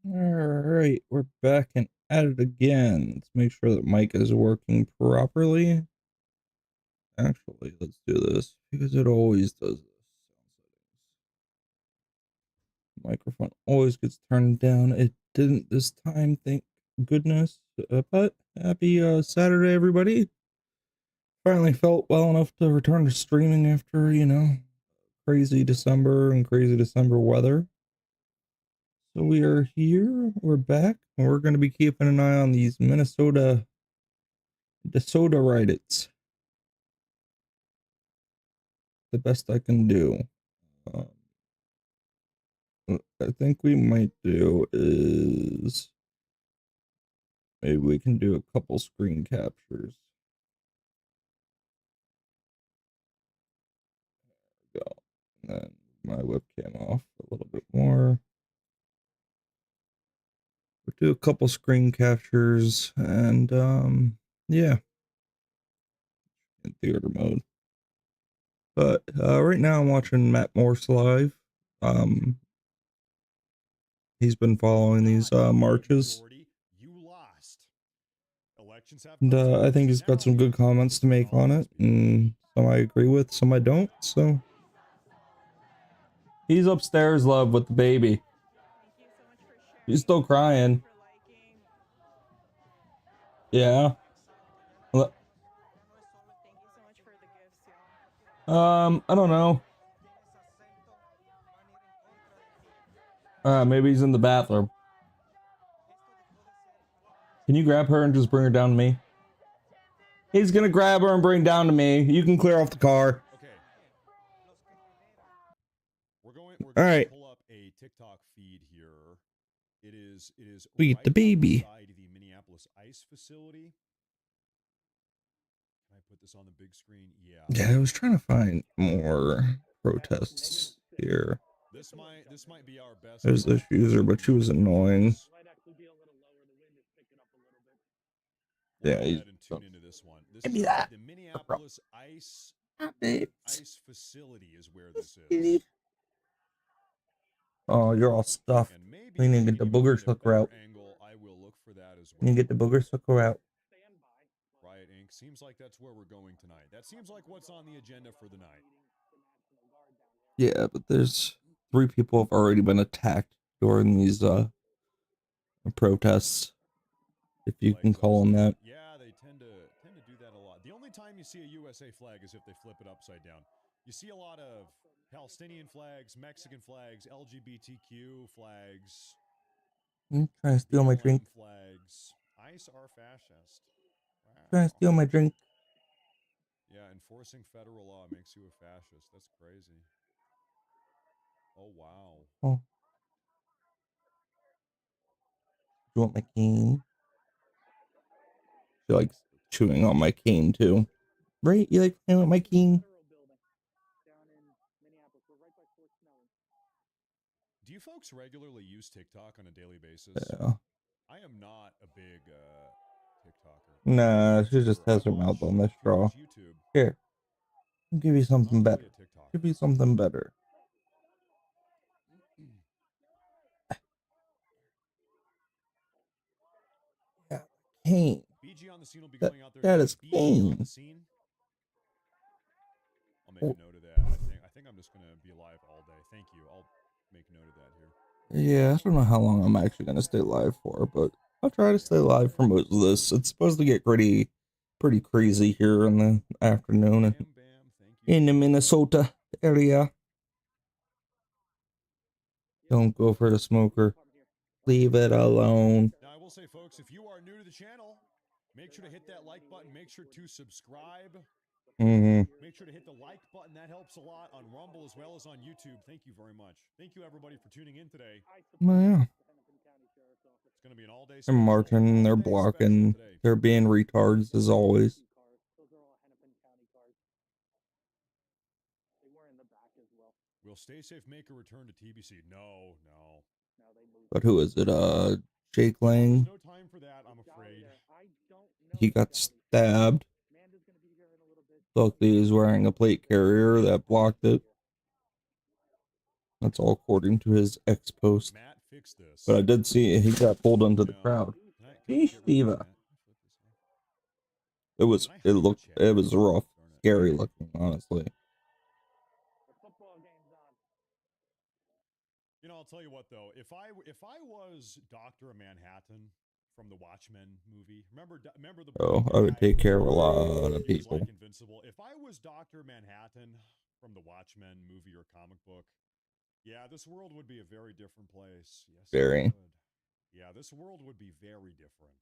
Alright, we're back and at it again. Let's make sure that mic is working properly. Actually, let's do this because it always does this. Microphone always gets turned down. It didn't this time, thank goodness. But happy Saturday, everybody. Finally felt well enough to return to streaming after, crazy December and crazy December weather. So we are here, we're back, and we're going to be keeping an eye on these Minnesota riots. The best I can do. What I think we might do is maybe we can do a couple screen captures. There we go. And then my webcam off a little bit more. We'll do a couple screen captures and yeah, in theater mode. But right now I'm watching Matt Morse live. He's been following these marches. And I think he's got some good comments to make on it, and some I agree with, some I don't. So he's upstairs, love, with the baby. He's still crying. Yeah. I don't know. Maybe he's in the bathroom. Can you grab her and just bring her down to me? He's gonna grab her and bring down to me. You can clear off the car. Okay. We're going all right. To pull up a TikTok feed here. It is we get the baby. The Minneapolis ice facility. Can I put this on the big screen? Yeah. Yeah, I was trying to find more protests here. This might be our best. There's this user, but she was annoying. Yeah, he's tune into this one. This give me that. The Minneapolis ice facility is where this is. Oh, you're all stuffed. We need to get the booger sucker out. I will look for that as well. You need to get the booger sucker out. Riot Inc. Seems like that's where we're going tonight. That seems like what's on the agenda for the night. Yeah, but there's 3 people have already been attacked during these protests, if you can call them that. Yeah, they tend to do that a lot. The only time you see a USA flag is if they flip it upside down. You see a lot of Palestinian flags, Mexican flags, LGBTQ flags. Trying to steal my drink. Flags. ICE are fascist. Wow. Trying to steal my drink. Yeah, enforcing federal law makes you a fascist. That's crazy. Oh, wow. Oh. You want my cane? She likes chewing on my cane too. Right? You like playing with my cane? Do you folks regularly use TikTok on a daily basis? Yeah. I am not a big TikToker. Nah, she just has her mouth on the straw. Here. I'll give you something better. Give you something better. Yeah, cane. That is cane. I'll make a note of that. I think I'm just gonna be live all day. Thank you. I'll make a note of that here. Yeah, I don't know how long I'm actually gonna stay live for, but I'll try to stay live for most of this. It's supposed to get pretty crazy here in the afternoon in the Minnesota area. Don't go for the smoker. Leave it alone. Now, I will say, folks, if you are new to the channel, make sure to hit that like button. Make sure to subscribe. Make sure to hit the like button. That helps a lot on Rumble as well as on YouTube. Thank you very much. Thank you, everybody, for tuning in today. Well, yeah. It's going to be an all-day They're marching. They're blocking. They're being retards, as always. Will Stay Safe make a return to TBC? No. But who is it? Jake Lang? No time for that, I'm afraid. He got stabbed. Luckily, he's wearing a plate carrier that blocked it. That's all according to his ex-post. Matt fix this. But I did see he got pulled into the crowd. Sheesh, Diva. It was rough, scary looking, honestly. You know, I'll tell you what though, if I was Doctor Manhattan from the Watchmen movie, remember the I would take care of a lot of people. Like invincible. If I was Doctor Manhattan from the Watchmen movie or comic book, yeah, this world would be a very different place. Yes, very. Yeah, this world would be very different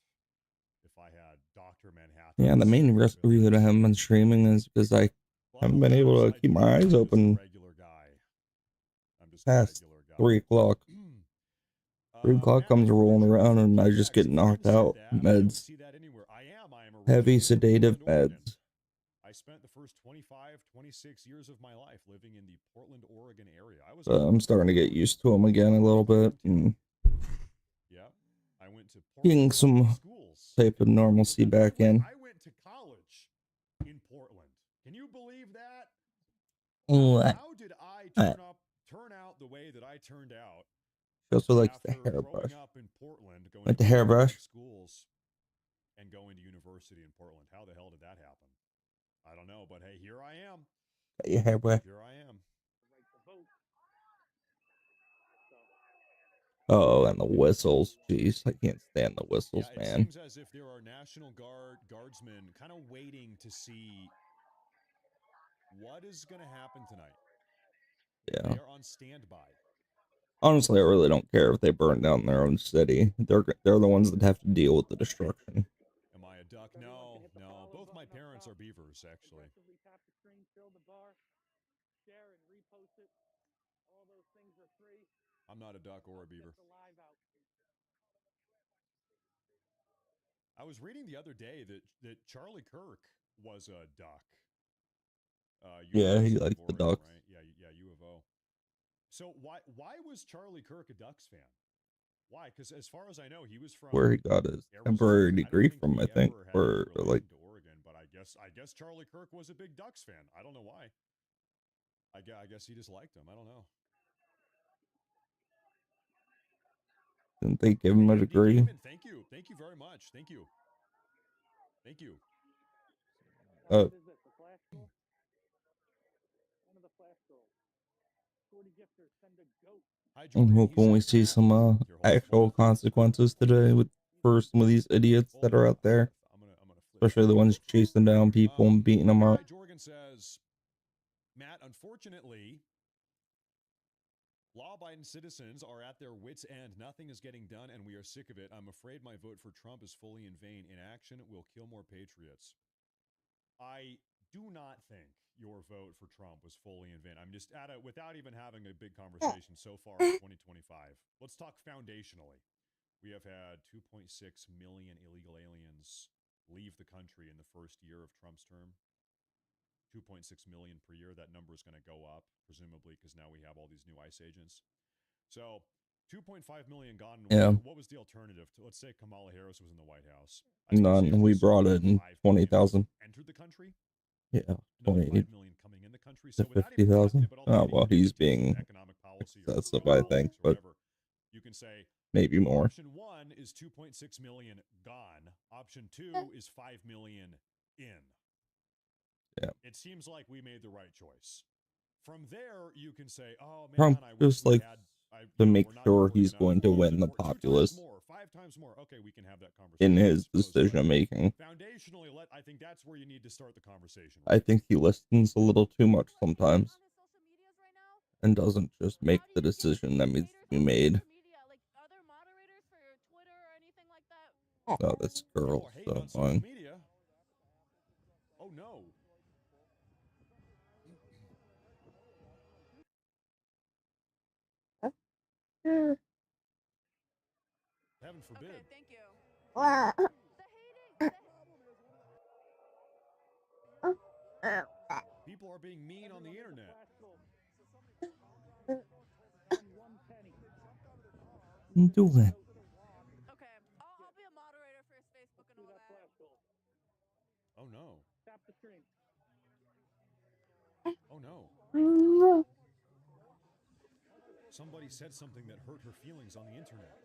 if I had Doctor Manhattan. Yeah, the main reason that I haven't been streaming is because I haven't been able to keep my eyes open past 3 o'clock. 3 o'clock comes rolling around and I just get knocked out. Meds. Heavy sedative meds. I spent the first 25, 26 years of my life living in the Portland, Oregon area. I'm starting to get used to them again a little bit. And yeah, I went to getting some type of normalcy back in. I went to college in Portland. Can you believe that? How did I turn out the way that I turned out? She also likes the hairbrush. Went to hairbrush. Schools and going to university in Portland. How the hell did that happen? I don't know, but hey, here I am. Got your hairbrush. Here I am. Oh, and the whistles. Jeez, I can't stand the whistles, man. It seems as if there are National Guardsmen kind of waiting to see what is going to happen tonight. Yeah. They're on standby. Honestly, I really don't care if they burn down their own city. They're the ones that have to deal with the destruction. Am I a duck? No. Both my parents are beavers, actually. I'm not a duck or a beaver. I was reading the other day that Charlie Kirk was a duck. Yeah, he likes the ducks. Right? Yeah, U of O. So why was Charlie Kirk a Ducks fan? Why? Because as far as I know, he was from where he got his temporary degree from, I think, or like Oregon. But I guess Charlie Kirk was a big Ducks fan. I don't know why. I guess he just liked them. I don't know. Didn't they give him a degree? Thank you very much. Thank you. I'm hoping we see some actual consequences today for some of these idiots that are out there, especially the ones chasing down people and beating them up. Jorgen says, Matt, unfortunately, law-abiding citizens are at their wits' end. Nothing is getting done, and we are sick of it. I'm afraid my vote for Trump is fully in vain. Inaction will kill more patriots. I do not think your vote for Trump was fully in vain. I'm just without even having a big conversation so far in 2025. Let's talk foundationally. We have had 2.6 million illegal aliens leave the country in the first year of Trump's term. 2.6 million per year. That number is going to go up, presumably, because now we have all these new ICE agents. So 2.5 million gone. Yeah. What was the alternative to, let's say Kamala Harris was in the White House? None. We brought in 20,000. Entered the country? Yeah, 20 million coming in the country. So 50,000. Oh, well, he's being excessive, I think, but you can say maybe more. Option 1 is 2.6 million gone. Option 2 is 5 million in. Yeah. It seems like we made the right choice. From there, you can say, "Oh man, Trump just like to make sure he's going to win the populace. 5 times more. Okay, we can have that conversation. In his decision making. Foundationally, I think that's where you need to start the conversation. Right? I think he listens a little too much sometimes, and doesn't just make the decision that needs to be made. Oh, this girl so annoying. Oh no. Heaven forbid. Okay, thank you. People are being mean on the internet. I'm doing. Okay, I'll be a moderator for his Facebook and all that. Oh no. Oh no. somebody said something that hurt her feelings on the internet.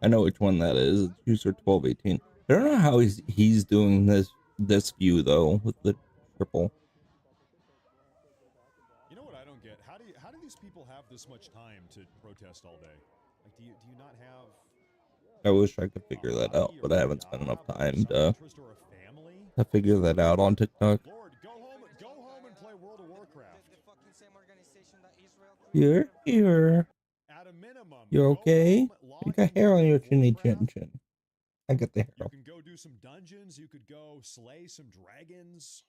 I know which one that is. It's user 1218. I don't know how he's doing this view though with the triple. You know what I don't get? How do these people have this much time to protest all day? Like, do you not have? I wish I could figure that out, but I haven't spent enough time to figure that out on TikTok. Lord, go home and play World of Warcraft. You're here. At a minimum, You okay? You got hair on your chinny chin. I got the hair. You can go do some dungeons. You could go slay some dragons.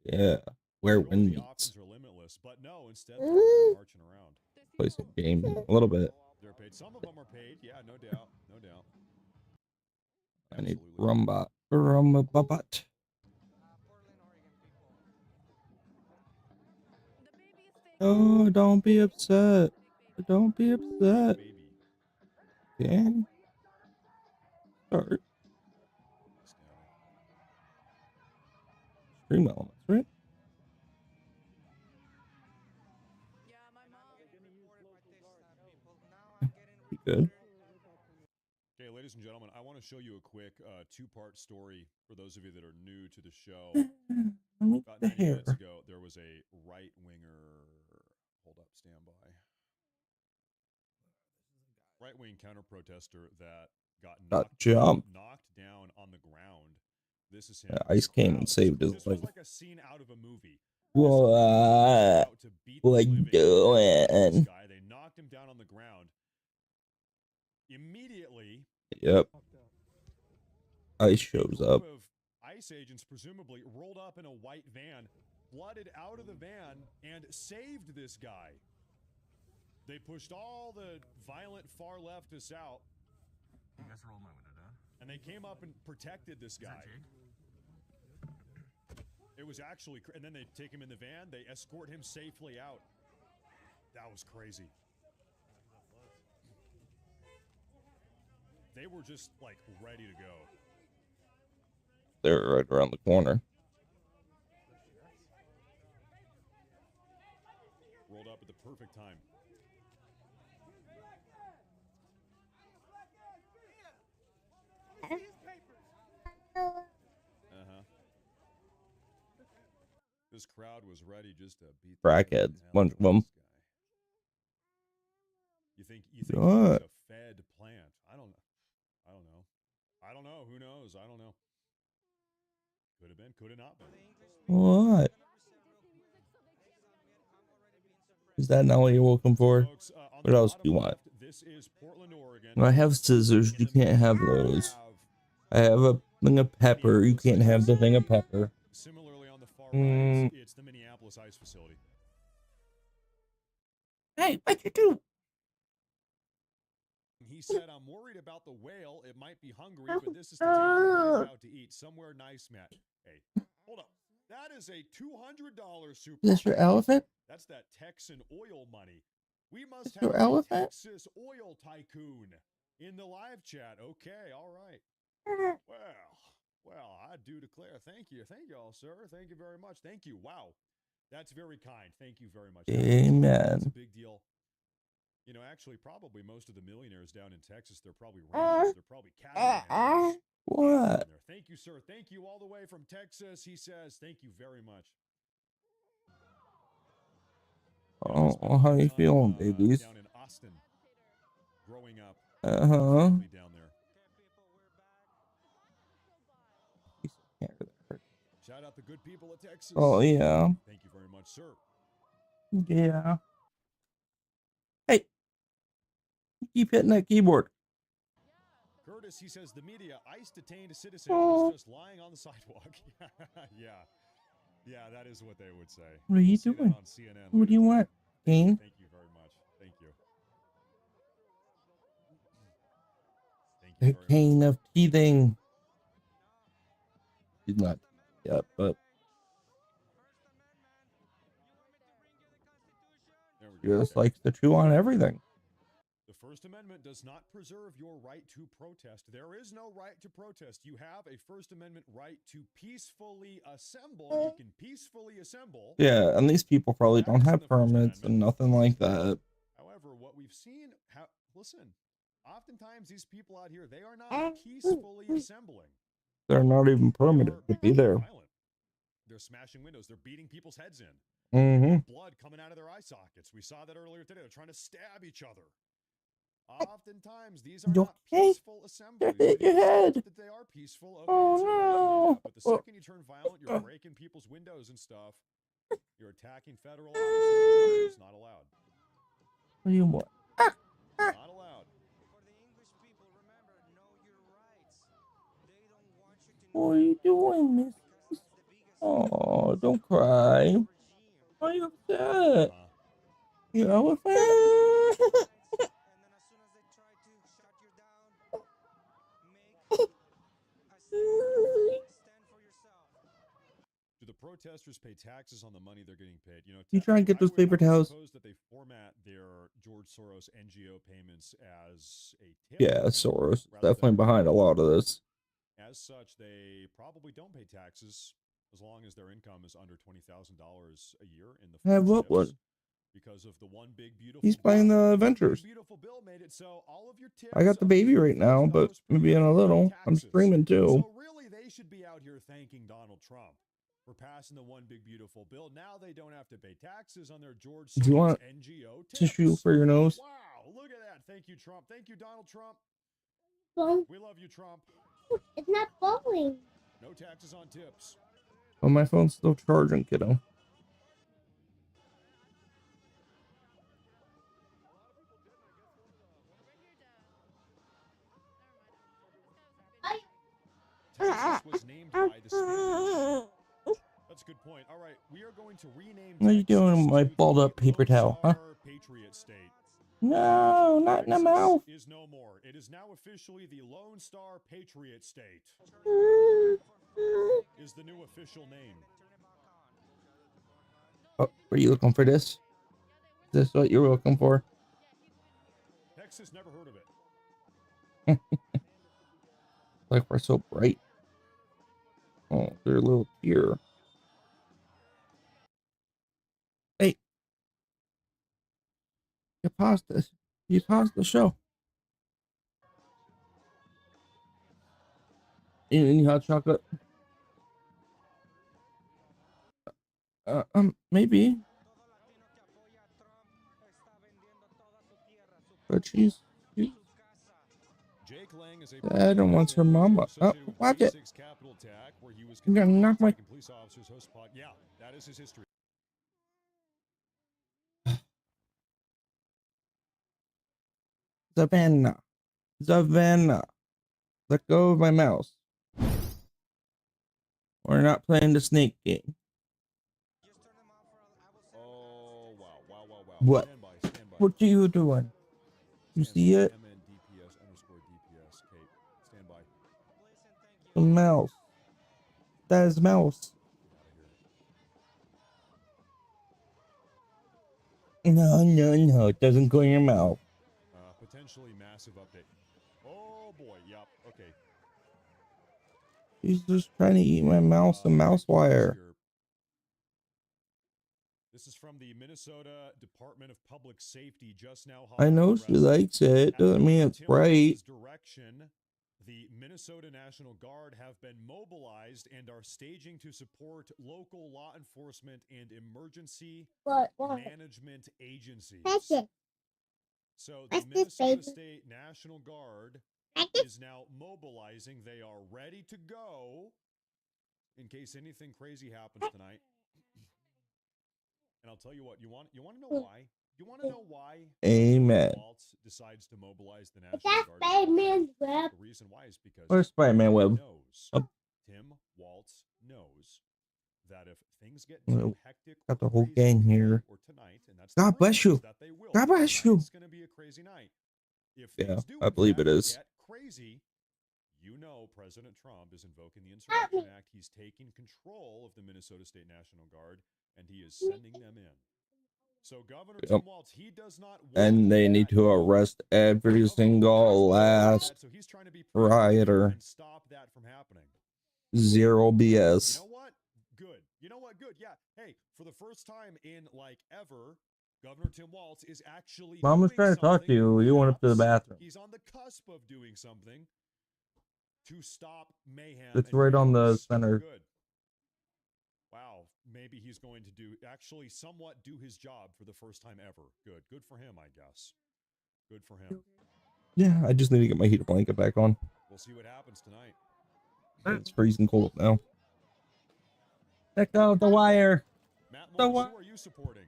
Yeah, where Sure, wind the meets. options are limitless, but no. Instead, they're marching around. Play some game a little bit. They're paid. Some of them are paid. Yeah, no doubt. No doubt. I need Absolutely. rumba. Oh, don't be upset. Don't be upset. Baby. Okay. Start. Stream elements, right? Yeah, my mom. Be good. Okay, ladies and gentlemen, I want to show you a quick two-part story for those of you that are new to the show. About The 90 hair. minutes ago, there was a right-winger. Hold up, stand by. Right-wing counter-protester that got Jumped. knocked down on the ground. This is him. Yeah, Ice came and saved his life. This was like a scene out of a movie. What doing? Guy, they knocked him down on the ground. Immediately. Yep. Ice shows up. Of ICE agents presumably rolled up in a white van, flooded out of the van, and saved this guy. They pushed all the violent far leftists out. You guys rolling with it, huh? And they came up and protected this guy. It was actually, and then they take him in the van, they escort him safely out. That was crazy. They were just like ready to go. They're right around the corner. Rolled up at the perfect time. This crowd was ready just to beat the Crackheads, bunch of them. You think it was a Fed plant? I don't know. Who knows? I don't know. Could have been, could have not been. What? Is that not what you're looking for? Folks, What else do you want? This is Portland, Oregon. I have scissors. You can't have those. I have a thing of pepper. You can't have the thing of pepper. Similarly, on the far right, it's the Minneapolis ice facility. Hey, what'd you do? He said, I'm worried about the whale. It might be hungry, but this is to take you out to eat somewhere nice, Matt. Hey, hold up. That is a $200 super. Is this your elephant? That's that Texan oil money. We must your have elephant? a Texas oil tycoon in the live chat. Okay, all right. Well, I do declare. Thank you. Thank you all, sir. Thank you very much. Thank you. Wow. That's very kind. Thank you very much. Amen. That's a big deal. You know, actually, probably most of the millionaires down in Texas, they're probably ranchers. They're probably cattle. What? Thank you, sir. Thank you all the way from Texas. He says, thank you very much. Oh, how you feeling, babies? Down in Austin, growing up. Uh-huh. Down there. Shout out the good people of Texas. Oh, yeah. Thank you very much, sir. Yeah. Hey. Keep hitting that keyboard. Curtis, he says, the media, ICE detained a citizen who's just lying on the sidewalk. Yeah, that is what they would say. What are you doing? On CNN, what do you want, Kane? Thank you very much. Thank you. The cane of teething. He's not yet, but he just likes to chew on everything. The First Amendment does not preserve your right to protest. There is no right to protest. You have a First Amendment right to peacefully assemble. You can peacefully assemble. Yeah, and these people probably don't have permits and nothing like that. However, what we've seen, listen, oftentimes these people out here, they are not peacefully assembling. They're not even permitted to be there. Violent. They're smashing windows. They're beating people's heads in. Blood coming out of their eye sockets. We saw that earlier today. They're trying to stab each other. Oftentimes, these are not peaceful assemblies. Hit your head. That they are peaceful. Okay, oh no! But the second you turn violent, you're breaking people's windows and stuff. You're attacking federal officers. It's not allowed. What do you want? Not allowed. What are you doing, miss? Oh, don't cry. Why are you upset? You elephant? Do the protesters pay taxes on the money they're getting paid? You know, you try and get those paper towels. Suppose that they format their George Soros NGO payments as a tip. Yeah, Soros is definitely behind a lot of this. As such, they probably don't pay taxes as long as their income is under $20,000 a year in the Have what one? Because of the one big beautiful. He's playing the Avengers. Beautiful bill made it so all of your tips. I got the baby right now, but maybe in a little. I'm streaming too. So really, they should be out here thanking Donald Trump for passing the one big beautiful bill. Now they don't have to pay taxes on their George Soros Do you want NGO tips. Tissue for your nose? Wow, look at that. Thank you, Trump. Thank you, Donald Trump. Well, we love you, Trump. It's not falling. No taxes on tips. Oh, my phone's still charging, kiddo. Texas was named by the Spaniards. That's a good point. All right, we are going to rename. What are you doing with my balled up paper towel, huh? Patriot state. No, not in the mouth. Is no more. It is now officially the Lone Star Patriot State. Is the new official name. Oh, were you looking for this? Is this what you were looking for? Texas never heard of it. Like we're so bright. Oh, they're a little tear. Hey. You paused this. You paused the show. Any hot chocolate? Maybe. But she's Jake Lang is Dad wants her mama. Oh, watch it. You're gonna knock my. Police officers host pod. Yeah, that is his history. Savannah. Let go of my mouse. We're not playing the snake game. Oh, wow. What? Stand by. What are you doing? You see it? MNDPS_DPS. Kate, stand by. The mouse. That is mouse. No. It doesn't go in your mouth. Potentially massive update. Oh boy. Yep. Okay. She's just trying to eat my mouse and mouse wire. This is from the Minnesota Department of Public Safety just now. I know she likes it. Doesn't mean it's right. Direction, the Minnesota National Guard have been mobilized and are staging to support local law enforcement and emergency management agencies. So the Minnesota State National Guard is now mobilizing. They are ready to go in case anything crazy happens tonight. And I'll tell you what, you want to know why? You want to know why? Amen. Waltz decides to mobilize the National Guard. The reason why is because Where's Spider-Man web? Tim Waltz knows that if things get too hectic, got the whole gang here. Or tonight, and that's God bless you. God bless you. It's going to be a crazy night. If things do I believe it is. Get crazy, you know President Trump is invoking the Insurrection Act. He's taking control of the Minnesota State National Guard, and he is sending them in. So Governor Yep. Tim Walz, he does not want And they need to arrest every single last so he's trying to be proactive rioter. and stop that from happening. Zero You BS. know what? Good. You know what? Good. Yeah. Hey, for the first time in like ever, Governor Tim Walz is actually Mom was trying to talk to you. You went up to the bathroom. He's on the cusp of doing something to stop mayhem. It's and right on the chaos. center. Good. Wow. Maybe he's going to actually somewhat do his job for the first time ever. Good. Good for him, I guess. Good for him. Yeah, I just need to get my heater blanket back on. We'll see what happens tonight. It's freezing cold now. Check out the wire. Matt The Morris, wi- who are you supporting?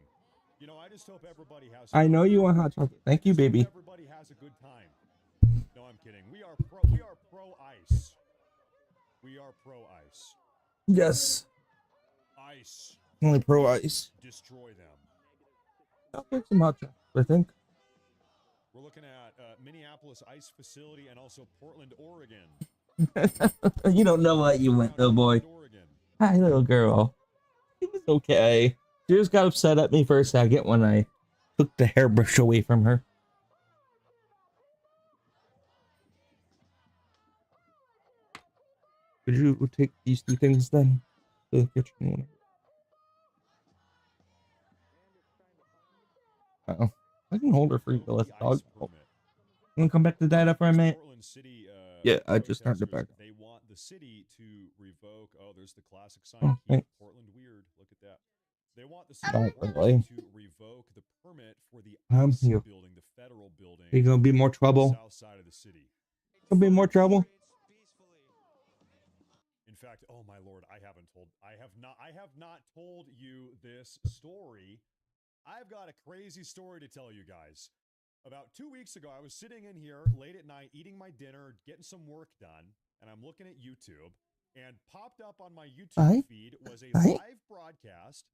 You know, I just hope everybody has. I know you want hot chocolate. Thank you, Just hope baby. everybody has a good time. No, I'm kidding. We are pro ice. We are pro ice. Yes. Ice. Only pro ice. Destroy them. I'll get some hot chocolate, I think. We're looking at Minneapolis Ice Facility and also Portland, Oregon. You don't know what you went, though, boy. Oregon. Hi, little girl. It was okay. She just got upset at me for a second when I took the hairbrush away from her. Could you take these two things then to the kitchen? Uh-oh. I can hold her for you to let the dog go. You want to come back to data for a minute? City, Yeah, I just turned it back. They want the city to revoke. Oh, there's the classic sign. Oh, thanks. Portland weird. Look at that. They want the city Oh, of Portland really? to revoke the permit for the I'm ICE here. building, the federal building. There's gonna be more trouble. South side of the city. Gonna be more trouble. In fact, oh my lord, I have not told you this story. I've got a crazy story to tell you guys. About 2 weeks ago, I was sitting in here late at night, eating my dinner, getting some work done, and I'm looking at YouTube, and popped up on my YouTube feed was a live broadcast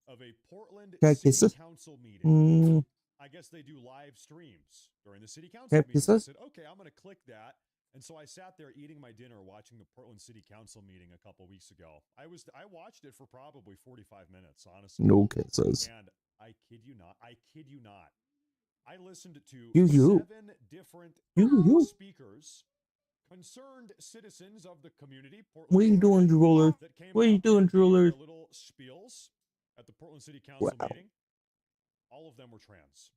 of a Portland City Council meeting. I guess they do live streams during the City Council meeting. I said, okay, I'm going to click that. And so I sat there eating my dinner, watching the Portland City Council meeting a couple weeks ago. I watched it for probably 45 minutes, honestly. No kisses. And I kid you not. I listened to You. 7 different speakers, concerned citizens of the community. Portland, what are you doing, Drooler? What are you doing, Drooler? Little spiels at the Portland City Council meeting. All of them were trans.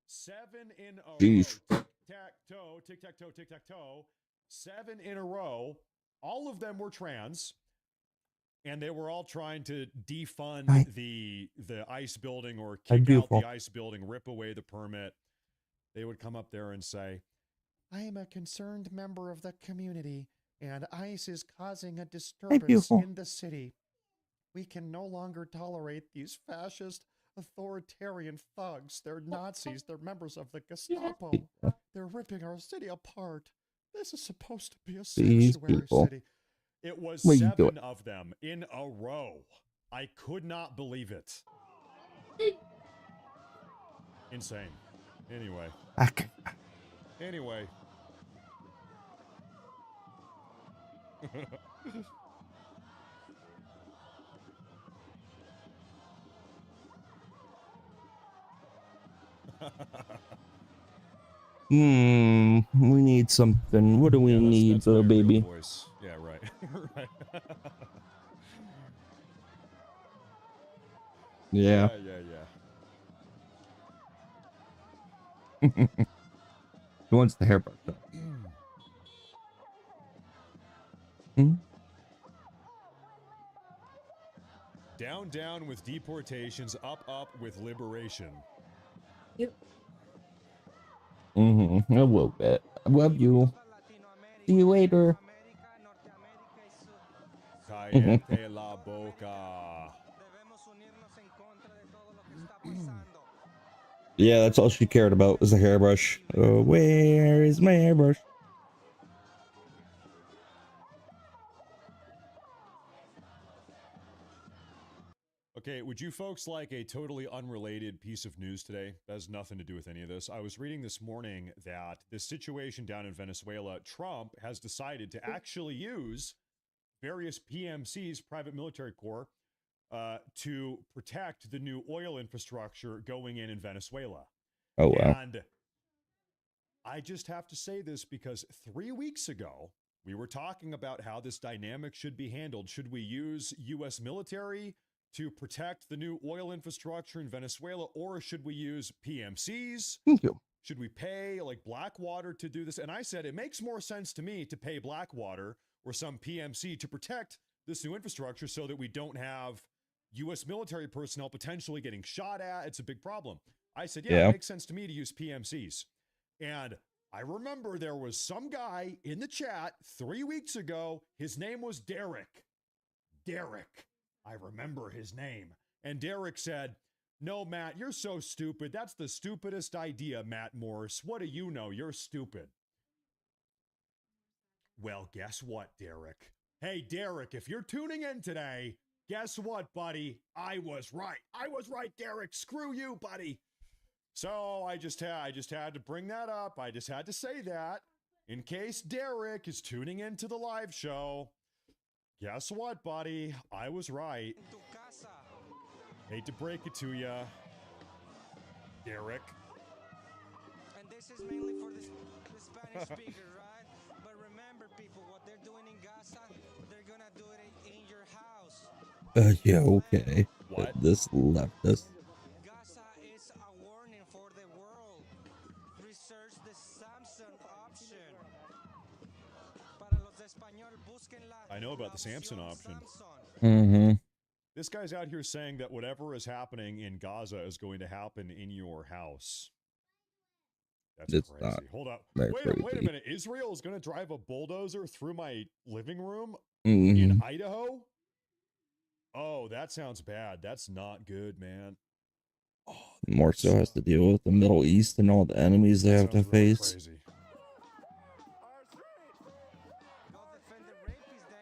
7 in a row. Tic-tac-toe, tic-tac-toe. 7 in a row. All of them were trans. And they were all trying to defund the ICE building or kick out the ICE building, rip away the permit. They would come up there and say, I am a concerned member of the community, and ICE is causing a disturbance in the city. We can no longer tolerate these fascist, authoritarian thugs. They're Nazis. They're members of the Gestapo. They're ripping our city apart. This is supposed to be a sanctuary city. It was 7 of them in a row. I could not believe it. Insane. Anyway. We need something. What do we need, little baby? Voice. Yeah, right. Right. Yeah. Who wants the hairbrush? Down with deportations, up with liberation. A little bit. I love you. See you later. Cállate la boca. Yeah, that's all she cared about was the hairbrush. Oh, where is my hairbrush? Okay, would you folks like a totally unrelated piece of news today? That has nothing to do with any of this. I was reading this morning that the situation down in Venezuela, Trump has decided to actually use various PMCs, private military corps, to protect the new oil infrastructure going in Venezuela. Oh, wow. And I just have to say this because 3 weeks ago, we were talking about how this dynamic should be handled. Should we use U.S. military to protect the new oil infrastructure in Venezuela, or should we use PMCs? Thank you. Should we pay like Blackwater to do this? And I said, it makes more sense to me to pay Blackwater or some PMC to protect this new infrastructure so that we don't have U.S. military personnel potentially getting shot at. It's a big problem. I said, yeah, it makes sense to me to use PMCs. And I remember there was some guy in the chat 3 weeks ago. His name was Derek. Derek. I remember his name. And Derek said, no, Matt, you're so stupid. That's the stupidest idea, Matt Morris. What do you know? You're stupid. Well, guess what, Derek? Hey, Derek, if you're tuning in today, guess what, buddy? I was right. I was right, Derek. Screw you, buddy. So I just had to bring that up. I just had to say that in case Derek is tuning into the live show. Guess what, buddy? I was right. Hate to break it to you, Derek. And this is mainly for the Spanish speaker, right? But remember, people, what they're doing in Gaza, they're gonna do it in your house. Yeah, okay. What? This leftist. Gaza is a warning for the world. Research the Samson option. Para los de español, busquen la I know about the Samson option. Mm-hmm. This guy's out here saying that whatever is happening in Gaza is going to happen in your house. That's It's crazy. not. Hold up. That's Wait a crazy. minute. Israel is going to drive a bulldozer through my living room Mm-hmm. in Idaho? Oh, that sounds bad. That's not good, man. Oh, More so has to deal with the Middle East and all the enemies they have to sounds really face. crazy.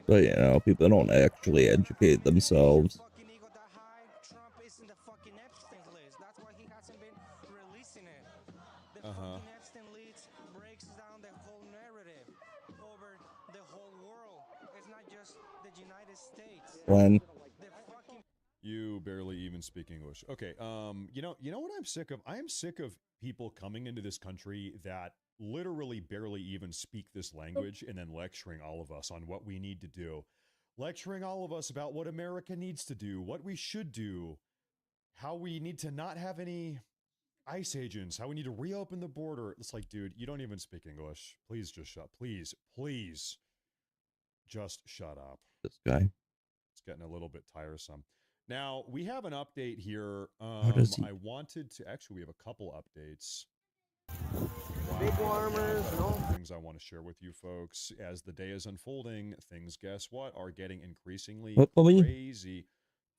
But, you know, people don't actually educate themselves. Fucking ego that high, Trump is in the fucking Epstein list. That's why he hasn't been releasing it. The fucking Epstein list breaks down the whole narrative over the whole world. It's not just the United States. When The fucking You barely even speak English. Okay, you know what I'm sick of? I am sick of people coming into this country that literally barely even speak this language and then lecturing all of us on what we need to do. Lecturing all of us about what America needs to do, what we should do, how we need to not have any ICE agents, how we need to reopen the border. It's like, dude, you don't even speak English. Please just shut. Please just shut up. this guy. It's getting a little bit tiresome. Now, we have an update here. does he- I wanted to, actually, we have a couple updates. Big warmers, no. Things I want to share with you folks. As the day is unfolding, things, guess what, are getting increasingly What, Bobby? crazy.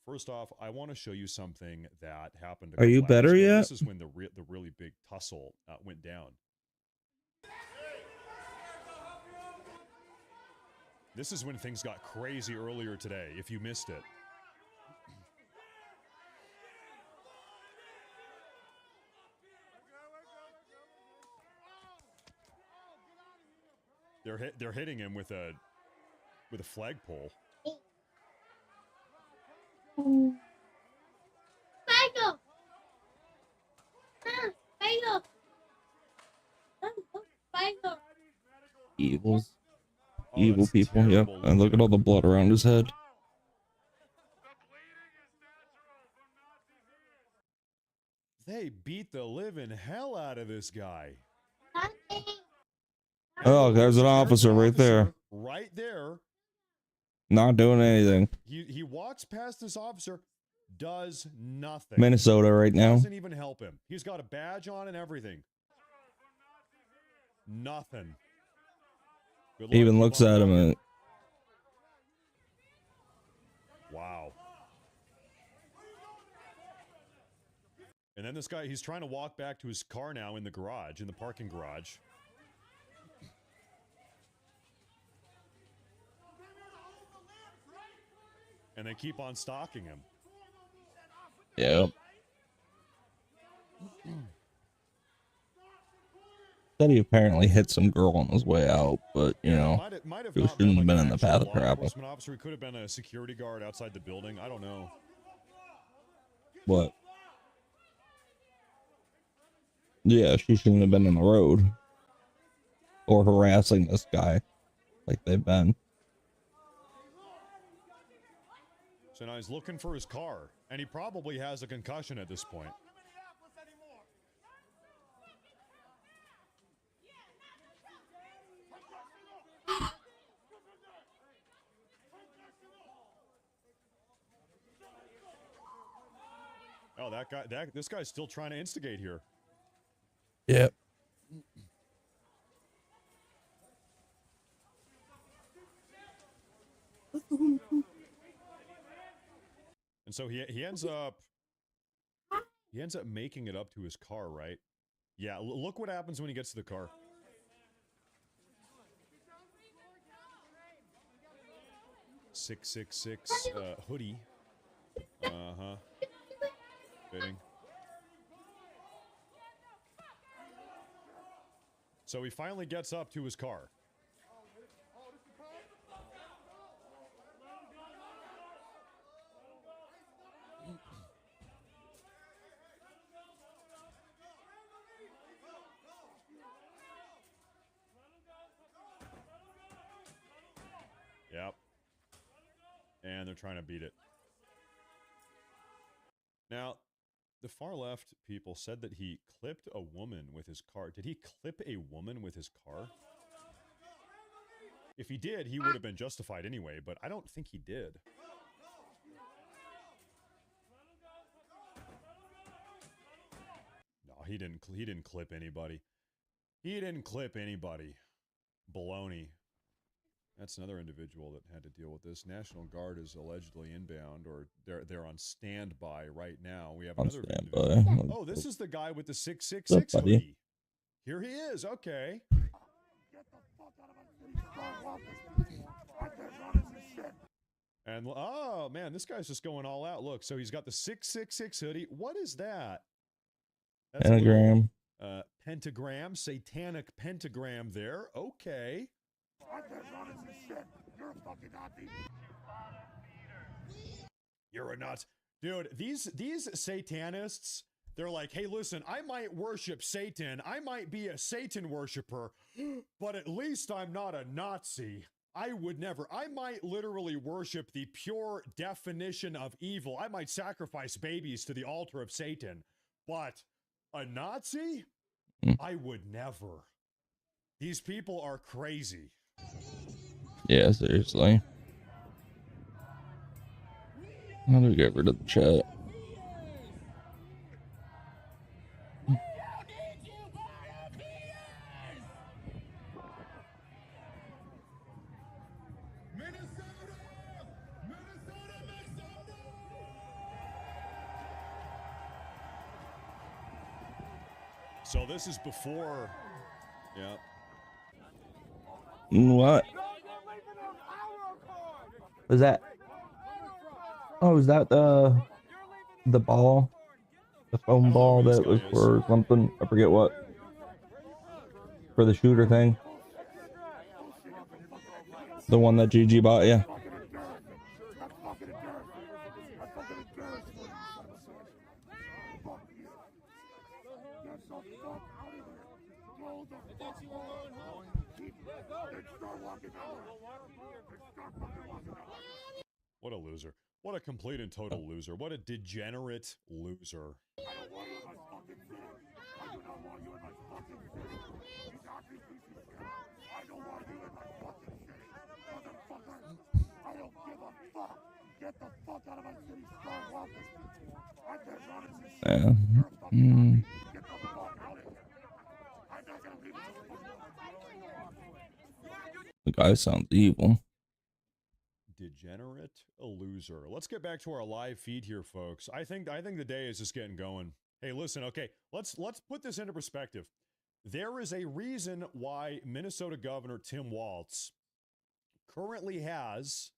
First off, I want to show you something that happened. Are you couple hours better ago. yet? This is when the really big tussle went down. This is when things got crazy earlier today, if you missed it. They're hitting him with a flagpole. Spider! Spider! Spider! Evils. Oh, Evil that's people, yep. terrible And look at all the blood around his head. They beat the living hell out of this guy. Nothing! Oh, there's an officer right there. Right there. Not doing anything. He walks past this officer, does nothing. Minnesota right now. Doesn't even help him. He's got a badge on and everything. Nothing. Good luck, Even looks at him Obama. and Wow. And then this guy, he's trying to walk back to his car now in the garage, in the parking garage. And they keep on stalking him. yep. Said he apparently hit some girl on his way out, but you know, Might have he not shouldn't have like been an in the actual path of law travel. enforcement officer. He could have been a security guard outside the building. I don't know. What? Yeah, she shouldn't have been in the road or harassing this guy like they've been. So now he's looking for his car, and he probably has a concussion at this point. Oh, this guy's still trying to instigate here. Yep. And so he ends up making it up to his car, right? Yeah, look what happens when he gets to the car. .666 hoodie. Fitting. So he finally gets up to his car. Yep. And they're trying to beat it. Now, the far left people said that he clipped a woman with his car. Did he clip a woman with his car? If he did, he would have been justified anyway, but I don't think he did. No, he didn't clip anybody. He didn't clip anybody. Baloney. That's another individual that had to deal with this. National Guard is allegedly inbound, or they're on standby right now. We have another individual. Oh, this is the guy with the 666 hoodie. Here he is. Okay. And oh man, this guy's just going all out. Look, so he's got the 666 hoodie. What is that? That's Pentagram. Pentagram, satanic pentagram there. Okay. You're a nut. Dude, these satanists, they're like, hey, listen, I might worship Satan. I might be a Satan worshiper, but at least I'm not a Nazi. I would never. I might literally worship the pure definition of evil. I might sacrifice babies to the altar of Satan, but a Nazi? I would never. These people are crazy. Yeah, seriously. How do we get rid of the chat? So this is before, yeah. What? Was that? Oh, is that the ball? The foam ball that was for something? I forget what. For the shooter thing. The one that GG bought, yeah. What a loser. What a complete and total loser. What a degenerate loser. Yeah. The guy sounds evil. Degenerate, a loser. Let's get back to our live feed here, folks. I think the day is just getting going. Hey, listen, okay, let's put this into perspective. There is a reason why Minnesota Governor Tim Walz currently has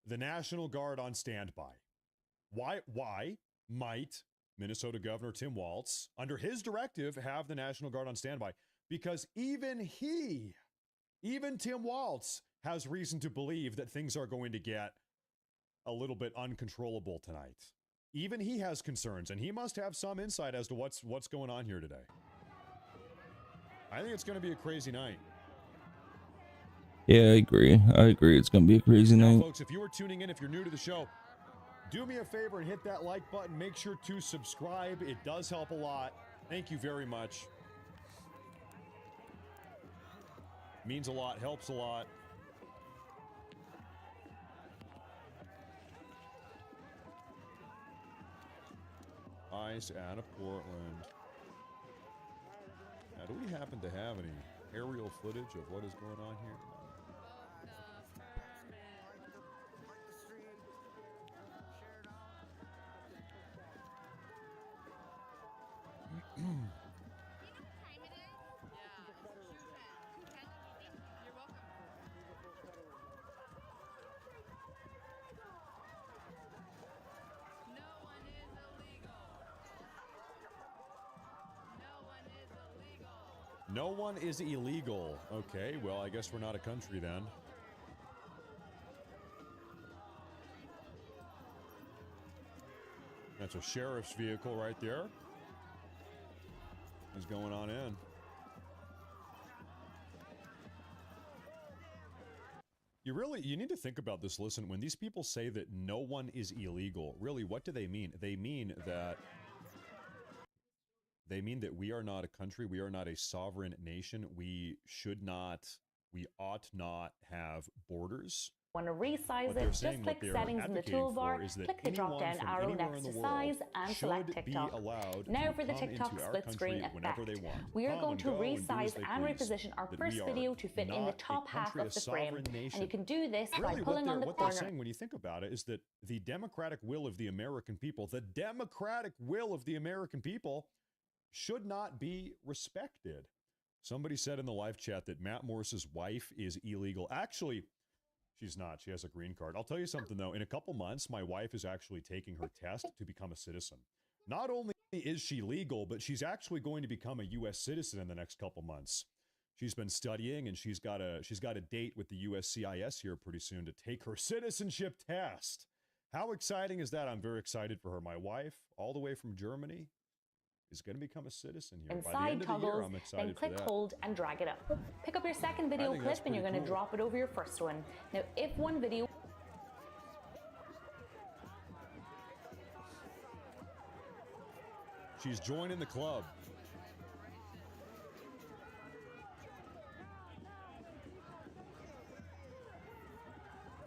the National Guard on standby. Why might Minnesota Governor Tim Walz, under his directive, have the National Guard on standby? Because even Tim Walz has reason to believe that things are going to get a little bit uncontrollable tonight. even he has concerns, and he must have some insight as to what's going on here today. I think it's going to be a crazy night. Yeah, I agree. It's gonna be a crazy Now, night. folks, if you are tuning in, if you're new to the show, do me a favor and hit that like button. Make sure to subscribe. It does help a lot. Thank you very much. Means a lot, helps a lot. Ice out of Portland. Now, do we happen to have any aerial footage of what is going on here? No one is illegal. Okay, well, I guess we're not a country then. That's a sheriff's vehicle right there. He's going on in. You need to think about this. Listen, when these people say that no one is illegal, really, what do they mean? They mean that we are not a country, we are not a sovereign nation, we ought not have borders. Want to resize it, just click settings in the toolbar, click the drop down arrow next to size and select TikTok. Now for the TikTok split screen effect. We are going to resize and reposition our first video to fit in the top half of the frame. And you can do this by pulling on the what corner. They're saying, when you think about it, is that the democratic will of the American people, should not be respected. Somebody said in the live chat that Matt Morris's wife is illegal. Actually, she's not. She has a green card. I'll tell you something, though. In a couple months, my wife is actually taking her test to become a citizen. Not only is she legal, but she's actually going to become a U.S. citizen in the next couple months. She's been studying, and she's got a date with the USCIS here pretty soon to take her citizenship test. How exciting is that? I'm very excited for her. My wife, all the way from Germany, is going to become a citizen here. Inside By the end of the year, toggles, I'm excited then click for that. hold and drag it up. Pick up your second video clip and you're going to drop it over your first one. Now, if one video... She's joining the club.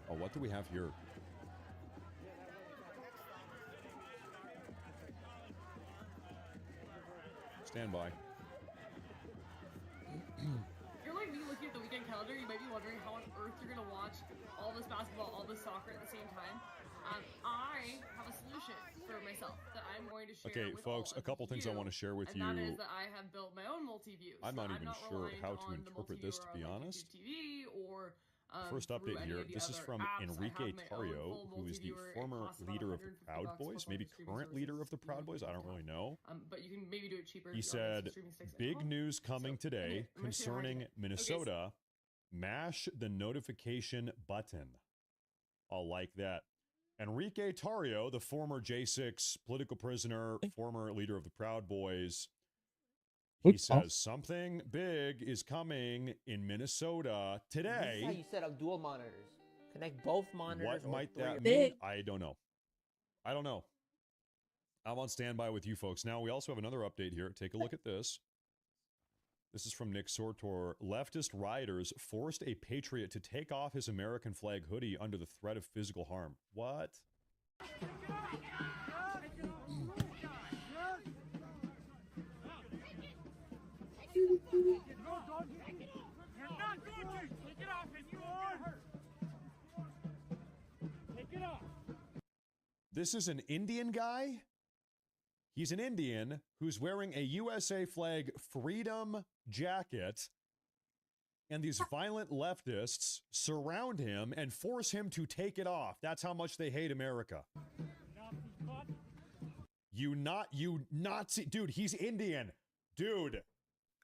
Oh, what do we have here? Stand by. If you're like me looking at the weekend calendar, you might be wondering how on earth you're going to watch all this basketball, all this soccer at the same time. I have a solution for myself that I'm going to share Okay, with folks, all a couple of things you, I want to share with and you. that is that I have built my own multi-views. I'm not so even sure reliant how to on the interpret this, to be multi-viewer on, like, honest. YouTube TV or First through update any here. of the This is other from apps. I Enrique have my own Tarrio, full who is the multi-viewer. It former costs about leader of the $150 Proud for Boys, a maybe bunch of streaming current leader of the services. Proud Boys. I don't really know. But you can maybe do it cheaper. He if you're on said, streaming sticks at big home. news coming So, today anyway, I'm gonna share how I concerning did it. Minnesota. Mash the notification button. I'll like that. Enrique Tarrio, the former J6 political prisoner, former leader of the Proud Boys, he says something big is coming in Minnesota today. This is how you set up dual monitors. Connect both monitors. What or might three that of mean? them. I don't know. I'm on standby with you folks. Now, we also have another update here. Take a look at this. This is from Nick Sortor. Leftist rioters forced a patriot to take off his American flag hoodie under the threat of physical harm. What? This is an Indian guy? He's an Indian who's wearing a USA flag freedom jacket, and these violent leftists surround him and force him to take it off. That's how much they hate America. You Nazi. Dude, he's Indian. Dude.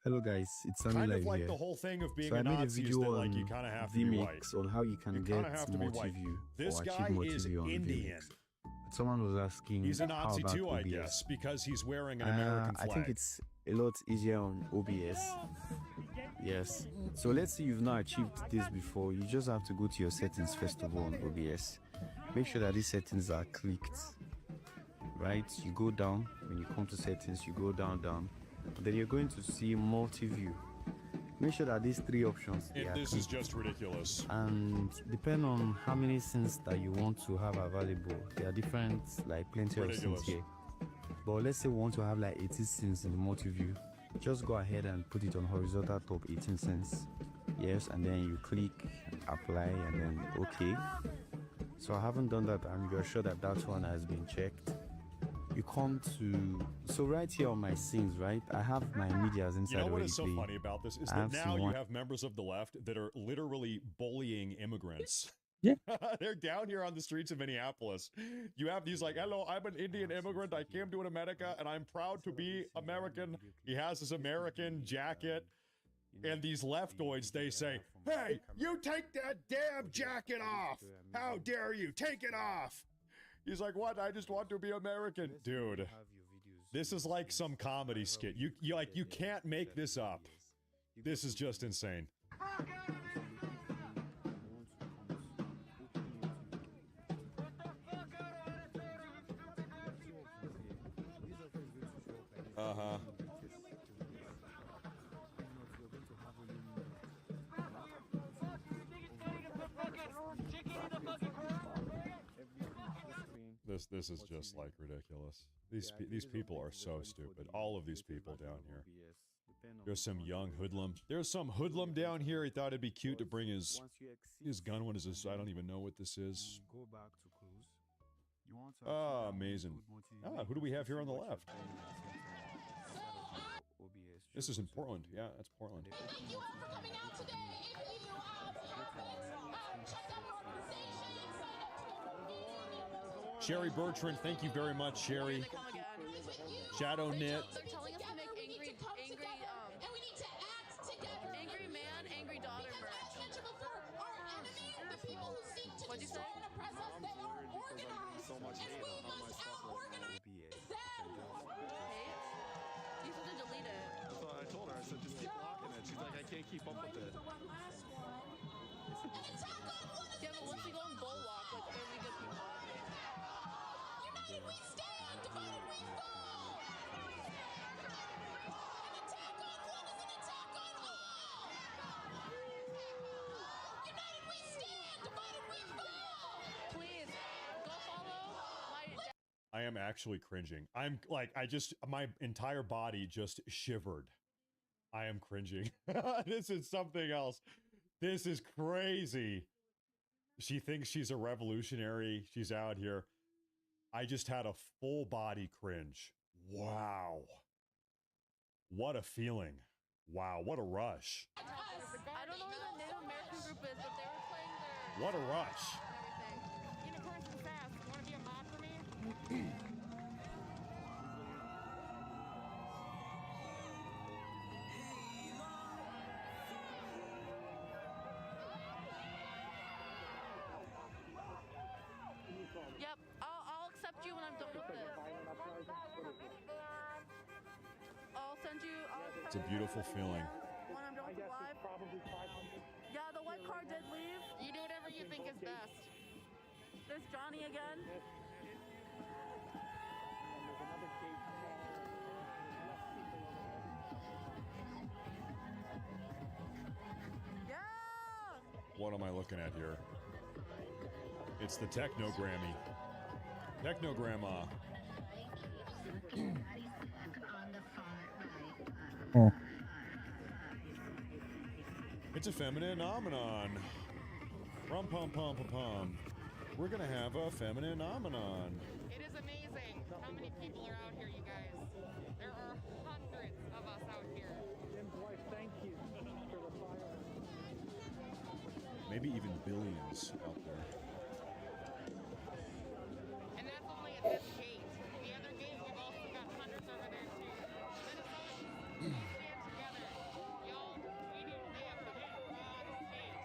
Hello guys, it's Sunny Kind of Live like here. the whole thing of being So I a made a Nazi is video that, like, you on kind of have to be white. VMix on how you can You get kinda have to be more white. TV This or guy achieve more is TV on Indian. VMix. Someone was asking. He's a how Nazi about too, I OBS? guess, because he's wearing an American flag. I think it's a lot easier on OBS. Yes. So let's say you've not achieved this before. You just have to go to your settings first of all on OBS. Make sure that these settings are clicked. Right? You go down. When you come to settings, you go down. Then you're going to see multi-view. Make sure that these three options. This is just ridiculous. And depend on how many scenes that you want to have available. There are different, like plenty of scenes here. But let's say we want to have like 18 scenes in the multi-view. Just go ahead and put it on horizontal top 18 scenes. Yes, and then you click apply and then okay. So I haven't done that, and you're sure that that one has been checked. You come to, so right here on my scenes, right, I have my medias inside. You know what is so funny about this is that now you have members of the left that are literally bullying immigrants. Yeah. They're down here on the streets of Minneapolis. You have these like, hello, I'm an Indian immigrant. I came to America and I'm proud to be American. He has his American jacket. And these leftoids, they say, hey, you take that damn jacket off. How dare you? Take it off. He's like, what? I just want to be American. Dude, this is like some comedy skit. You can't make this up. This is just insane. Uh-huh. This is just like ridiculous. These people are so stupid. All of these people down here. There's some young hoodlum. There's some hoodlum down here. He thought it'd be cute to bring his gun. What is this? I don't even know what this is. Ah, amazing. Ah, who do we have here on the left? This is in Portland. Yeah, that's Portland. Thank you all for coming out today. Sherry Bertrand, thank you very much, Sherry. Shadow Knit. They're telling us to make angry man, angry daughter merch. What'd you say? So much hate on my stuff right now. Hate? You have to delete it. That's what I told her. I said, just keep blocking it. She's like, I can't keep up with it. Yeah, but once we go on bull walk, like, are we good people? United we stand, divided we fall. An attack on one is an attack on all. United we stand, divided we fall. Please, go follow my... I am actually cringing. I'm like, my entire body just shivered. I am cringing. This is something else. This is crazy. She thinks she's a revolutionary. She's out here. I just had a full body cringe. Wow. What a feeling. Wow, what a rush. I don't know where the Native American group is, but they were playing their... What a rush. Unicorns and fast. You want to be a mod for me? Yep, I'll accept you when I'm done with this. I'll send you. It's a beautiful feeling. When I'm done with the live. Yeah, the white car did leave. You do whatever you think is best. There's Johnny again. Yeah. What am I looking at here? It's the Techno Grammy. Techno Grandma. Oh. It's a feminine phenomenon. Rum pum pum pum pum. We're gonna have a feminine phenomenon. It is amazing how many people are out here, you guys. There are hundreds of us out here. Thank you for the fire. Maybe even billions out there. And that's only at this gate. The other gates, we've also got hundreds over there too. Minnesotans, stand together. Y'all, we do live the Minnesota state.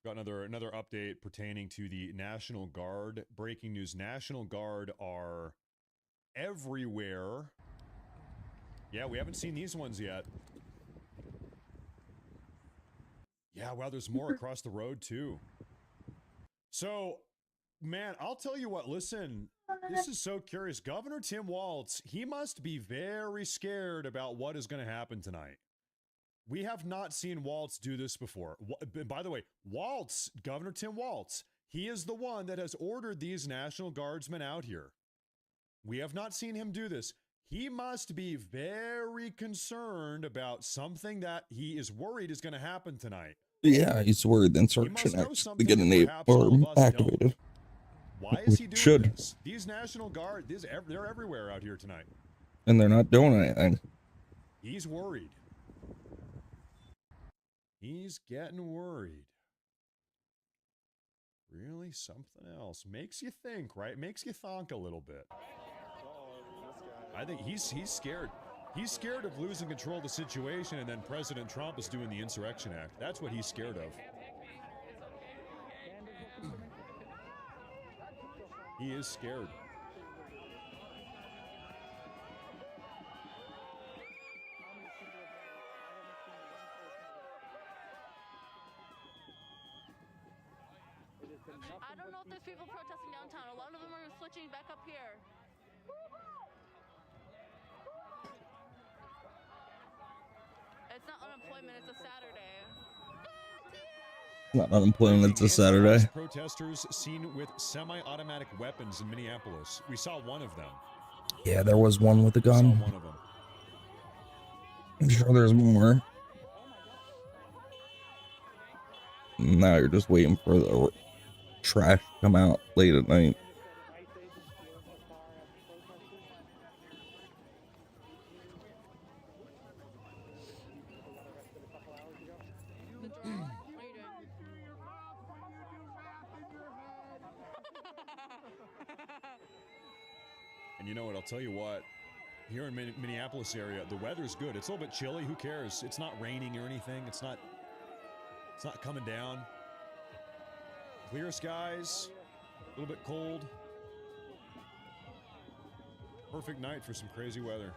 Got another update pertaining to the National Guard. Breaking news: National Guard are everywhere. Yeah, we haven't seen these ones yet. Yeah, wow, there's more across the road too. So, man, I'll tell you what, listen, this is so curious. Governor Tim Walz, he must be very scared about what is going to happen tonight. We have not seen Walz do this before. By the way, Walz, Governor Tim Walz, he is the one that has ordered these National Guardsmen out here. We have not seen him do this. He must be very concerned about something that he is worried is going to happen tonight. Yeah, he's worried the insurrection acts to get enabled or activated. Why is he doing this? These National Guard, they're everywhere out here tonight. And they're not doing anything. He's worried. He's getting worried. Really? Something else. Makes you think, right? Makes you thonk a little bit. I think he's scared. He's scared of losing control of the situation, and then President Trump is doing the Insurrection Act. That's what he's scared of. He is scared. I don't know if there's people protesting downtown. A lot of them are switching back up here. It's not unemployment, it's a Saturday. Not unemployment, it's a Saturday. Protesters seen with semi-automatic weapons in Minneapolis. We saw one of them. Yeah, there was one with a gun. One of them. I'm sure there's more. Now you're just waiting for the trash to come out late at night. And you know what? I'll tell you what. Here in Minneapolis area, the weather's good. It's a little bit chilly. Who cares? It's not raining or anything. It's not coming down. Clear skies. A little bit cold. Perfect night for some crazy weather.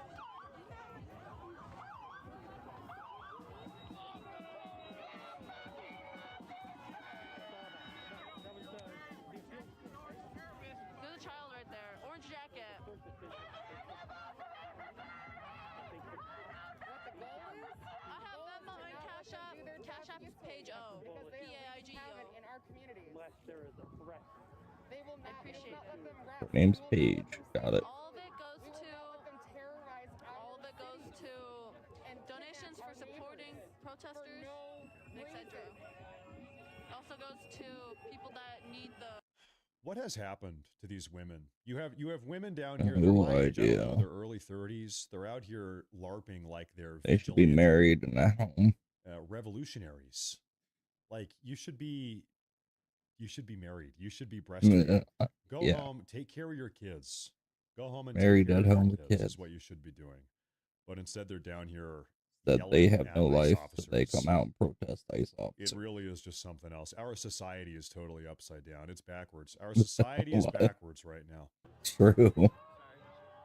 There's a child right there. Orange jacket. I have Venmo and Cash App is page O. P-A-I-G-E-O. In our community. Unless there is a threat. They will not, appreciate not let them grab. Her name's Paige. Got it. All of it goes to donations for supporting protesters, etc. Also goes to people that need the. What has happened to these women? You have women down here. No They're idea. Their early 30s. They're out here LARPing like they're. They should be married and at home. Revolutionaries. Like you should be married. You should be breastfeeding. Go home, take care of your kids. Go home and married take care at of your home with kids. kids. Is what you should be doing. But instead, they're down here. That they have no ICE life. officers. That they come out and protest ICE officers. It really is just something else. Our society is totally upside down. It's backwards. Our society is backwards right now. True.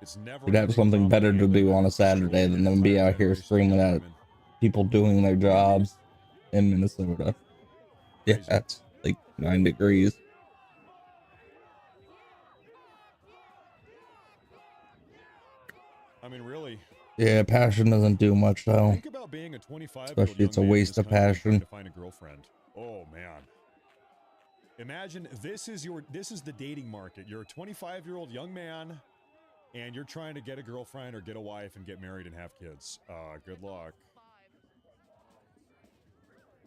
It's never. You'd have something better to do on a Saturday than them be out here screaming at people doing their jobs in Minnesota. Yeah, it's like 9 degrees. I mean, really. Yeah, passion doesn't do much though. Think about being a 25-year-old Especially it's a young man in waste this of country trying passion. to find a girlfriend. Oh man. Imagine this is the dating market. You're a 25-year-old young man and you're trying to get a girlfriend or get a wife and get married and have kids. Good luck.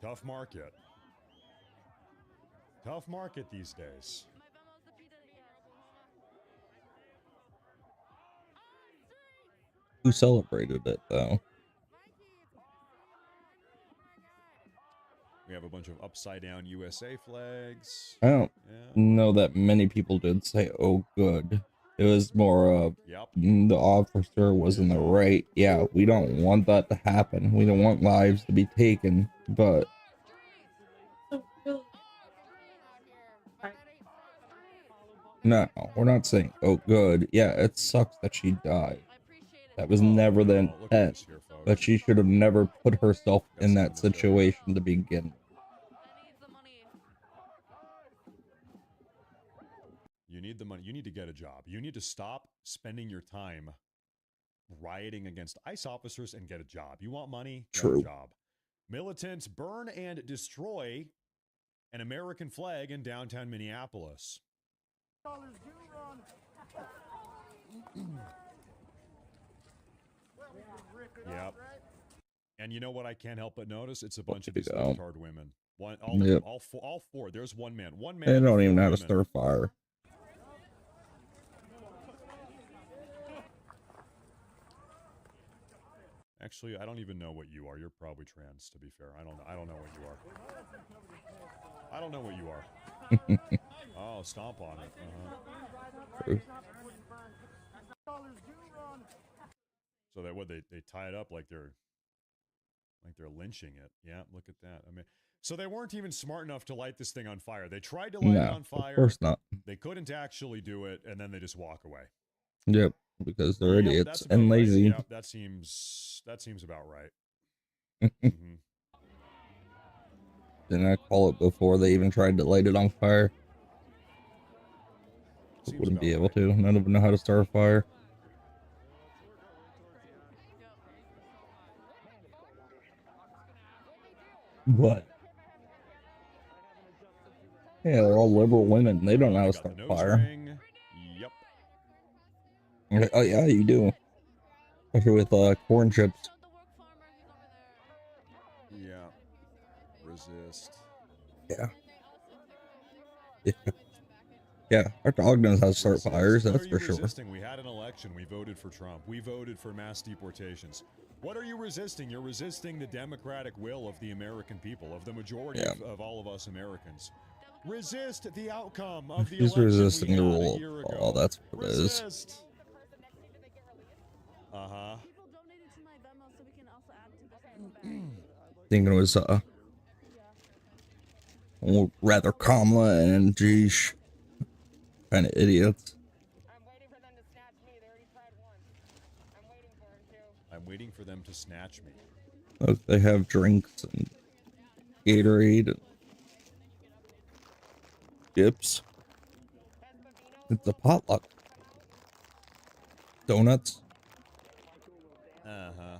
Tough market. Tough market these days. Who celebrated it though? We have a bunch of upside down USA flags. I don't know that many people did say, "Oh, good." It was more of the officer was in the right. Yeah, we don't want that to happen. We don't want lives to be taken, but No, we're not saying, oh, good. Yeah, it sucks that she died. That was never the intent. But she should have never put herself in that situation to begin with. You need the money. You need to get a job. You need to stop spending your time rioting against ICE officers and get a job. You want money? Get True. a job. Militants burn and destroy an American flag in downtown Minneapolis. Yep. And you know what I can't help but notice? It's a bunch of these retarded women. All four. There's one man. One man. They don't even know how to start fire. Actually, I don't even know what you are. You're probably trans, to be fair. I don't know what you are. I don't know what you are. Oh, stomp on it. So that what they tie it up like they're lynching it. Yeah, look at that. I mean, so they weren't even smart enough to light this thing on fire. They tried to light it on fire. Of course not. They couldn't actually do it, and then they just walk away. Yep, because they're idiots and lazy. Right. Yep, that seems about right. Mm-hmm. Didn't I call it before they even tried to light it on fire? Wouldn't be able to. None of them know how to start a fire. What? Yeah, they're all liberal women. They don't know how to start a fire. Yep. Oh yeah, you do. Especially with corn chips. Yeah. Resist. Yeah. Yeah, our dog knows how to start fires, that's for sure. We had an election. We voted for Trump. We voted for mass deportations. What are you resisting? You're resisting the democratic will of the American people, of the majority of all of us Americans. Resist the outcome of the election. He's resisting the rule of law, that's what it is. Uh-huh. I think it was rather Kamala and Jeesh. Kind of idiots. I'm waiting for them to snatch me. Look, they have drinks and Gatorade and dips. It's a potluck. Donuts. Uh-huh.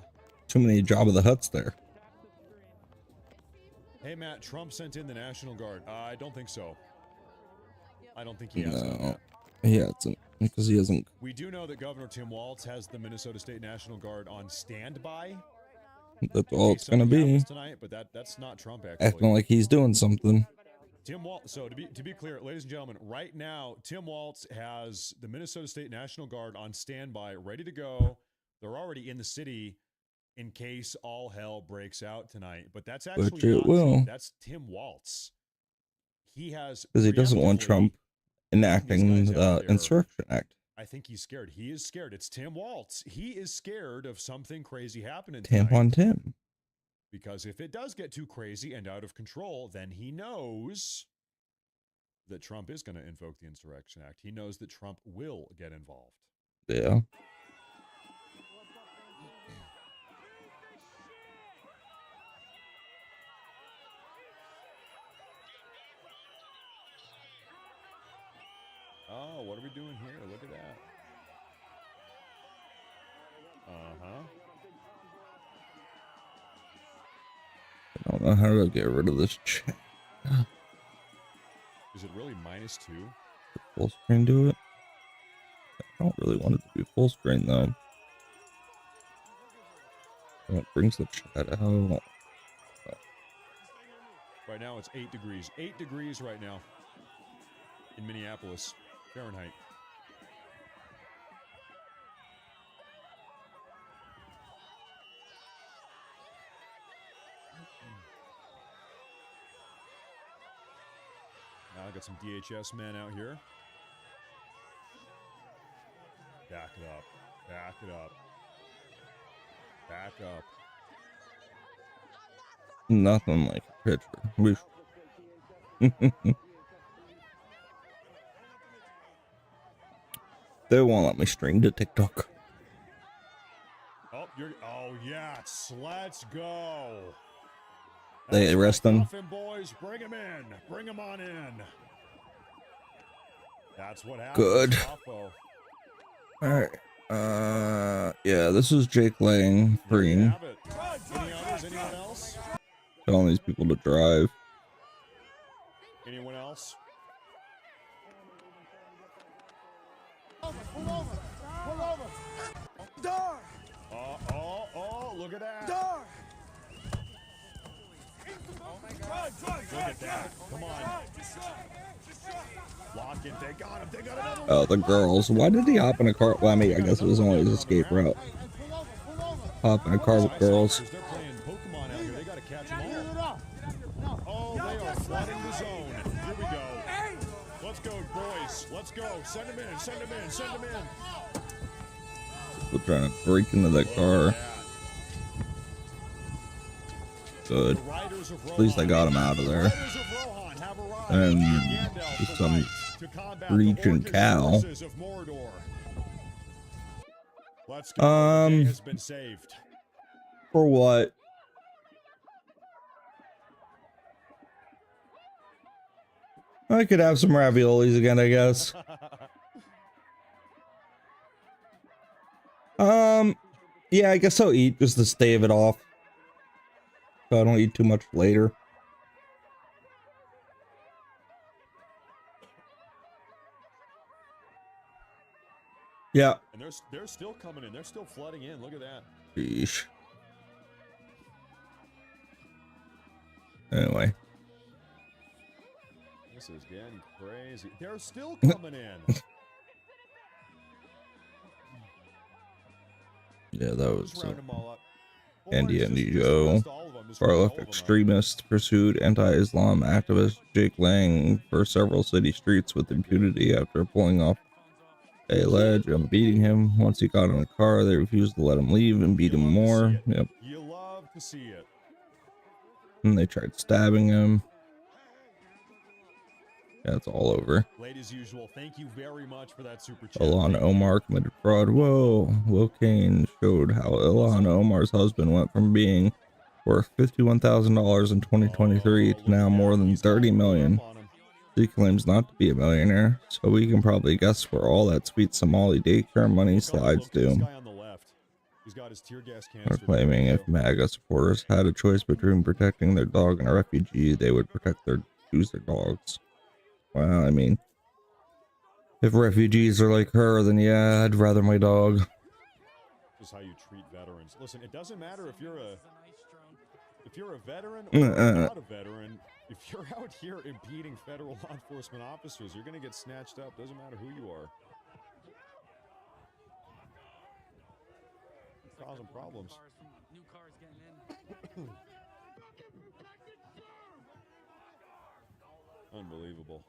Too many Jabba the Hutts there. Hey, Matt, Trump sent in the National Guard. I don't think so. I don't think he has. No, he hasn't, because he hasn't. We do know that Governor Tim Walz has the Minnesota State National Guard on standby. That's all it's gonna be. Tonight, but that's not Trump actually. Acting like he's doing something. Tim Walz. So to be clear, ladies and gentlemen, right now Tim Walz has the Minnesota State National Guard on standby, ready to go. They're already in the city in case all hell breaks out tonight. But that's actually that's Tim Walz. He has, because he doesn't want Trump enacting the Insurrection Act. I think he's scared. He is scared. It's Tim Walz. He is scared of something crazy happening tonight. Tampon Tim. Because if it does get too crazy and out of control, then he knows that Trump is going to invoke the Insurrection Act. He knows that Trump will get involved. Yeah. Oh, what are we doing here? Look at that. Uh-huh. I don't know how to get rid of this chat. Is it really -2? Full screen do it? I don't really want it to be full screen though. Oh, it brings the chat out. Right now it's 8 degrees. 8 degrees right now in Minneapolis, Fahrenheit. Now I got some DHS men out here. Back it up. Back it up. Back up. Nothing like a picture. They won't let me stream to TikTok. Oh, yes. Let's go. They arrest them. Boys, bring him in. Bring him on in. That's what happens. Good. All right. Yeah, this is Jake Lang freeing. Anyone else? Telling these people to drive. Anyone else? Pull over. Pull over. Door. Oh, look at that. Door. Oh my God. Look at that. Come on. Lock it. They got him. They got another one. Oh, the girls. Why did he hop in a car? Well, I mean, I guess it was only his escape route. Hop in a car with girls. They're playing Pokemon out here. They got to catch them all. Oh, they are flooding the zone. Here we go. Let's go, boys. Let's go. Send them in. Send them in. Send them in. People trying to break into that car. Good. At least I got him out of there. And some reaching cow. For what? I could have some raviolis again, I guess. Yeah, I guess I'll eat just to stave it off. So I don't eat too much later. Yeah. And they're still coming in. They're still flooding in. Look at that. Sheesh. Anyway. This is getting crazy. They're still coming in. Yeah, that was Andy Joe. Far-left extremist pursued anti-Islam activist Jake Lang for several city streets with impunity after pulling off a ledge and beating him. Once he got in a car, they refused to let him leave and beat him more. Yep. You love to see it. And they tried stabbing him. Yeah, it's all over. Late as usual, thank you very much for that super chat. Ilhan Omar committed fraud. Whoa. Will Kane showed how Ilhan Omar's husband went from being worth $51,000 in 2023 to now more than $30 million. He claims not to be a millionaire, so we can probably guess where all that sweet Somali daycare money slides to. They're claiming if MAGA supporters had a choice between protecting their dog and a refugee, they would choose their dogs. Well, I mean, if refugees are like her, then yeah, I'd rather my dog. This is how you treat veterans. Listen, it doesn't matter if you're a veteran or not a veteran. If you're out here impeding federal law enforcement officers, you're going to get snatched up. Doesn't matter who you are. You're causing problems. New cars getting in. Unbelievable.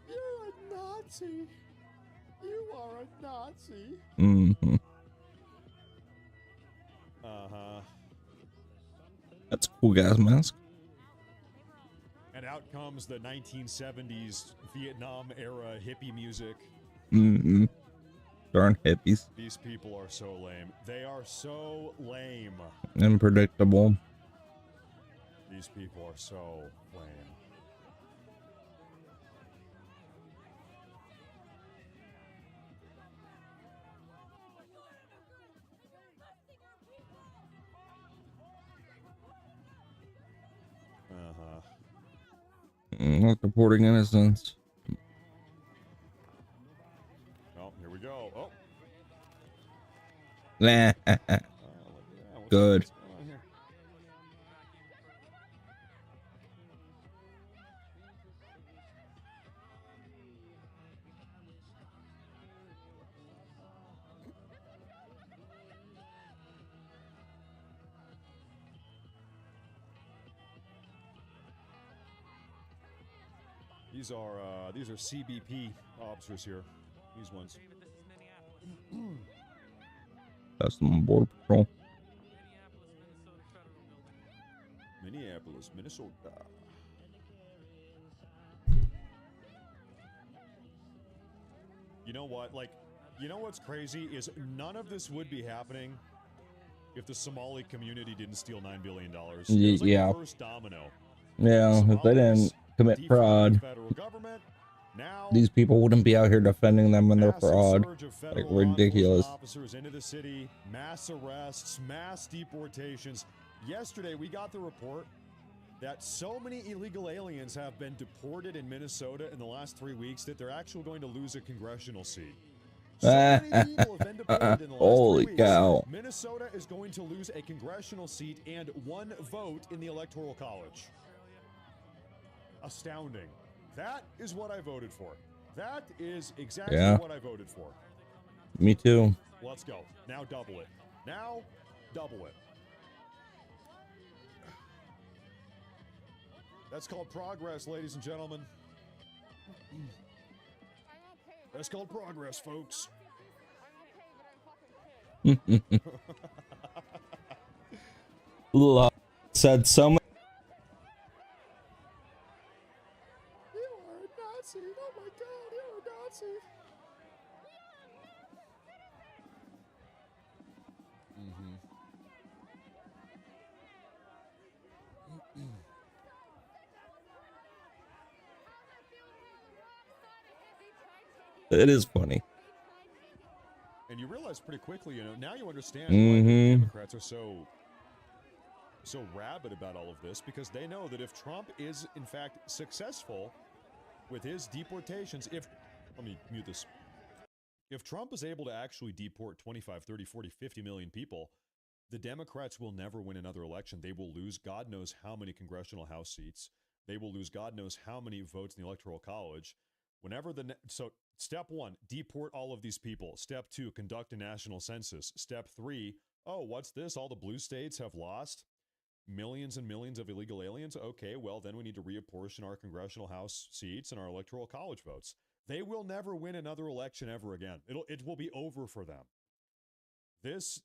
You're a Nazi. You are a Nazi. Mm-hmm. Uh-huh. That's a cool gas mask. And out comes the 1970s Vietnam era hippie music. Mm-hmm. Darn hippies. These people are so lame. They are so lame. Unpredictable. These people are so lame. Not reporting innocence. Oh, here we go. Oh. Nah. Good. These are CBP officers here. These ones. That's some Border Patrol. Minneapolis, Minnesota. You know what? Like, you know what's crazy is none of this would be happening if the Somali community didn't steal $9 billion. It was like Yeah. the first domino. Yeah, if they didn't commit fraud, these people wouldn't be out here defending them when they're fraud. Like, ridiculous. Officers into the city, mass arrests, mass deportations. Yesterday, we got the report that so many illegal aliens have been deported in Minnesota in the last 3 weeks that they're actually going to lose a congressional seat. So many people have been deported in the last Holy 3 weeks. cow. Minnesota is going to lose a congressional seat and 1 vote in the Electoral College. Astounding. That is what I voted for. That is exactly what I voted for. Me too. Let's go. Now double it. Now double it. That's called progress, ladies and gentlemen. That's called progress, folks. Said so much. You are a Nazi. Oh my God, you're a Nazi. It is funny. And you realize pretty quickly, you know, now you understand why the Democrats are so rabid about all of this, because they know that if Trump is in fact successful with his deportations, let me mute this. If Trump is able to actually deport 25, 30, 40, 50 million people, the Democrats will never win another election. They will lose God knows how many congressional House seats. They will lose God knows how many votes in the Electoral College. So step 1, deport all of these people. Step 2, conduct a national census. Step 3, oh, what's this? All the blue states have lost millions and millions of illegal aliens. Okay, well, then we need to reapportion our congressional House seats and our Electoral College votes. They will never win another election ever again. It will be over for them. This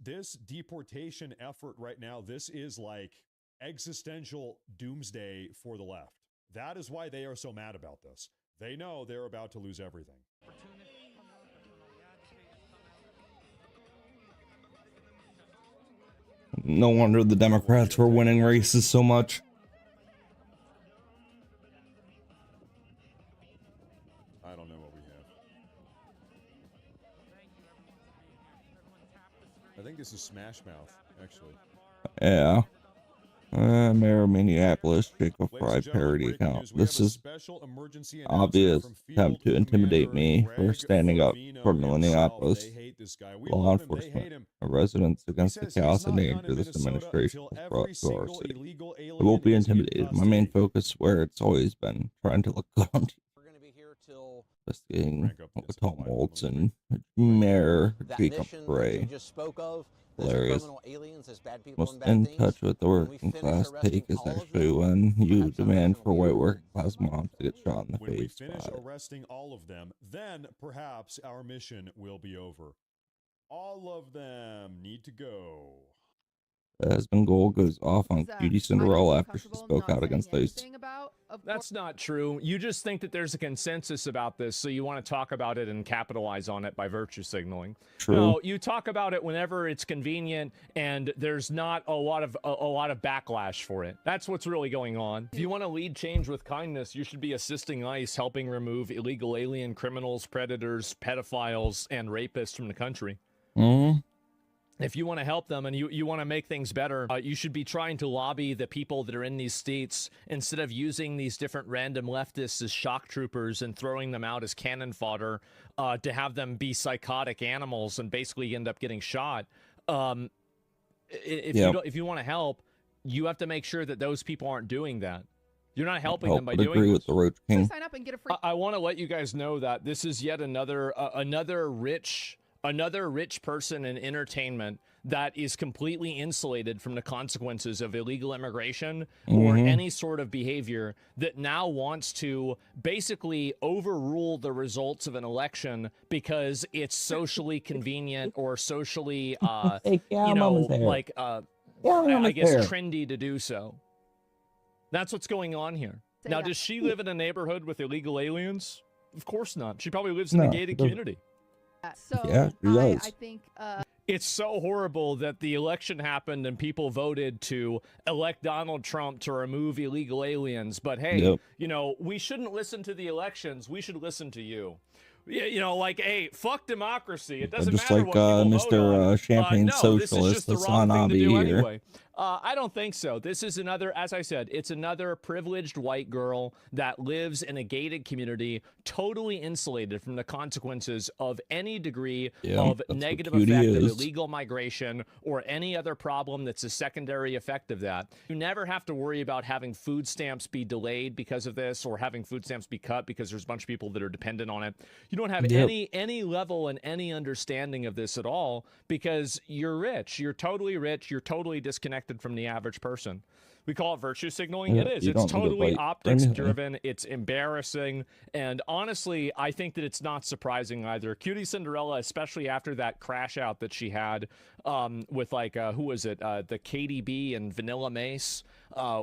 deportation effort right now, this is like existential doomsday for the left. That is why they are so mad about this. They know they're about to lose everything. No wonder the Democrats were winning races so much. I don't know what we have. I think this is Smash Mouth, actually. Yeah. Mayor of Minneapolis, Jacob Fry parody account. This is obvious attempt to intimidate me for standing up for Minneapolis law enforcement. Residents against the chaos and danger this administration has brought to our city. I won't be intimidated. My main focus, where it's always been, trying to look good on investigating tumults and Mayor Jacob Fry. Hilarious. Most in touch with the working class take is actually when you demand for white working class moms to get shot in the When we face. finish arresting all of them, then perhaps our mission will be over. All of them need to go. Husband Gold goes off on Cutie Cinderella after she spoke out against ICE. That's not true. You just think that there's a consensus about this, so you want to talk about it and capitalize on it by virtue signaling. True. No, you talk about it whenever it's convenient, and there's not a lot of backlash for it. That's what's really going on. If you want to lead change with kindness, you should be assisting ICE, helping remove illegal alien criminals, predators, pedophiles, and rapists from the country. If you want to help them and you want to make things better, you should be trying to lobby the people that are in these states instead of using these different random leftists as shock troopers and throwing them out as cannon fodder to have them be psychotic animals and basically end up getting shot. If you want to help, you have to make sure that those people aren't doing that. You're not helping them by doing agree with the Roach King. Sign up and get a free. I want to let you guys know that this is yet another rich another rich person in entertainment that is completely insulated from the consequences of illegal immigration or any sort of behavior that now wants to basically overrule the results of an election because it's socially convenient or socially, Hey, you know, like, I guess hair. trendy to do so. That's what's going on here. Now, does she live in a neighborhood with illegal aliens? Of course not. She probably lives in a gated community. So yeah, she does. I think it's so horrible that the election happened and people voted to elect Donald Trump to remove illegal aliens. But hey, you know, we shouldn't listen to the elections. We should listen to you. You know, like, hey, fuck democracy. It doesn't just matter like what people vote on. Mr. Champagne no, Socialist, this is just the wrong thing to do here. anyway. I don't think so. This is another, as I said, it's another privileged white girl that lives in a gated community, totally insulated from the consequences of any degree of negative effect of illegal migration or any other problem that's a secondary effect of that. You never have to worry about having food stamps be delayed because of this or having food stamps be cut because there's a bunch of people that are dependent on it. You don't have any level and any understanding of this at all because you're rich. You're totally rich. You're totally disconnected from the average person. We call it virtue signaling. It is. It's totally optics driven. It's embarrassing. And honestly, I think that it's not surprising either. Cutie Cinderella, especially after that crash out that she had with like, who was it? The KDB and Vanilla Mace.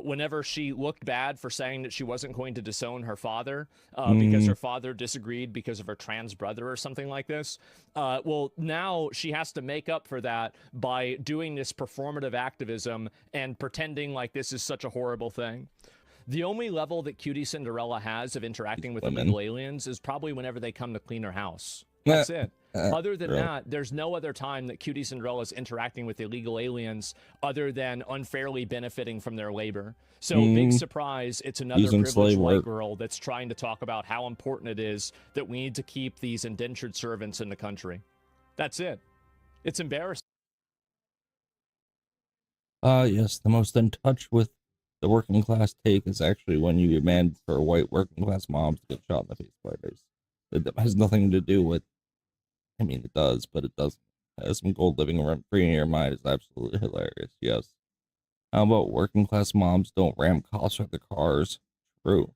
Whenever she looked bad for saying that she wasn't going to disown her father because her father disagreed because of her trans brother or something like this. Well, now she has to make up for that by doing this performative activism and pretending like this is such a horrible thing. The only level that Cutie Cinderella has of interacting with illegal aliens is probably whenever they come to clean her house. That's it. Other than that, there's no other time that Cutie Cinderella is interacting with illegal aliens other than unfairly benefiting from their labor. So big surprise, it's another privileged white girl that's trying to talk about how important it is that we need to keep these indentured servants in the country. That's it. It's embarrassing. Yes, the most in touch with the working class take is actually when you demand for white working class moms to get shot in the face by race. It has nothing to do with, I mean, it does, but it doesn't. Some gold living rent free in your mind is absolutely hilarious. Yes. How about working class moms don't ram cops with their cars? True.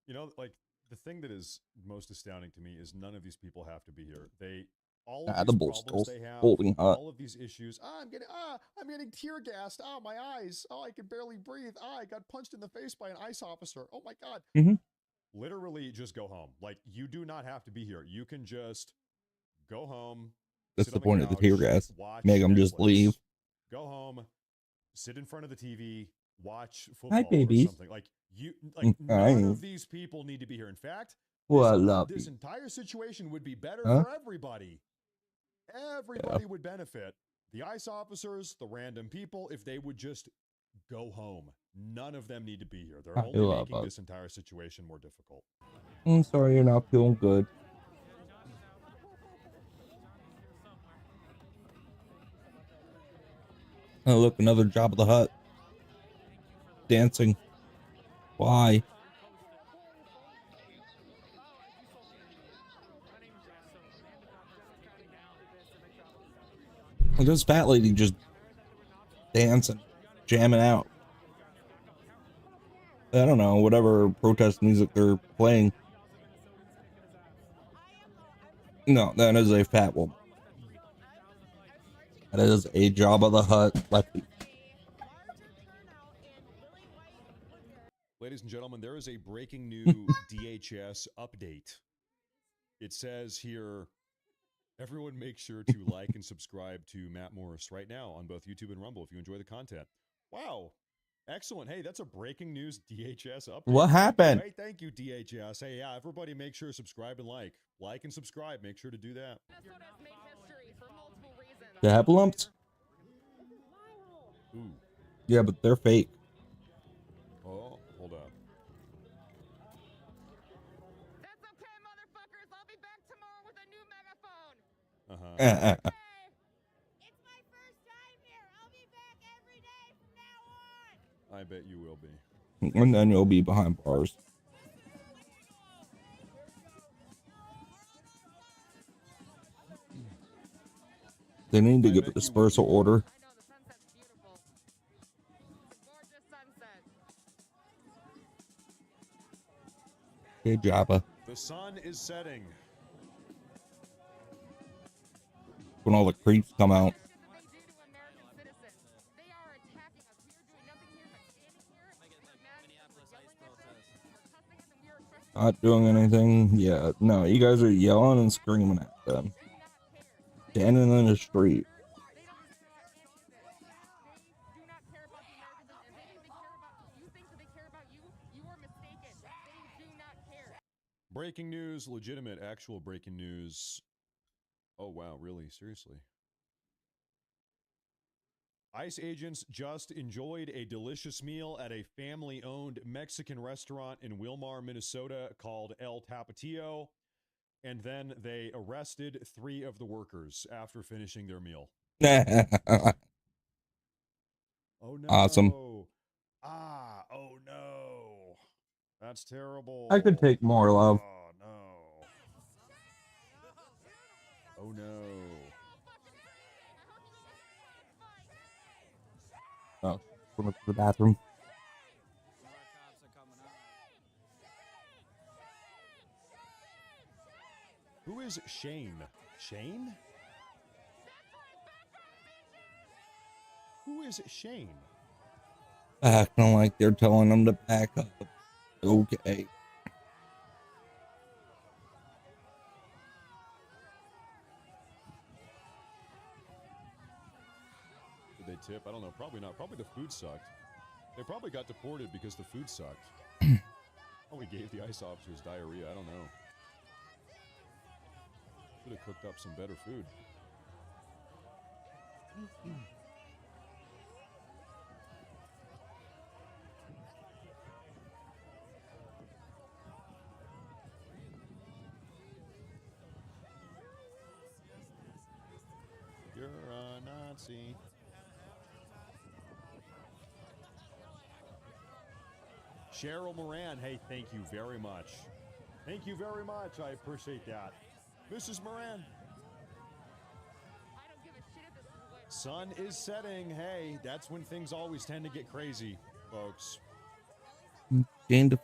You know, like the thing that is most astounding to me is none of these people have to be here. All of these problems they have, all of these issues. I'm getting tear gassed. My eyes. I can barely breathe. I got punched in the face by an ICE officer. Oh my God. Literally just go home. Like, you do not have to be here. You can just go home. That's the point of the tear gas. Make them just leave. Go home, sit in front of the TV, watch football Hi, babies. Or something. Like none of these people need to be here. In fact, this entire situation would be better for everybody. Everybody would benefit. The ICE officers, the random people, if they would just go home. None of them need to be here. They're only making this entire situation more difficult. I'm sorry you're not feeling good. Oh, look, another Job of the Hut. Dancing. Why? Look at this fat lady just dancing, jamming out. I don't know, whatever protest music they're playing. No, that is a fat woman. That is a Job of the Hut lefty. Ladies and gentlemen, there is a breaking new DHS update. It says here, everyone make sure to like and subscribe to Matt Morris right now on both YouTube and Rumble if you enjoy the content. Wow. Excellent. Hey, that's a breaking news DHS update. What happened? Hey, thank you, DHS. Hey, yeah, everybody make sure to subscribe and like. Like and subscribe. Make sure to do that. They have lumps? Ooh. Yeah, but they're fake. Oh, hold up. That's okay, motherfuckers. I'll be back tomorrow with a new megaphone. It's my first time here. I'll be back every day from now on. I bet you will be. And then you'll be behind bars. They need to give a dispersal order. Hey, Jabba. The sun is setting. When all the creeps come out. Not doing anything. Yeah, no, you guys are yelling and screaming at them. Standing in the street. Breaking news, legitimate, actual breaking news. Oh, wow, really? Seriously? ICE agents just enjoyed a delicious meal at a family-owned Mexican restaurant in Wilmar, Minnesota called El Tapatio, and then they arrested 3 of the workers after finishing their meal. Oh, no. Awesome. Oh, no. That's terrible. I could take more love. Oh, no. Oh, no. Oh, going to the bathroom. Who is Shane? Shane? Who is Shane? Acting like they're telling them to back up. Okay. Did they tip? I don't know. Probably not. Probably the food sucked. They probably got deported because the food sucked. Probably gave the ICE officers diarrhea. I don't know. Should have cooked up some better food. You're a Nazi. Cheryl Moran, hey, thank you very much. Thank you very much. I appreciate that. Mrs. Moran. Sun is setting. Hey, that's when things always tend to get crazy, folks. Gained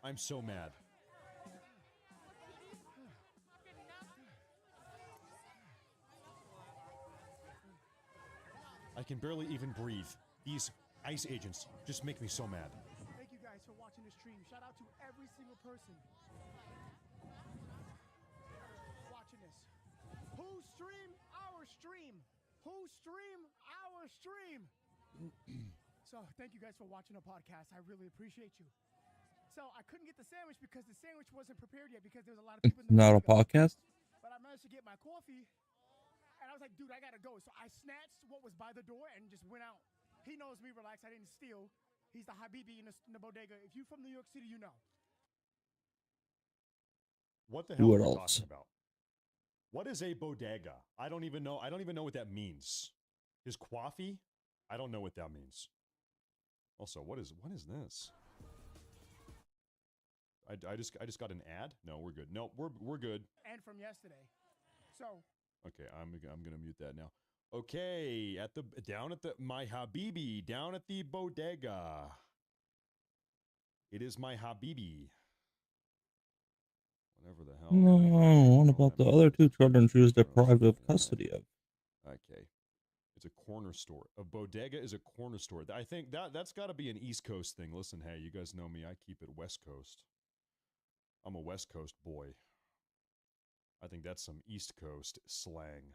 I'm so mad. I can barely even breathe. These ice agents just make me so mad. Thank you guys for watching the stream. Shout out to every single person watching this. Who stream our stream? Who stream our stream? So thank you guys for watching the podcast. I really appreciate you. So I couldn't get the sandwich because the sandwich wasn't prepared yet because there was a lot of people in the Not a podcast. But I managed to get my coffee. And I was like, dude, I gotta go. So I snatched what was by the door and just went out. He knows me, relax. I didn't steal. He's the Habibi in the bodega. If you're from New York City, you know. What the hell What are we else? talking about? What is a bodega? I don't even know. I don't even know what that means. His coffee? I don't know what that means. Also, what is this? I just got an ad? No, we're good. No, we're good. And from yesterday. So okay, I'm gonna mute that now. Okay, down at my Habibi, down at the bodega. It is my Habibi. Whatever the hell. No, what about the other two children she was deprived of custody of? Okay. It's a corner store. A bodega is a corner store. I think that's got to be an East Coast thing. Listen, hey, you guys know me. I keep it West Coast. I'm a West Coast boy. I think that's some East Coast slang.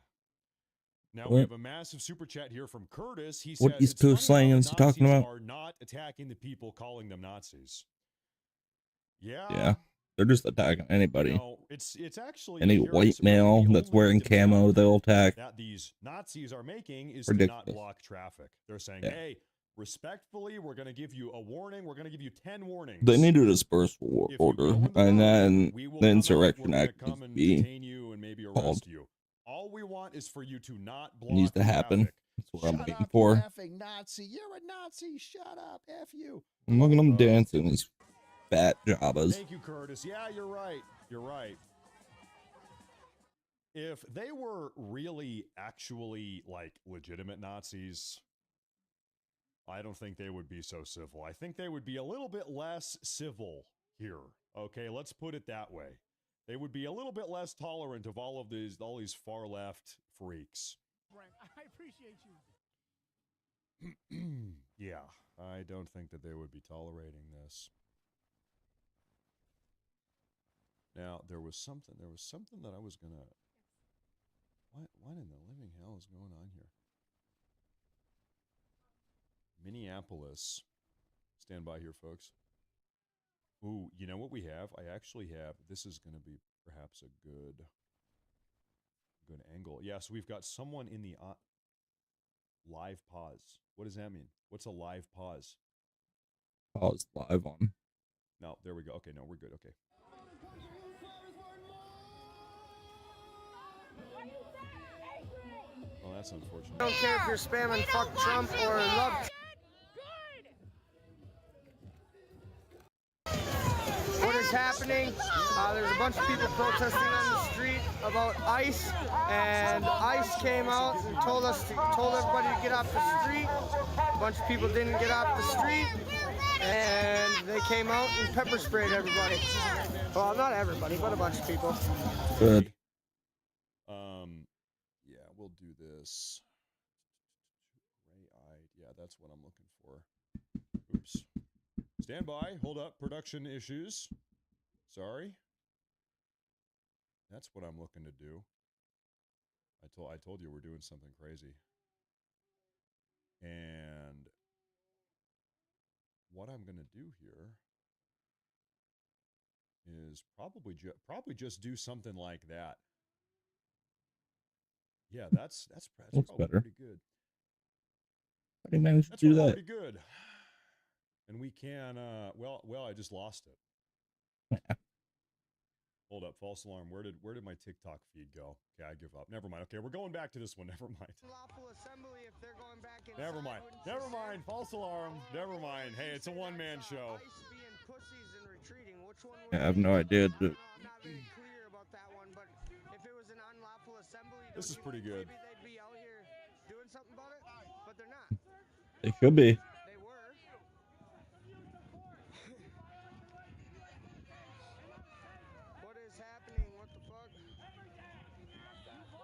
Now we have a massive super chat here from Curtis. He says, what East Coast slang is he talking about? Are not attacking the people, calling them Nazis. Yeah, they're just attacking anybody. No, it's actually any white male that's wearing camo, they'll attack. That these Nazis are making is to not block traffic. They're saying, hey, respectfully, we're going to give you a warning. We're going to give you 10 warnings. They need a dispersal order, and then the Insurrection Act needs to be detain you and maybe arrest you. All we want is for you to not block needs to happen. Traffic. That's what I'm Shut waiting up, for. you effing Nazi. You're a Nazi. Shut up. F you. I'm looking at them dancing, these fat jobbers. Thank you, Curtis. Yeah, you're right. You're right. If they were really, actually, like, legitimate Nazis, I don't think they would be so civil. I think they would be a little bit less civil here. Okay, let's put it that way. They would be a little bit less tolerant of all these far left freaks. I appreciate you. Yeah, I don't think that they would be tolerating this. Now, there was something that I was gonna. What in the living hell is going on here? Minneapolis. Stand by here, folks. Ooh, you know what we have? I actually have. This is going to be perhaps a good angle. Yeah, so we've got someone in the live pause. What does that mean? What's a live pause? Pause live on. No, there we go. Okay, no, we're good. Okay. Well, that's unfortunate. I don't care if you're spamming fuck Trump or love. What is happening? There's a bunch of people protesting on the street about ICE, and ICE came out and told everybody to get off the street. A bunch of people didn't get off the street, and they came out and pepper sprayed everybody. Well, not everybody, but a bunch of people. Good. Yeah, we'll do this. Gray-eyed. Yeah, that's what I'm looking for. Oops. Stand by. Hold up. Production issues. Sorry. That's what I'm looking to do. I told you we're doing something crazy. And what I'm going to do here is probably just do something like that. Yeah, that's probably better. pretty good. How do you manage to do that? Pretty good. And we can, well, I just lost it. Hold up, false alarm. Where did my TikTok feed go? Okay, I give up. Never mind. Okay, we're going back to this one. Never mind. Never mind. Never mind. False alarm. Never mind. Hey, it's a one-man show. I have no idea. This is pretty good. They should be.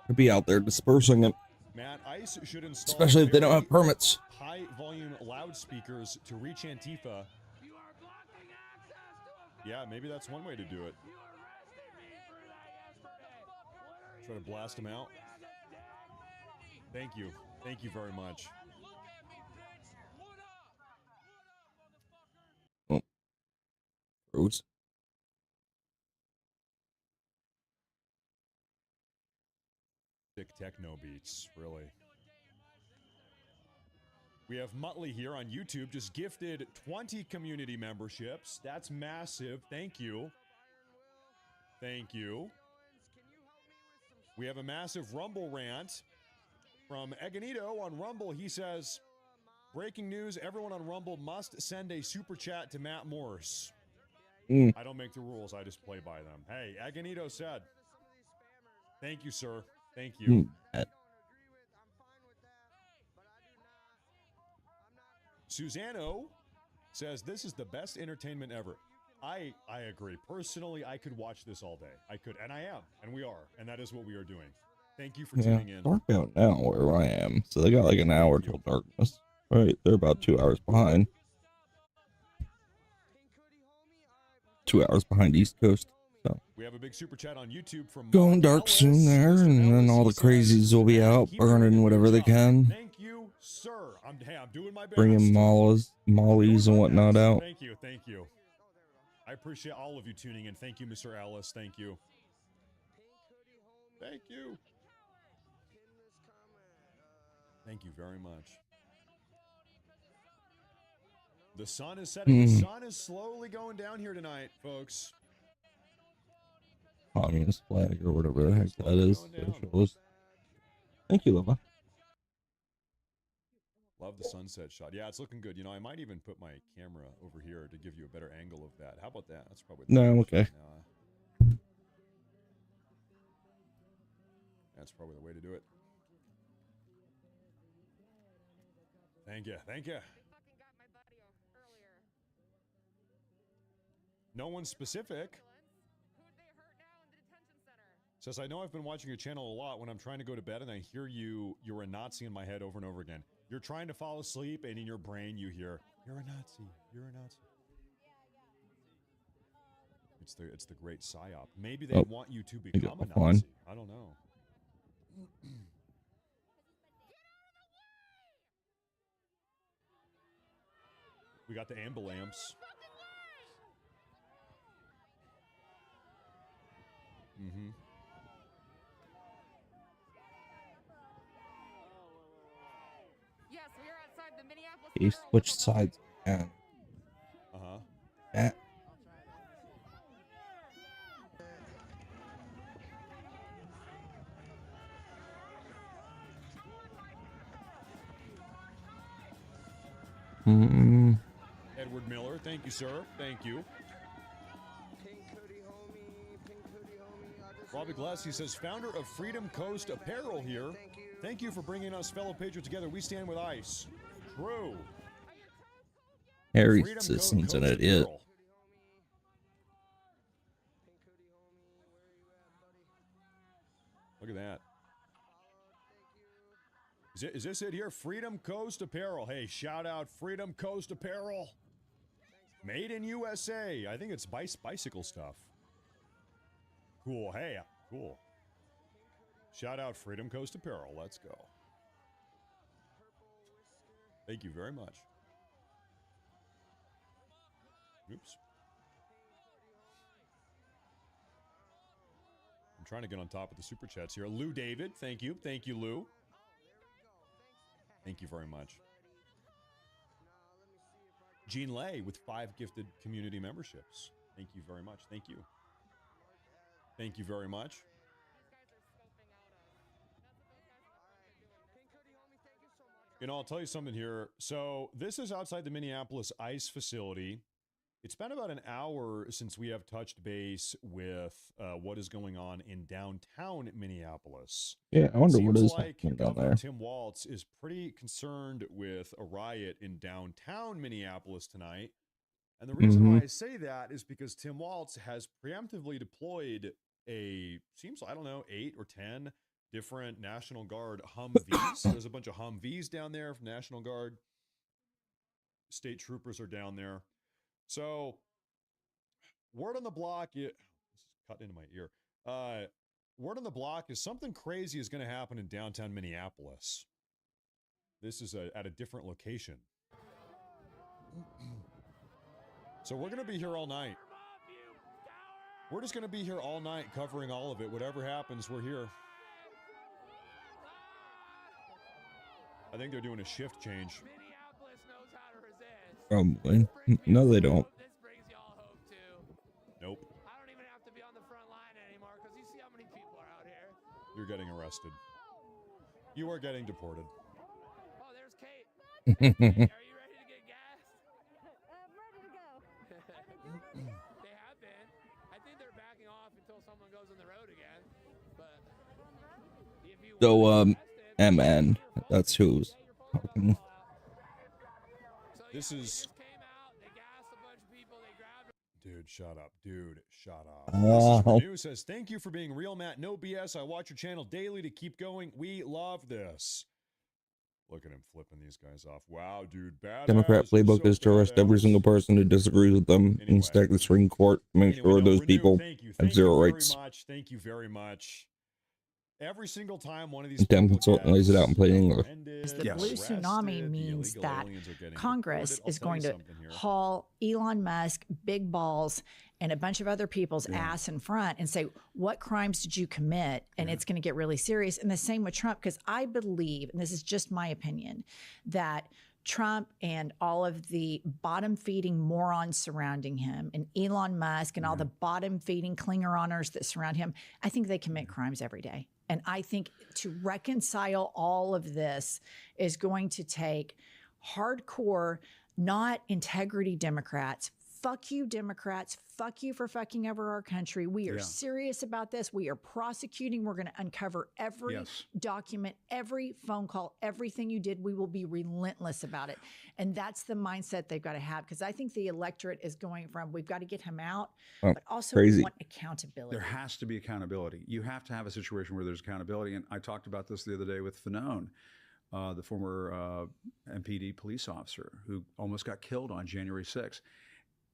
to be out there dispersing it. Matt, ICE should install especially if they don't have permits. High volume loudspeakers to reach Antifa. Yeah, maybe that's one way to do it. Try to blast them out. Thank you. Thank you very much. Oh. Rose. Sick techno beats, really. We have Muttley here on YouTube, just gifted 20 community memberships. That's massive. Thank you. Thank you. We have a massive Rumble rant from Eganito on Rumble. He says, breaking news, everyone on Rumble must send a super chat to Matt Morse. I don't make the rules, I just play by them. Hey, Eganito said. Thank you, sir. Thank you. Susano says, this is the best entertainment ever. I agree. Personally, I could watch this all day. I could, and I am, and we are, and that is what we are doing. Thank you for tuning in. Dark out now where I am, so they got like an hour till darkness. Right, they're about 2 hours behind. 2 hours behind East Coast. So we have a big super chat on YouTube from going dark soon there, and then all the crazies will be out burning whatever they can. Thank you, sir. I'm doing my best. Bringing mollies and whatnot out. Thank you, thank you. I appreciate all of you tuning in. Thank you, Mr. Ellis. Thank you. Thank you. Thank you very much. The sun is setting. The sun is slowly going down here tonight, folks. Communist flag or whatever the heck that is. Thank you, Lava. Love the sunset shot. Yeah, it's looking good. You know, I might even put my camera over here to give you a better angle of that. How about that? That's probably the okay. That's probably the way to do it. Thank you. Thank you. No one specific. Says, I know I've been watching your channel a lot when I'm trying to go to bed and I hear you're a Nazi in my head over and over again. You're trying to fall asleep and in your brain you hear, you're a Nazi, you're a Nazi. It's the great psyop. Maybe they want you to become a Nazi. I don't know. We got the ambulance. Mm-hmm. Yes, we are outside the Minneapolis. He switched sides again. Uh-huh. That. Edward Miller, thank you, sir. Thank you. Robbie Glass, he says, founder of Freedom Coast Apparel here. Thank you for bringing us fellow patriots together. We stand with ICE. True. Harry Sisson's an idiot. Look at that. Is this it here? Freedom Coast Apparel. Hey, shout out Freedom Coast Apparel. Made in USA. I think it's bicycle stuff. Cool. Hey, cool. Shout out Freedom Coast Apparel. Let's go. Thank you very much. Oops. I'm trying to get on top of the super chats here. Lou David, thank you. Thank you, Lou. Thank you very much. Gene Lay with 5 gifted community memberships. Thank you very much. Thank you. Thank you very much. You know, I'll tell you something here. So this is outside the Minneapolis ICE facility. It's been about an hour since we have touched base with what is going on in downtown Minneapolis. Yeah, I wonder what is like happening down Governor there. Tim Walz is pretty concerned with a riot in downtown Minneapolis tonight. And the reason why I say that is because Tim Walz has preemptively deployed seems, I don't know, 8 or 10 different National Guard Humvees. There's a bunch of Humvees down there from National Guard. State troopers are down there. So, word on the block, this is cutting into my ear. Word on the block is something crazy is going to happen in downtown Minneapolis. This is at a different location. So we're going to be here all night. We're just going to be here all night covering all of it. Whatever happens, we're here. I think they're doing a shift change. Probably. No, they don't. Nope. I don't even have to be on the front line anymore because you see how many people are out here. You're getting arrested. You are getting deported. Oh, there's Kate. Hey, are you ready to get gassed? I'm ready to go. They have been. I think they're backing off until someone goes on the road again. But if you So, MN, that's who's talking. This is... Dude, shut up. Dude, shut up. Oh. News says, thank you for being real, Matt. No BS. I watch your channel daily to keep going. We love this. Look at him flipping these guys off. Wow, dude. Badass. Democrat playbook is to arrest every single person who disagrees with them and stack the Supreme Court. Make sure those people have zero rights. Thank you very much. Every single time one of these Dem consultant lays it out in plain English. The blue tsunami means that Congress is going to haul Elon Musk, big balls, and a bunch of other people's ass in front and say, what crimes did you commit? And it's going to get really serious. And the same with Trump, because I believe, and this is just my opinion, that Trump and all of the bottom-feeding morons surrounding him and Elon Musk and all the bottom-feeding Klingeroners that surround him, I think they commit crimes every day. And I think to reconcile all of this is going to take hardcore, not integrity Democrats. Fuck you, Democrats. Fuck you for fucking over our country. We are serious about this. We are prosecuting. We're going to uncover every document, every phone call, everything you did. We will be relentless about it. And that's the mindset they've got to have. Because I think the electorate is going from, we've got to get him out, but also we want accountability. There has to be accountability. You have to have a situation where there's accountability. And I talked about this the other day with Fanone, the former MPD police officer who almost got killed on January 6th.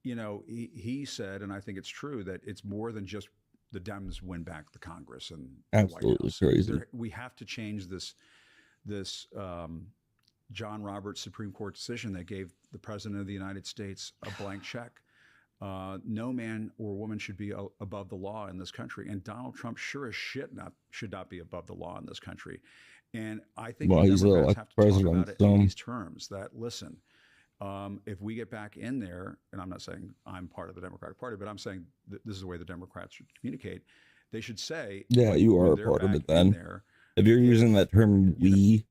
You know, he said, and I think it's true, that it's more than just the Dems win back the Congress and absolutely the White House. Crazy. We have to change this John Roberts Supreme Court decision that gave the President of the United States a blank check. No man or woman should be above the law in this country, and Donald Trump sure as shit should not be above the law in this country. And I think he's Democrats have to president, talk about it in these terms. That listen. If we get back in there, and I'm not saying I'm part of the Democratic Party, but I'm saying that this is the way the Democrats should communicate. They should say, yeah, you are a part of it then. If you're using that term, we. You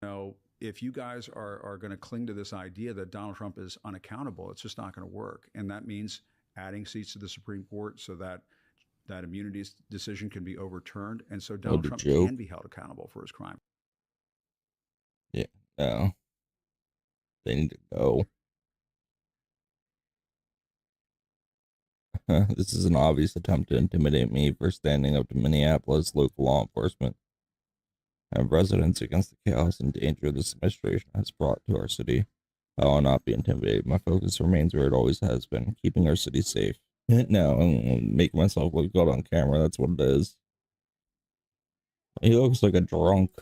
know, if you guys are going to cling to this idea that Donald Trump is unaccountable, it's just not going to work. And that means adding seats to the Supreme Court so that that immunity decision can be overturned. And so Donald Trump can be held accountable for his crime. Yeah, no. They need to go. This is an obvious attempt to intimidate me for standing up to Minneapolis local law enforcement and residents against the chaos and danger this administration has brought to our city. I will not be intimidated. My focus remains where it always has been, keeping our city safe. No, I'm making myself look good on camera. That's what it is. He looks like a drunk.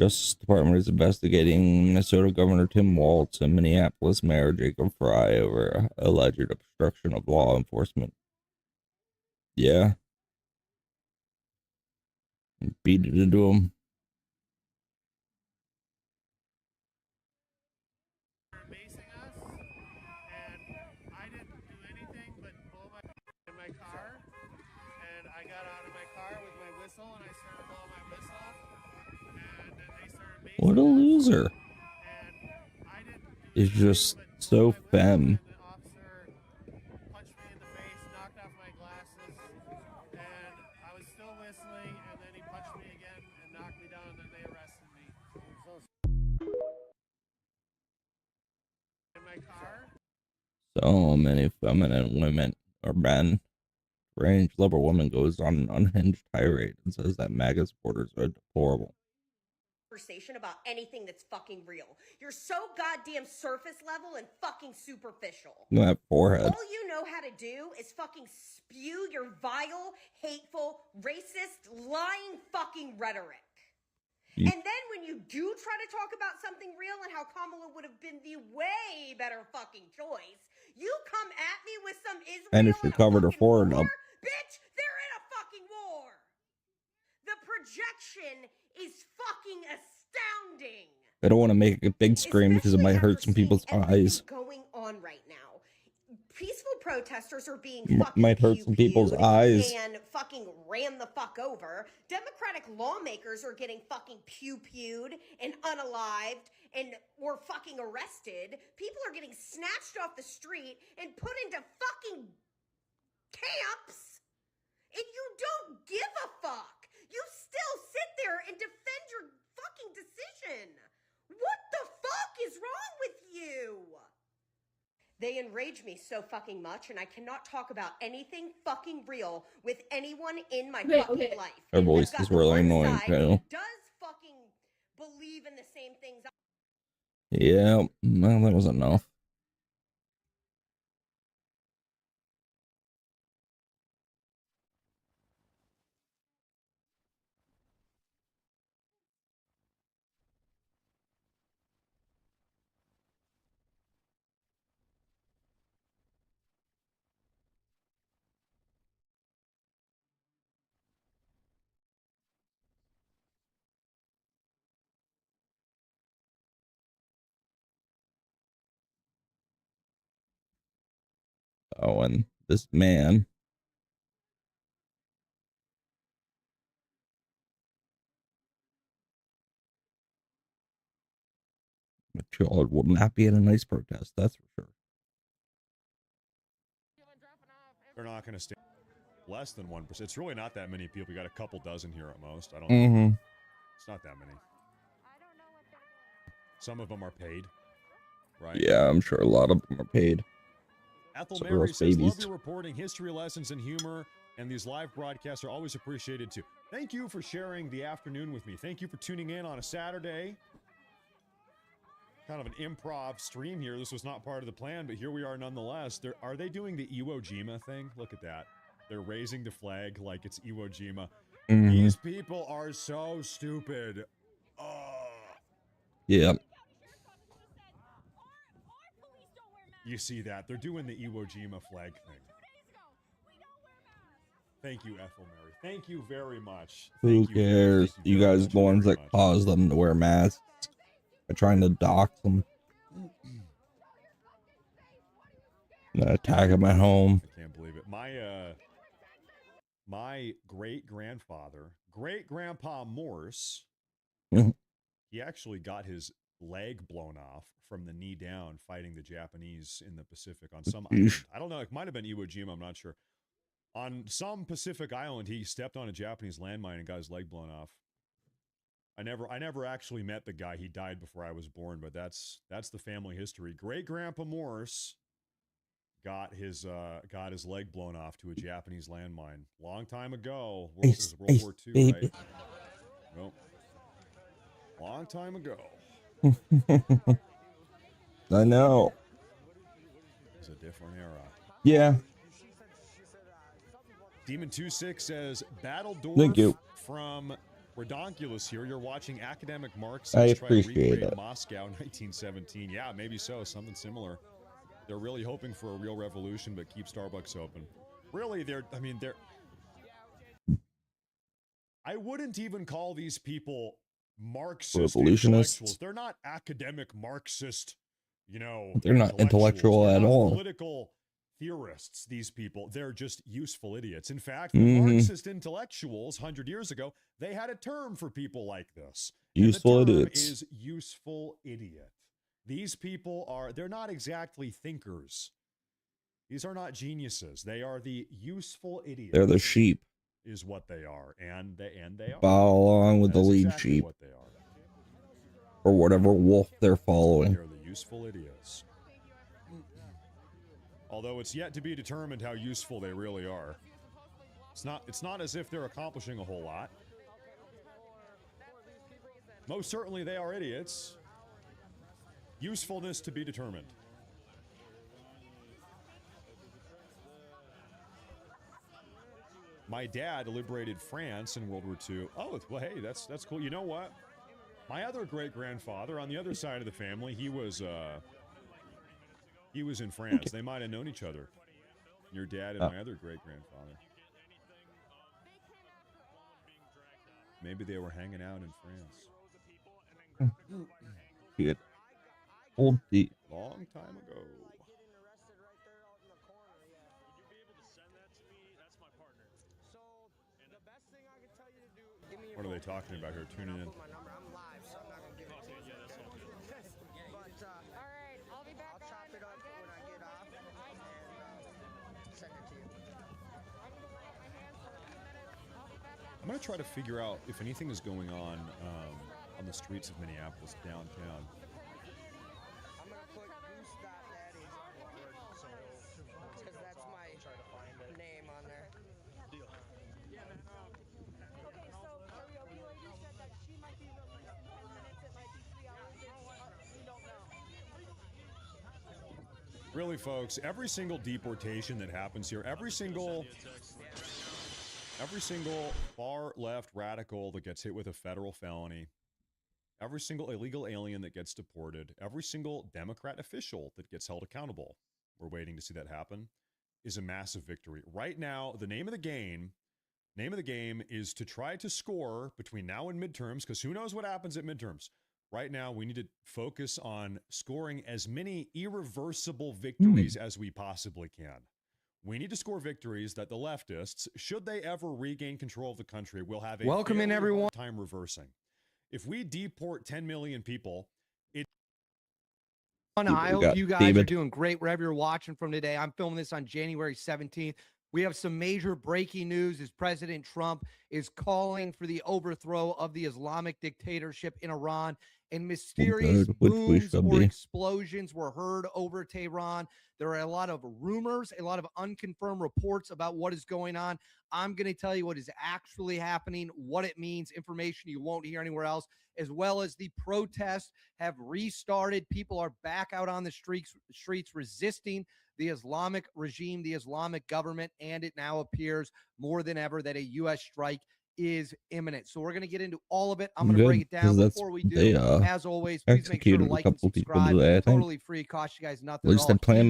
Justice Department is investigating Minnesota Governor Tim Walz and Minneapolis Mayor Jacob Frey over alleged obstruction of law enforcement. Yeah. Beat it into him. Macing us, and I didn't do anything but blow in my car, and I got out of my car with my whistle, and I started blowing my whistle, and then they started macing. What a loser. He's just so femme. So many feminine women or men Range lover woman goes on an unhinged tirade and says that MAGA supporters are deplorable. Conversation about anything that's fucking real. You're so goddamn surface level and fucking superficial. Look at that forehead. All you know how to do is fucking spew your vile, hateful, racist, lying fucking rhetoric. And then when you do try to talk about something real and how Kamala would have been the way better fucking choice, you come at me with some Israel And if she covered her forehead up. Bitch, they're in a fucking war. The projection is fucking astounding. I don't want to make a big scream because it might hurt some people's eyes. Going on right now. Peaceful protesters are being Might hurt some people's eyes. And fucking ran the fuck over. Democratic lawmakers are getting fucking pew-pewed and unalived and or fucking arrested. People are getting snatched off the street and put into fucking camps. And you don't give a fuck. You still sit there and defend your fucking decision. What the fuck is wrong with you? They enrage me so fucking much, and I cannot talk about anything fucking real with anyone in my fucking life. Her voice is really annoying too. Does fucking believe in the same things. Yeah, well, that was enough. Oh, and this man. My child will not be at a nice protest, that's for sure. They're not going to stay less than 1%. It's really not that many people. You got a couple dozen here at most. I don't know. It's not that many. Some of them are paid, right? Yeah, I'm sure a lot of them are paid. Ethel Mary says, love your reporting, history lessons, and humor, and these live broadcasts are always appreciated too. Thank you for sharing the afternoon with me. Thank you for tuning in on a Saturday. Kind of an improv stream here. This was not part of the plan, but here we are nonetheless. Are they doing the Iwo Jima thing? Look at that. They're raising the flag like it's Iwo Jima. These people are so stupid. Yeah. You see that? They're doing the Iwo Jima flag thing. Thank you, Ethel Mary. Thank you very much. Who cares? You guys are the ones that caused them to wear masks. By trying to dox them. And attack them at home. I can't believe it. My great-grandfather, great-grandpa Morse, he actually got his leg blown off from the knee down fighting the Japanese in the Pacific on some island. I don't know. It might have been Iwo Jima. I'm not sure. On some Pacific island, he stepped on a Japanese landmine and got his leg blown off. I never actually met the guy. He died before I was born, but that's the family history. Great-grandpa Morse got his leg blown off to a Japanese landmine long time ago. World War II, right? Well, long time ago. I know. It's a different era. Yeah. Demon26 says, Battledorf Thank you. From Redonkulous here. You're watching academic Marxists I try to appreciate recreate it. Moscow 1917. Yeah, maybe so. Something similar. They're really hoping for a real revolution, but keep Starbucks open. Really, I wouldn't even call these people Marxist Revolutionists. intellectuals. They're not academic Marxist, They're not intellectual They're at not all. Political theorists, these people. They're just useful idiots. In fact, the Marxist intellectuals 100 years ago, they had a term for people like this. Useful and the term idiots. is useful idiot. These people they're not exactly thinkers. These are not geniuses. They are the useful idiots. They're the sheep. Is what they are. And they are. Bow along with the lead exactly sheep. What they are. Or whatever wolf they're following. They're the useful idiots. Although it's yet to be determined how useful they really are. It's not as if they're accomplishing a whole lot. Most certainly they are idiots. Usefulness to be determined. My dad liberated France in World War II. Oh, well, hey, that's cool. You know what? My other great-grandfather on the other side of the family, he was in France. They might have known each other. Your dad and my other great-grandfather. Maybe they were hanging out in France. Good. Old D. Long time ago. What are they talking about here? Tuning in. I'm going to try to figure out if anything is going on the streets of Minneapolis downtown. I'm going to put goose.daddy because that's my name on there. Deal. Yeah, man. Okay, so karaoke lady said that she might be released in 10 minutes. It might be 3 hours. We don't know. Really, folks, every single deportation that happens here, every single far left radical that gets hit with a federal felony, every single illegal alien that gets deported, every single Democrat official that gets held accountable, we're waiting to see that happen, is a massive victory. Right now, the name of the game is to try to score between now and midterms, because who knows what happens at midterms. Right now, we need to focus on scoring as many irreversible victories as we possibly can. We need to score victories that the leftists, should they ever regain control of the country, will have a Welcome in, everyone. hard time reversing. If we deport 10 million people, I hope you guys are doing great wherever you're watching from today. I'm filming this on January 17th. We have some major breaking news as President Trump is calling for the overthrow of the Islamic dictatorship in Iran, and mysterious booms or explosions were heard over Tehran. There are a lot of rumors, a lot of unconfirmed reports about what is going on. I'm going to tell you what is actually happening, what it means, information you won't hear anywhere else, as well as the protests have restarted. People are back out on the streets resisting the Islamic regime, the Islamic government, and it now appears more than ever that a U.S. strike is imminent. So we're going to get into all of it. I'm going to break it down. Before we do, as always, please make sure to like and subscribe. Totally free. Cost you guys nothing at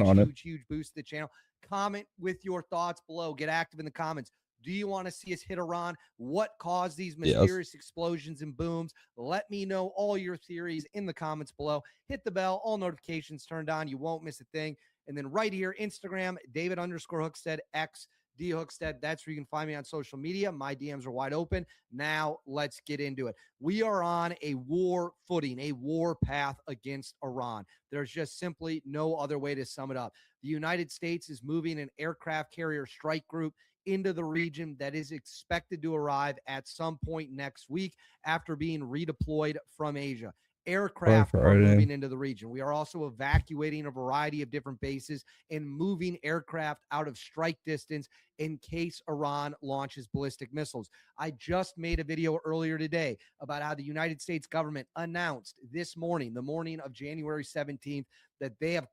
all. Huge boost to the channel. Comment with your thoughts below. Get active in the comments. Do you want to see us hit Iran? What caused these mysterious explosions and booms? Let me know all your theories in the comments below. Hit the bell. All notifications turned on. You won't miss a thing. And then right here, Instagram, David_Hookstead, X, D Hookstead. That's where you can find me on social media. My DMs are wide open. Now let's get into it. We are on a war footing, a war path against Iran. There's just simply no other way to sum it up. The United States is moving an aircraft carrier strike group into the region that is expected to arrive at some point next week after being redeployed from Asia. Aircraft are moving into the region. We are also evacuating a variety of different bases and moving aircraft out of strike distance in case Iran launches ballistic missiles. I just made a video earlier today about how the United States government announced this morning, the morning of January 17th, that they have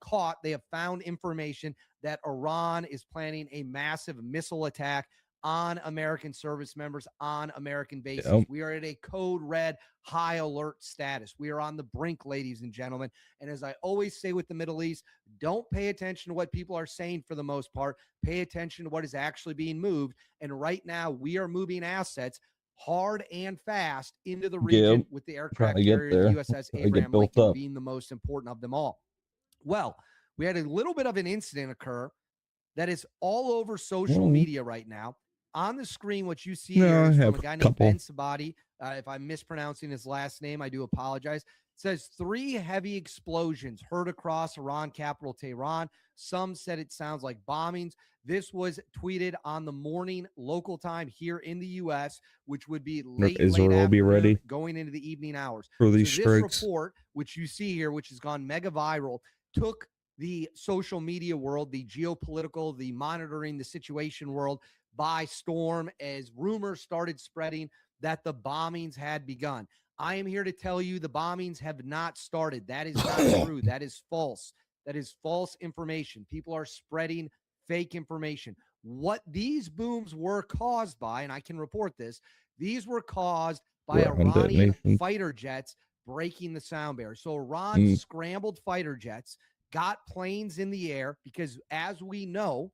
found information that Iran is planning a massive missile attack on American service members, on American bases. We are at a code red high alert status. We are on the brink, ladies and gentlemen. And as I always say with the Middle East, don't pay attention to what people are saying for the most part. Pay attention to what is actually being moved. And right now we are moving assets hard and fast into the region with the aircraft carrier, the USS Abraham Lincoln being the most important of them all. Well, we had a little bit of an incident occur that is all over social media right now. On the screen, what you see here is from a guy named Ben Sabati. If I'm mispronouncing his last name, I do apologize. It says 3 heavy explosions heard across Iran capital Tehran. Some said it sounds like bombings. This was tweeted on the morning local time here in the U.S., which would be late afternoon, going into the evening hours. For these strikes. This report, which you see here, which has gone mega viral, took the social media world, the geopolitical, the monitoring the situation world by storm as rumors started spreading that the bombings had begun. I am here to tell you the bombings have not started. That is not true. That is false. That is false information. People are spreading fake information. What these booms were caused by, and I can report this, these were caused by Iranian fighter jets breaking the sound barrier. So Iran scrambled fighter jets, got planes in the air, because as we know,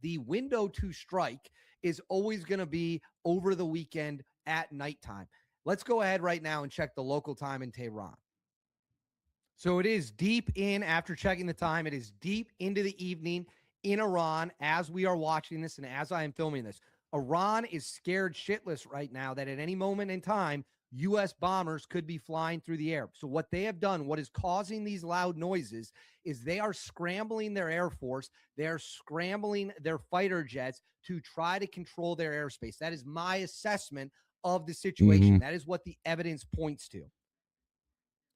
the window to strike is always going to be over the weekend at nighttime. Let's go ahead right now and check the local time in Tehran. So it is deep in, after checking the time, it is deep into the evening in Iran as we are watching this and as I am filming this. Iran is scared shitless right now that at any moment in time, U.S. bombers could be flying through the air. So what they have done, what is causing these loud noises, is they are scrambling their Air Force. They are scrambling their fighter jets to try to control their airspace. That is my assessment of the situation. That is what the evidence points to.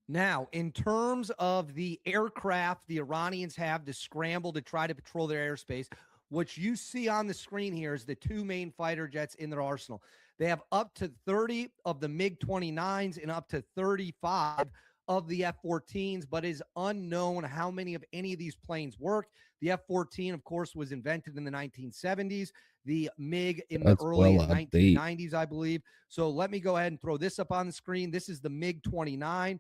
Now, in terms of the aircraft the Iranians have to scramble to try to patrol their airspace, what you see on the screen here is the two main fighter jets in their arsenal. They have up to 30 of the MiG-29s and up to 35 of the F-14s, but it is unknown how many of any of these planes work. The F-14, of course, was invented in the 1970s. The MiG in the early 1990s, I believe. So let me go ahead and throw this up on the screen. This is the MiG-29.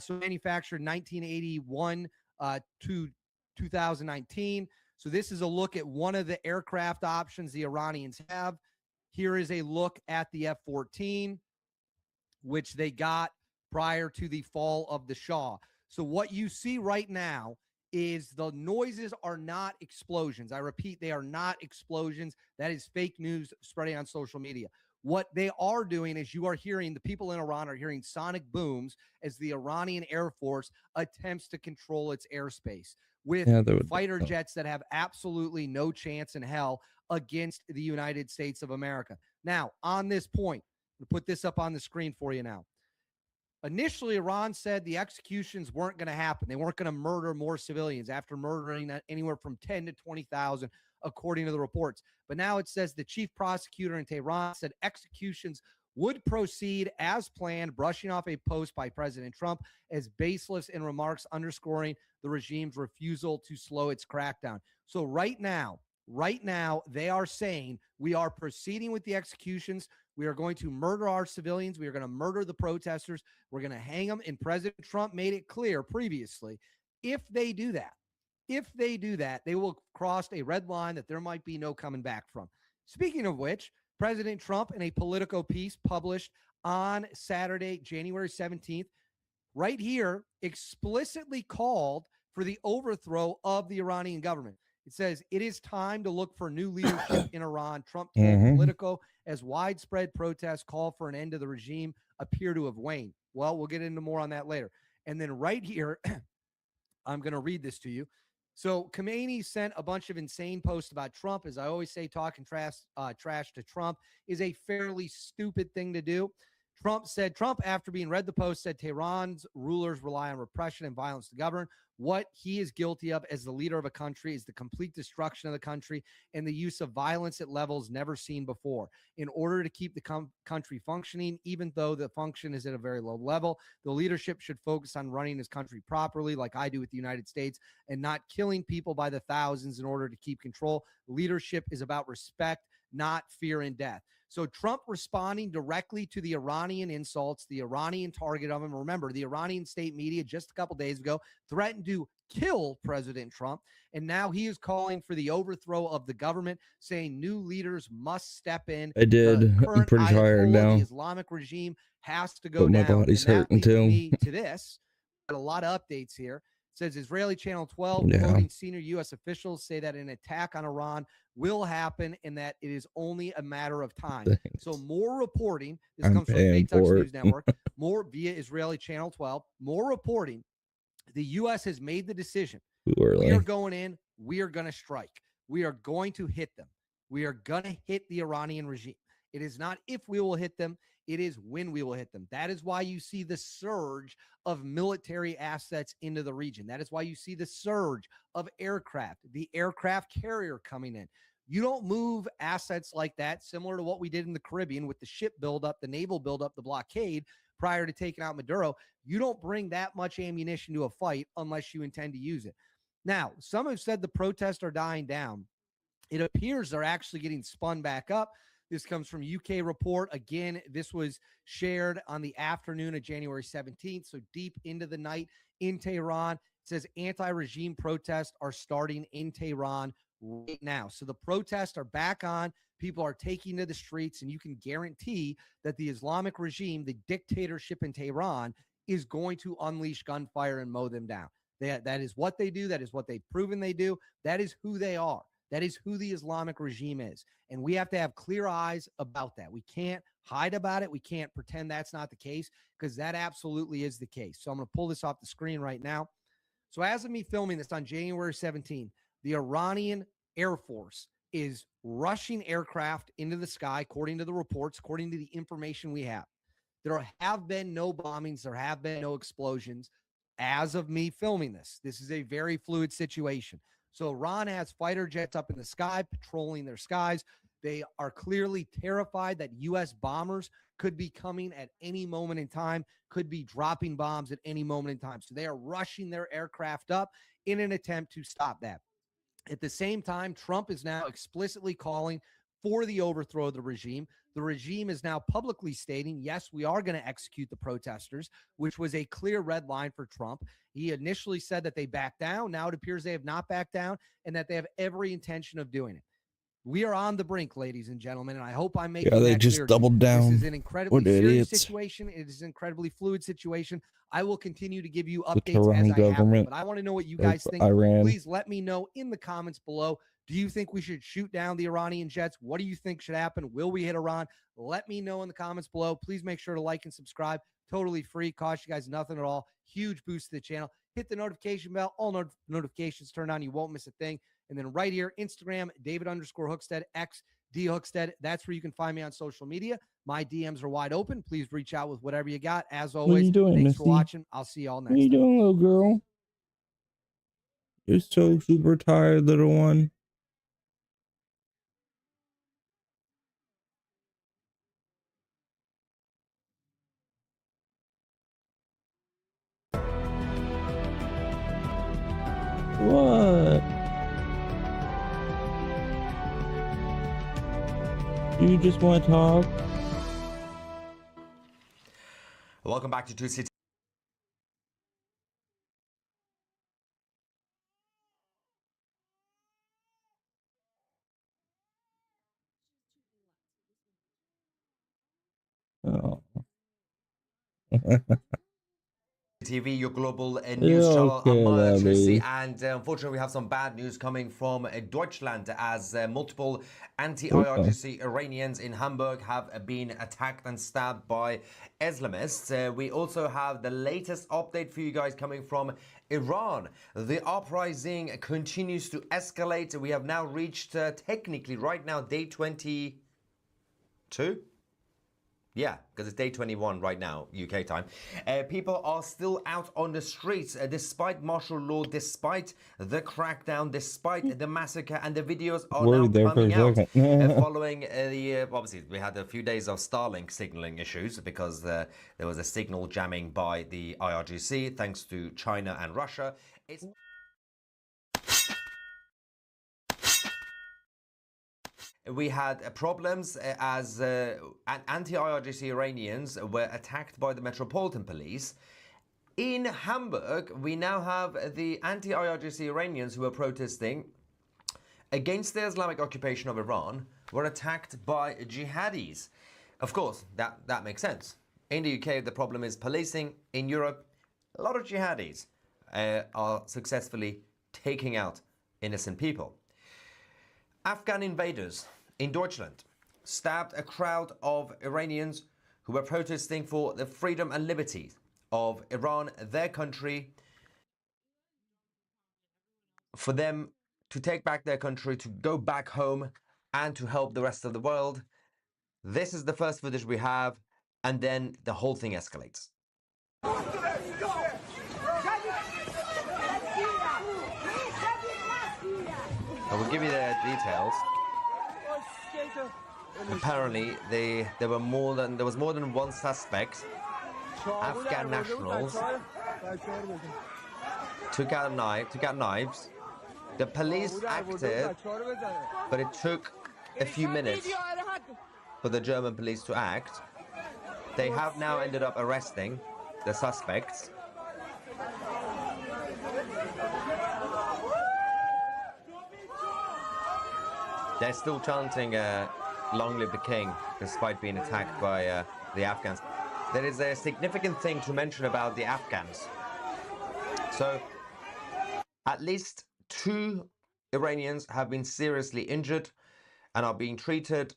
So manufactured 1981 to 2019. So this is a look at one of the aircraft options the Iranians have. Here is a look at the F-14, which they got prior to the fall of the Shah. So what you see right now is the noises are not explosions. I repeat, they are not explosions. That is fake news spreading on social media. What they are doing is you are hearing, the people in Iran are hearing sonic booms as the Iranian Air Force attempts to control its airspace with fighter jets that have absolutely no chance in hell against the United States of America. Now, on this point, I'll put this up on the screen for you now. Initially, Iran said the executions weren't going to happen. They weren't going to murder more civilians after murdering anywhere from 10 to 20,000, according to the reports. But now it says the chief prosecutor in Tehran said executions would proceed as planned, brushing off a post by President Trump as baseless in remarks underscoring the regime's refusal to slow its crackdown. So right now, they are saying we are proceeding with the executions. We are going to murder our civilians. We are going to murder the protesters. We're going to hang them. And President Trump made it clear previously, if they do that, they will cross a red line that there might be no coming back from. Speaking of which, President Trump, in a Politico piece published on Saturday, January 17th, right here, explicitly called for the overthrow of the Iranian government. It says, it is time to look for new leadership in Iran. Trump told Politico as widespread protests call for an end to the regime appear to have waned. Well, we'll get into more on that later. And then right here, I'm going to read this to you. So Khomeini sent a bunch of insane posts about Trump. As I always say, talking trash to Trump is a fairly stupid thing to do. Trump, after being read the post, said Tehran's rulers rely on repression and violence to govern. What he is guilty of as the leader of a country is the complete destruction of the country and the use of violence at levels never seen before. In order to keep the country functioning, even though the function is at a very low level, the leadership should focus on running his country properly, like I do with the United States, and not killing people by the thousands in order to keep control. Leadership is about respect, not fear and death. So Trump responding directly to the Iranian insults, the Iranian target of him. Remember, the Iranian state media just a couple days ago threatened to kill President Trump. And now he is calling for the overthrow of the government, saying new leaders must step in. I did. I'm pretty tired now. The Islamic regime has to go down. My body's hurting too. Me to this. Got a lot of updates here. It says Israeli Channel 12 quoting senior U.S. officials say that an attack on Iran will happen and that it is only a matter of time. Thanks. So more reporting. This comes from Baytux News Network. More via Israeli Channel 12. More reporting. The U.S. has made the decision. We are going in. We are going to strike. We are going to hit them. We are going to hit the Iranian regime. It is not if we will hit them. It is when we will hit them. That is why you see the surge of military assets into the region. That is why you see the surge of aircraft, the aircraft carrier coming in. You don't move assets like that, similar to what we did in the Caribbean with the ship buildup, the naval buildup, the blockade prior to taking out Maduro. You don't bring that much ammunition to a fight unless you intend to use it. Now, some have said the protests are dying down. It appears they're actually getting spun back up. This comes from UK Report. Again, this was shared on the afternoon of January 17th, so deep into the night in Tehran. It says anti-regime protests are starting in Tehran right now. So the protests are back on. People are taking to the streets, and you can guarantee that the Islamic regime, the dictatorship in Tehran, is going to unleash gunfire and mow them down. That is what they do. That is what they've proven they do. That is who they are. That is who the Islamic regime is. And we have to have clear eyes about that. We can't hide about it. We can't pretend that's not the case, because that absolutely is the case. So I'm going to pull this off the screen right now. So as of me filming this on January 17th, the Iranian Air Force is rushing aircraft into the sky, according to the reports, according to the information we have. There have been no bombings. There have been no explosions as of me filming this. This is a very fluid situation. So Iran has fighter jets up in the sky, patrolling their skies. They are clearly terrified that U.S. bombers could be coming at any moment in time, could be dropping bombs at any moment in time. So they are rushing their aircraft up in an attempt to stop that. At the same time, Trump is now explicitly calling for the overthrow of the regime. The regime is now publicly stating, yes, we are going to execute the protesters, which was a clear red line for Trump. He initially said that they backed down. Now it appears they have not backed down and that they have every intention of doing it. We are on the brink, ladies and gentlemen, and I hope I'm making they that just clear. doubled down. This is an incredibly What serious idiots. situation. It is an incredibly fluid situation. I will continue to give you The updates Tehran as I have them, government but I want to know what you of guys think. Iran. Please let me know in the comments below. Do you think we should shoot down the Iranian jets? What do you think should happen? Will we hit Iran? Let me know in the comments below. Please make sure to like and subscribe. Totally free. Cost you guys nothing at all. Huge boost to the channel. Hit the notification bell. All notifications turned on. You won't miss a thing. And then right here, Instagram, David_Hookstead, X, D Hookstead. That's where you can find me on social media. My DMs are wide open. Please reach out with whatever you got. As always, What are you doing, thanks Misty? for watching. I'll see y'all next What are you time. doing, little girl? You're so super tired, little one. What? Do you just want to talk? Welcome back to Two City. Oh. TV, your global news channel. Okay, I'm Maya Tracy, Labby. and unfortunately we have some bad news coming from Deutschland as multiple anti-IRGC Iranians in Hamburg have been attacked and stabbed by Islamists. We also have the latest update for you guys coming from Iran. The uprising continues to escalate. We have now reached technically right now day 22. Yeah, because it's day 21 right now, UK time. People are still out on the streets despite martial law, despite the crackdown, despite the massacre, and the videos are now coming out following the... obviously, we had a few days of Starlink signaling issues because there was a signal jamming by the IRGC thanks to China and Russia. We had problems as anti-IRGC Iranians were attacked by the Metropolitan Police. In Hamburg, we now have the anti-IRGC Iranians who are protesting against the Islamic occupation of Iran were attacked by jihadis. Of course, that makes sense. In the UK, the problem is policing. In Europe, a lot of jihadis are successfully taking out innocent people. Afghan invaders in Deutschland stabbed a crowd of Iranians who were protesting for the freedom and liberty of Iran, their country, for them to take back their country, to go back home and to help the rest of the world. This is the first footage we have, and then the whole thing escalates. I will give you the details. Apparently, there was more than one suspect. Afghan nationals took out knives. The police acted, but it took a few minutes for the German police to act. They have now ended up arresting the suspects. They're still chanting "Long live the king," despite being attacked by the Afghans. There is a significant thing to mention about the Afghans. So, at least 2 Iranians have been seriously injured and are being treated,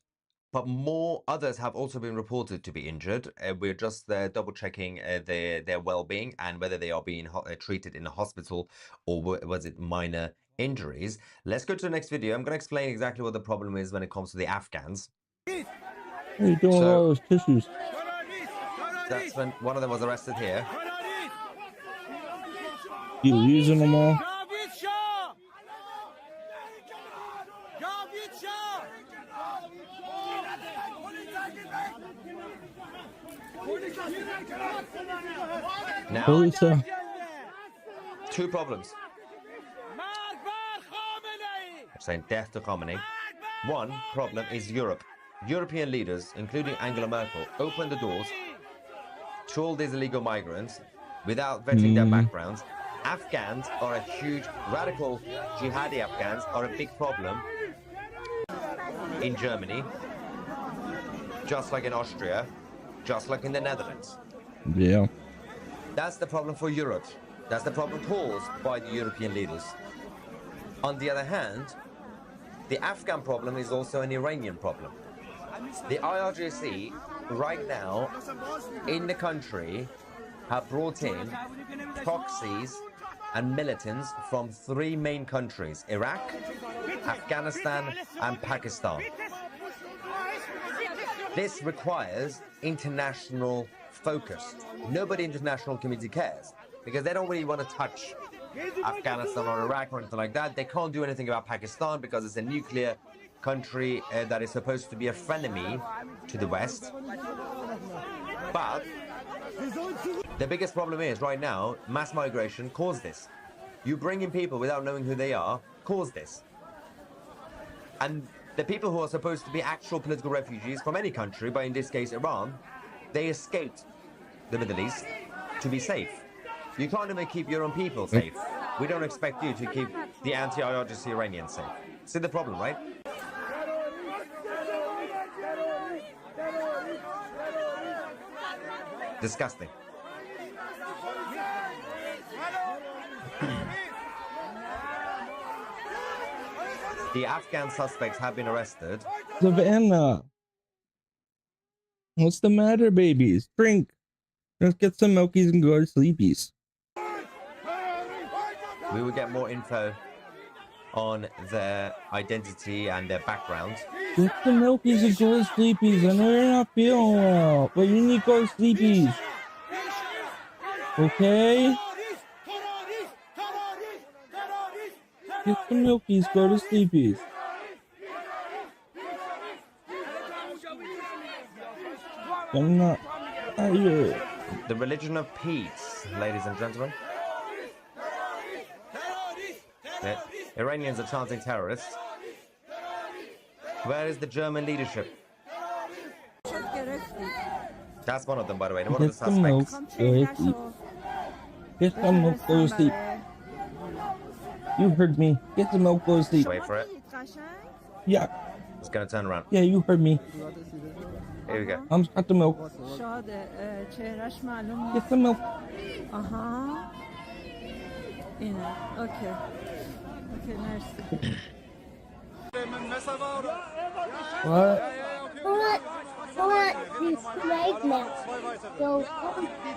but more others have also been reported to be injured. We're just double checking their well-being and whether they are being treated in a hospital or was it minor injuries. Let's go to the next video. I'm going to explain exactly what the problem is when it comes to the Afghans. What are you doing with all those tissues? That's when one of them was arrested here. You using them all? Now, 2 problems. I'm saying death to Khomeini. One problem is Europe. European leaders, including Angela Merkel, opened the doors to all these illegal migrants without vetting their backgrounds. Afghans are a huge, radical jihadi Afghans are a big problem in Germany, just like in Austria, just like in the Netherlands. Yeah. That's the problem for Europe. That's the problem caused by the European leaders. On the other hand, the Afghan problem is also an Iranian problem. The IRGC right now in the country have brought in proxies and militants from 3 main countries: Iraq, Afghanistan, and Pakistan. This requires international focus. Nobody in the international community cares because they don't really want to touch Afghanistan or Iraq or anything like that. They can't do anything about Pakistan because it's a nuclear country that is supposed to be a frenemy to the West. But the biggest problem is right now, mass migration caused this. You bring in people without knowing who they are, caused this. And the people who are supposed to be actual political refugees from any country, but in this case Iran, they escaped the Middle East to be safe. You can't even keep your own people safe. We don't expect you to keep the anti-IRGC Iranians safe. See the problem, right? Disgusting. The Afghan suspects have been arrested. Savannah, what's the matter, babies? Drink. Let's get some milkies and go to sleepies. We will get more info on their identity and their background. Get the milkies and go to sleepies. I know you're not feeling well, but you need to go to sleepies. Okay? Get the milkies, go to sleepies. I'm not tired. The religion of peace, ladies and gentlemen. The Iranians are chanting terrorists. Where is the German leadership? That's one of them, by the way. One of the suspects. Get some milk, go to sleep. You heard me. Get some milk, go to sleep. Wait for it. Yeah. It's gonna turn around. Yeah, you heard me. Here we go. I'm got the milk. Get some milk. Okay. Okay, nice. What?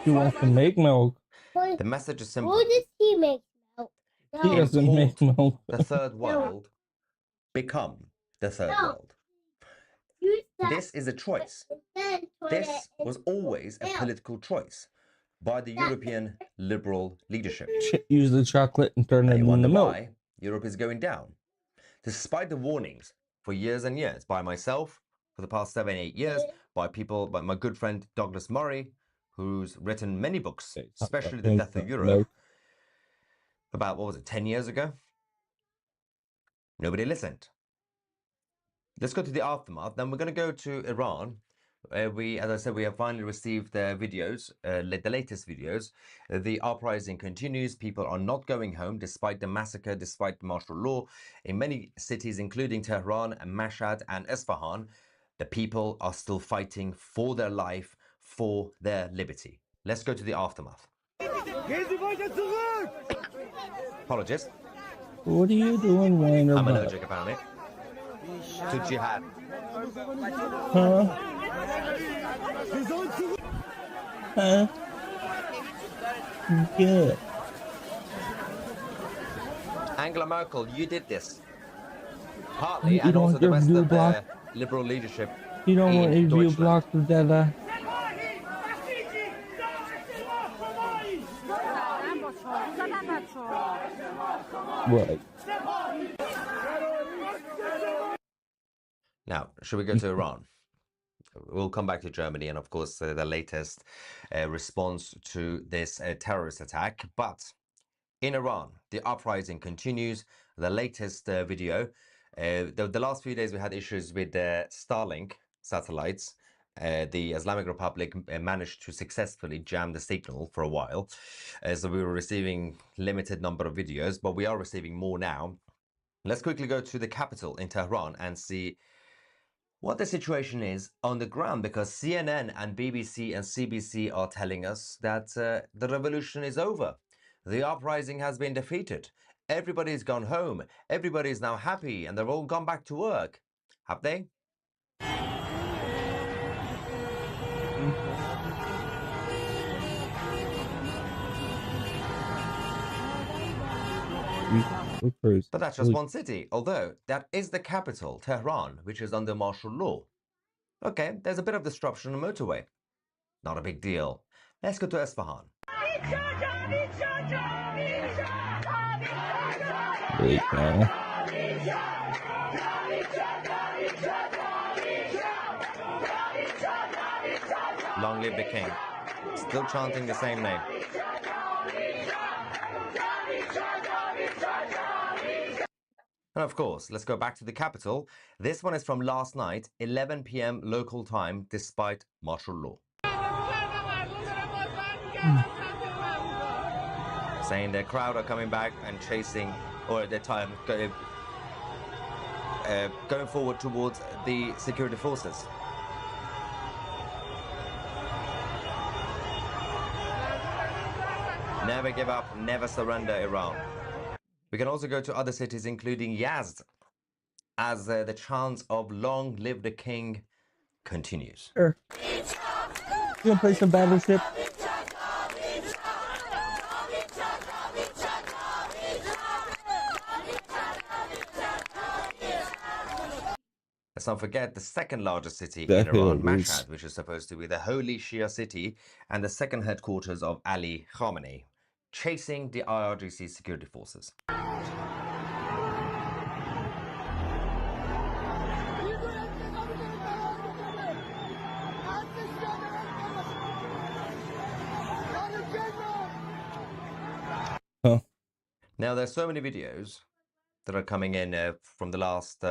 You want to make milk? The message is simple. Who does he make milk? He doesn't make milk. The third world become the third world. This is a choice. This was always a political choice by the European liberal leadership. Use the chocolate and turn it into milk. Why Europe is going down. Despite the warnings for years and years by myself for the past 7-8 years, by people, by my good friend Douglas Murray, who's written many books, especially The Death of Europe, about, what was it, 10 years ago? Nobody listened. Let's go to the aftermath. Then we're going to go to Iran. As I said, we have finally received the videos, the latest videos. The uprising continues. People are not going home despite the massacre, despite the martial law. In many cities, including Tehran and Mashhad and Isfahan, the people are still fighting for their life, for their liberty. Let's go to the aftermath. Apologies. What are you doing, Wayne? I'm allergic, apparently. To jihad. Huh? Huh? Good. Angela Merkel, you did this. Partly, You and don't also the get rest view of blocked. the liberal leadership. You don't want in a view Deutschland. blocked with that. Right. Now, should we go to Iran? We'll come back to Germany and, of course, the latest response to this terrorist attack. But in Iran, the uprising continues. The latest video, the last few days we had issues with Starlink satellites. The Islamic Republic managed to successfully jam the signal for a while. So we were receiving limited number of videos, but we are receiving more now. Let's quickly go to the capital in Tehran and see what the situation is on the ground, because CNN and BBC and CBC are telling us that the revolution is over. The uprising has been defeated. Everybody's gone home. Everybody's now happy and they've all gone back to work. Have they? But that's just one city, although that is the capital, Tehran, which is under martial law. Okay, there's a bit of disruption on the motorway. Not a big deal. Let's go to Isfahan. Wait, no. Long live the king. Still chanting the same name. And of course, let's go back to the capital. This one is from last night, 11 p.m. local time, despite martial law. Saying the crowd are coming back and chasing, or at the time, going forward towards the security forces. Never give up, never surrender, Iran. We can also go to other cities, including Yazd, as the chant of "Long live the king" continues. Sure. You wanna play some Battleship? Let's not forget the second largest city in Iran, Mashhad, which is supposed to be the holy Shia city and the second headquarters of Ali Khamenei, chasing the IRGC security forces. Huh. Now, there's so many videos that are coming in from the last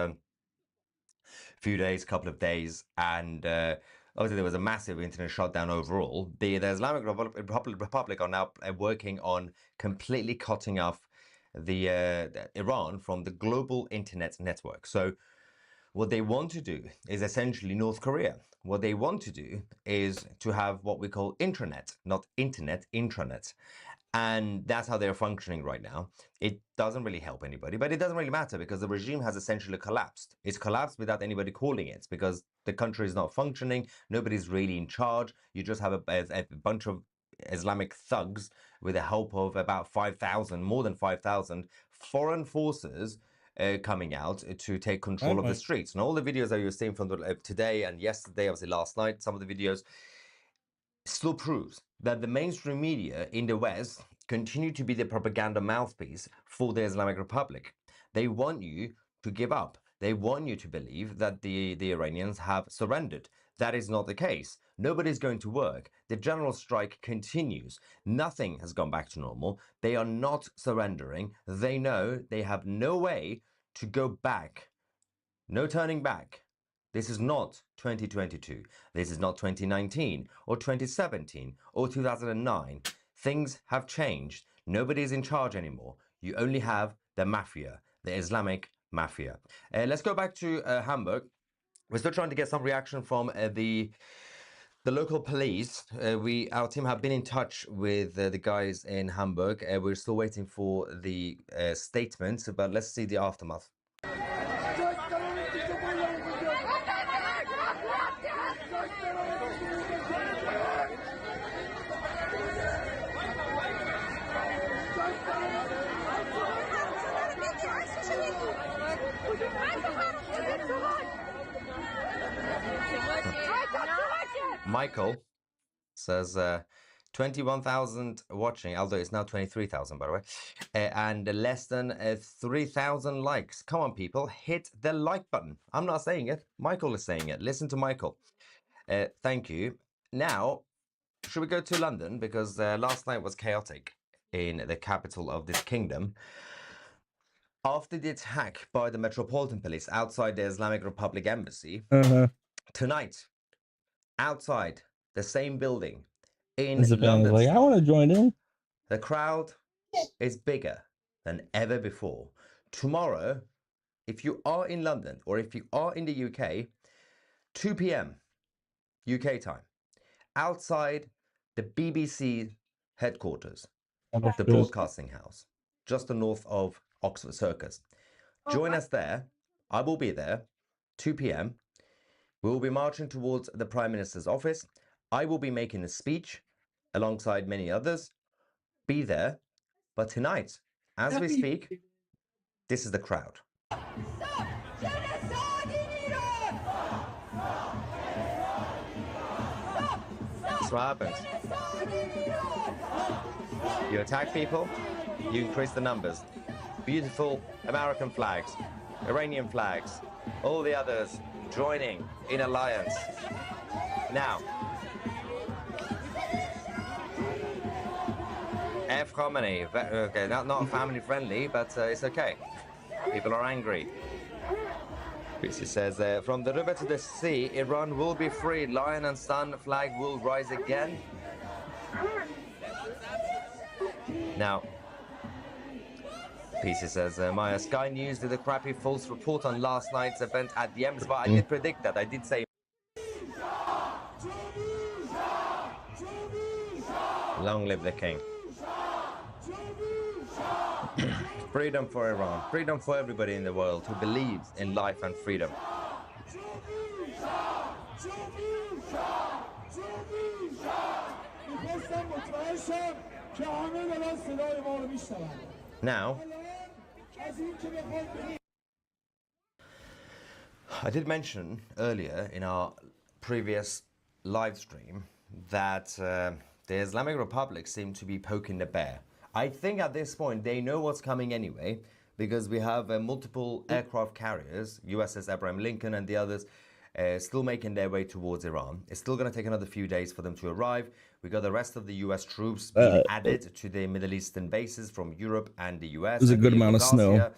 few days, couple of days, and obviously there was a massive internet shutdown overall. The Islamic Republic are now working on completely cutting off the Iran from the global internet network. So what they want to do is essentially North Korea. What they want to do is to have what we call intranet, not internet, intranet. And that's how they're functioning right now. It doesn't really help anybody, but it doesn't really matter because the regime has essentially collapsed. It's collapsed without anybody calling it because the country is not functioning. Nobody's really in charge. You just have a bunch of Islamic thugs with the help of about 5,000, more than 5,000 foreign forces coming out to take control of the streets. And all the videos that you're seeing from today and yesterday, obviously last night, some of the videos still proves that the mainstream media in the West continue to be the propaganda mouthpiece for the Islamic Republic. They want you to give up. They want you to believe that the Iranians have surrendered. That is not the case. Nobody's going to work. The general strike continues. Nothing has gone back to normal. They are not surrendering. They know they have no way to go back. No turning back. This is not 2022. This is not 2019 or 2017 or 2009. Things have changed. Nobody is in charge anymore. You only have the mafia, the Islamic mafia. Let's go back to Hamburg. We're still trying to get some reaction from the local police. Our team have been in touch with the guys in Hamburg. We're still waiting for the statement, but let's see the aftermath. Michael says 21,000 watching, although it's now 23,000 by the way, and less than 3,000 likes. Come on, people, hit the like button. I'm not saying it. Michael is saying it. Listen to Michael. Thank you. Now, should we go to London? Because last night was chaotic in the capital of this kingdom. After the attack by the Metropolitan Police outside the Islamic Republic Embassy, tonight, outside the same building in London, like, I want to join in. the crowd is bigger than ever before. Tomorrow, if you are in London or if you are in the UK, 2 p.m. UK time, outside the BBC headquarters, the broadcasting house, just north of Oxford Circus. Join us there. I will be there, 2 p.m. We will be marching towards the Prime Minister's office. I will be making a speech alongside many others. Be there. But tonight, as we speak, this is the crowd. That's what happens. You attack people, you increase the numbers. Beautiful American flags, Iranian flags, all the others joining in alliance. Now, F. Khomeini, okay, not family friendly, but it's okay. People are angry. He says, from the river to the sea, Iran will be free. Lion and sun flag will rise again. Now, PC says, Maya, Sky News did a crappy false report on last night's event at the embassy, but I did predict that. I did say, long live the king. Freedom for Iran. Freedom for everybody in the world who believes in life and freedom. Now, I did mention earlier in our previous live stream that the Islamic Republic seemed to be poking the bear. I think at this point they know what's coming anyway, because we have multiple aircraft carriers, USS Abraham Lincoln and the others, still making their way towards Iran. It's still going to take another few days for them to arrive. We got the rest of the US troops being added to the Middle Eastern bases from Europe and the US. There's a good amount of snow.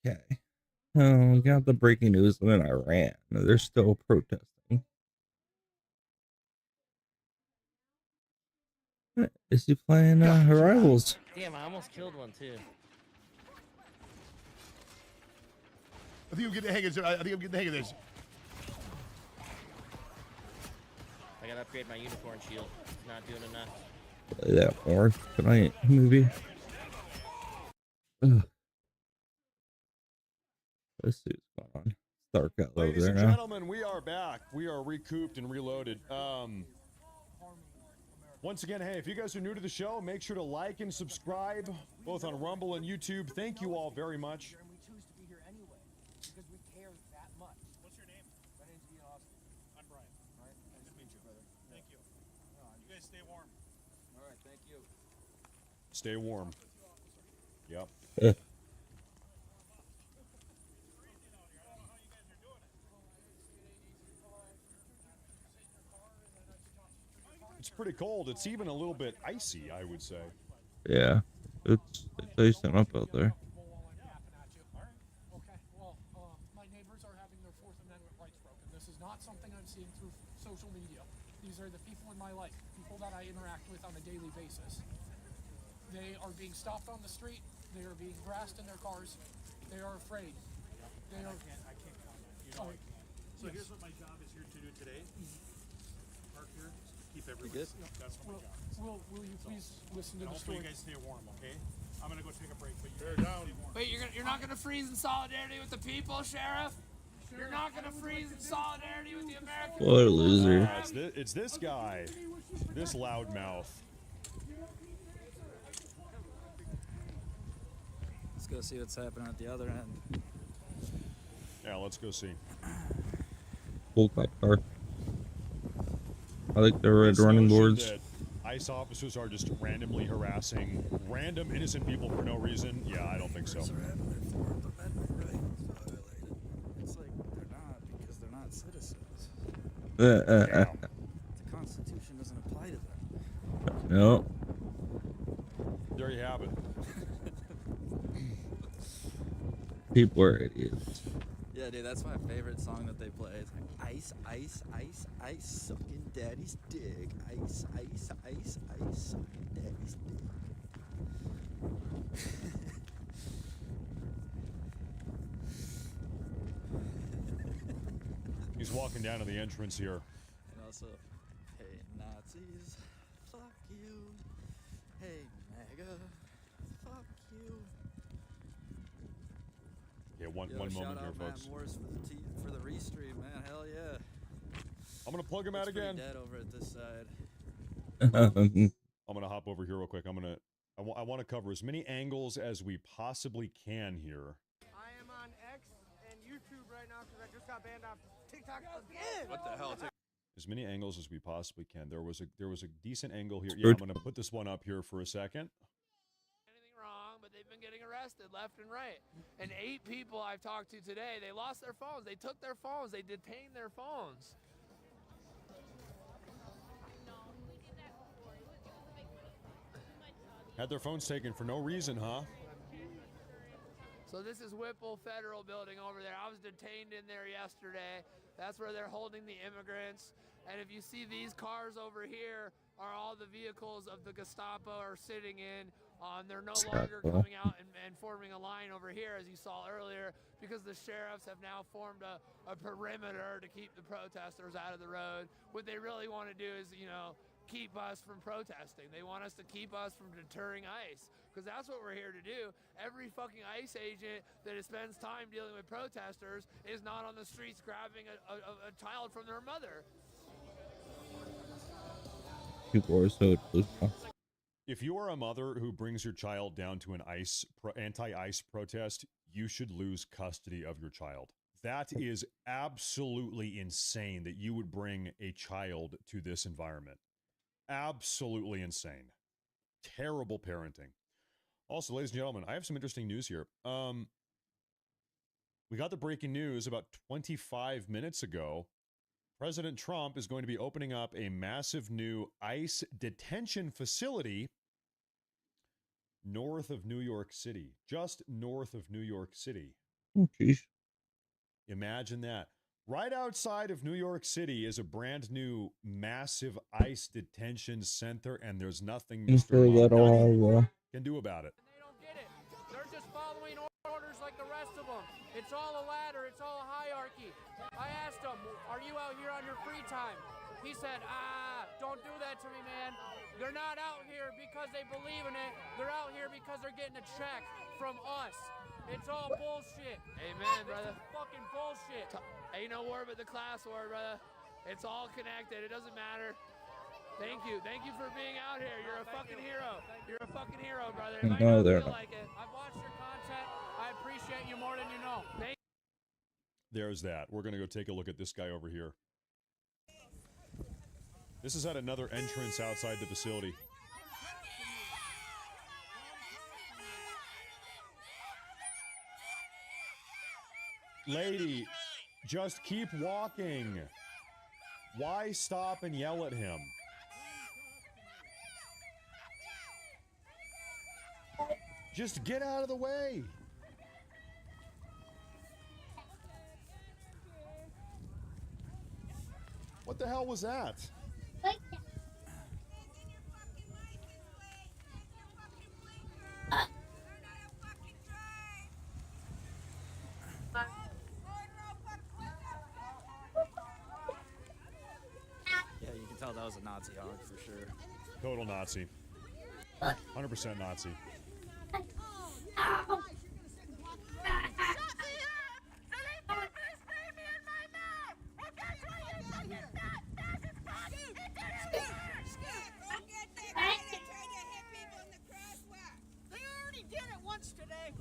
Okay. Oh, we got the breaking news in Iran. They're still protesting. Is he playing Rivals? Damn, I almost killed one too. I think I'm getting the hang of this. I think I'm getting the hang of this. I gotta upgrade my unicorn shield. It's not doing enough. Play that more tonight, movie. Ugh. Let's see what's going on. Dark out over Ladies there and now. gentlemen, we are back. We are recouped and reloaded. Once again, hey, if you guys are new to the show, make sure to like and subscribe, both on Rumble and YouTube. Thank you all very much. And we choose to be here anyway because we care that much. What's your name? My name's Ian Austin. I'm Brian. Brian, nice to meet you, brother. Thank you. You guys stay warm. All right, thank you. Stay warm. Yep. It's pretty cold. It's even a little bit icy, I would say. Yeah, it's icing up out there. Okay, well, my neighbors are having their Fourth Amendment rights broken. This is not something I'm seeing through social media. These are the people in my life, people that I interact with on a daily basis. They are being stopped on the street. They are being harassed in their cars. They are afraid. They are. I can't comment. You know I can't. So here's what my job is here to do today. Park here. Keep everybody. That's what my job is. Will you please listen to the story? Hopefully you guys stay warm, okay? I'm gonna go take a break, but you're down. Wait, you're not gonna freeze in solidarity with the people, Sheriff? You're not gonna freeze in solidarity with the American What a people? loser. It's this guy, this loudmouth. Let's go see what's happening at the other end. Yeah, let's go see. Full cop car. I like the red This running notion boards. that ICE officers are just randomly harassing random innocent people for no reason. Yeah, I don't think so. It's like they're not because they're not citizens. The Constitution doesn't apply to them. No. There you have it. People are idiots. Yeah, dude, that's my favorite song that they play. It's like ice, ice, ice, ice, sucking daddy's dick. Ice, ice, ice, ice, sucking daddy's dick. He's walking down to the entrance here. And also, hey Nazis, fuck you. Hey MAGA, fuck you. Yeah, one Yo, moment shout here, out folks. Matt Morris for the restream, man. Hell yeah. I'm gonna plug him out It's again. pretty dead over at this side. I'm gonna hop over here real quick. I want to cover as many angles as we possibly can here. I am on X and YouTube right now because I just got banned off TikTok again. What the hell? As many angles as we possibly can. There was a decent angle here. Yeah, I'm gonna put this one up here for a second. Anything wrong, but they've been getting arrested left and right. And 8 people I've talked to today, they lost their phones. They took their phones. They detained their phones. Had their phones taken for no reason, huh? So this is Whipple Federal Building over there. I was detained in there yesterday. That's where they're holding the immigrants. And if you see these cars over here are all the vehicles of the Gestapo are sitting in. They're no longer coming out and forming a line over here, as you saw earlier, because the sheriffs have now formed a perimeter to keep the protesters out of the road. What they really want to do is, keep us from protesting. They want us to keep us from deterring ICE, because that's what we're here to do. Every fucking ICE agent that spends time dealing with protesters is not on the streets grabbing a child from their mother. People are so delusional. If you are a mother who brings your child down to an anti-ICE protest, you should lose custody of your child. That is absolutely insane that you would bring a child to this environment. Absolutely insane. Terrible parenting. Also, ladies and gentlemen, I have some interesting news here. We got the breaking news about 25 minutes ago. President Trump is going to be opening up a massive new ICE detention facility north of New York City, just north of New York City. Oh, geez. Imagine that. Right outside of New York City is a brand new massive ICE detention center, and there's nothing Mr. Mom can do about it. They don't get it. They're just following orders like the rest of them. It's all a ladder. It's all a hierarchy. I asked him, are you out here on your free time? He said, don't do that to me, man. They're not out here because they believe in it. They're out here because they're getting a check from us. It's all bullshit. Amen, brother. It's fucking bullshit. Ain't no war but the class war, brother. It's all connected. It doesn't matter. Thank you. Thank you for being out here. You're a fucking hero. You're a fucking hero, brother. It might not feel like it. I've watched your content. I appreciate you more than you know. There's that. We're going to go take a look at this guy over here. This is at another entrance outside the facility. Lady, just keep walking. Why stop and yell at him? Just get out of the way. What the hell was that? Yeah, you can tell that was a Nazi hog for sure. Total Nazi. 100% Nazi. They already did it once today.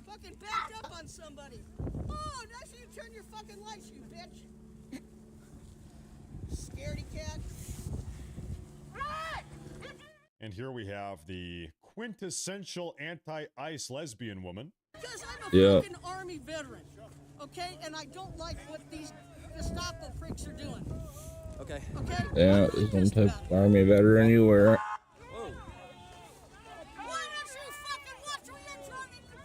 Fucking backed up on somebody. Oh, now you turn your fucking lights, you bitch. Scaredy cat. And here we have the quintessential anti-ICE lesbian woman. Because I'm a fucking army veteran, okay? And I don't like what these Gestapo freaks are doing. Okay. Okay? Yeah, there's some type of army veteran you were. Whoa. Why don't you fucking watch where you're driving, you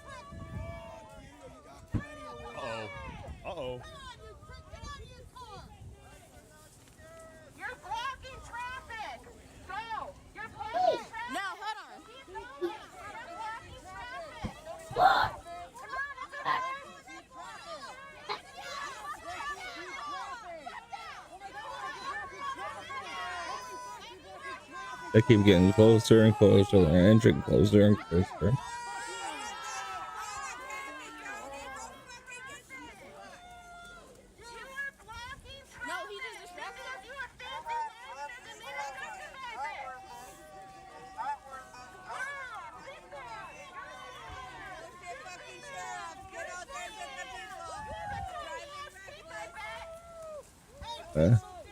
prick? Uh-oh. Uh-oh. You're blocking traffic. Go. You're blocking traffic. Now, hold on. You're blocking traffic. They keep getting closer and closer, they're inching closer and closer.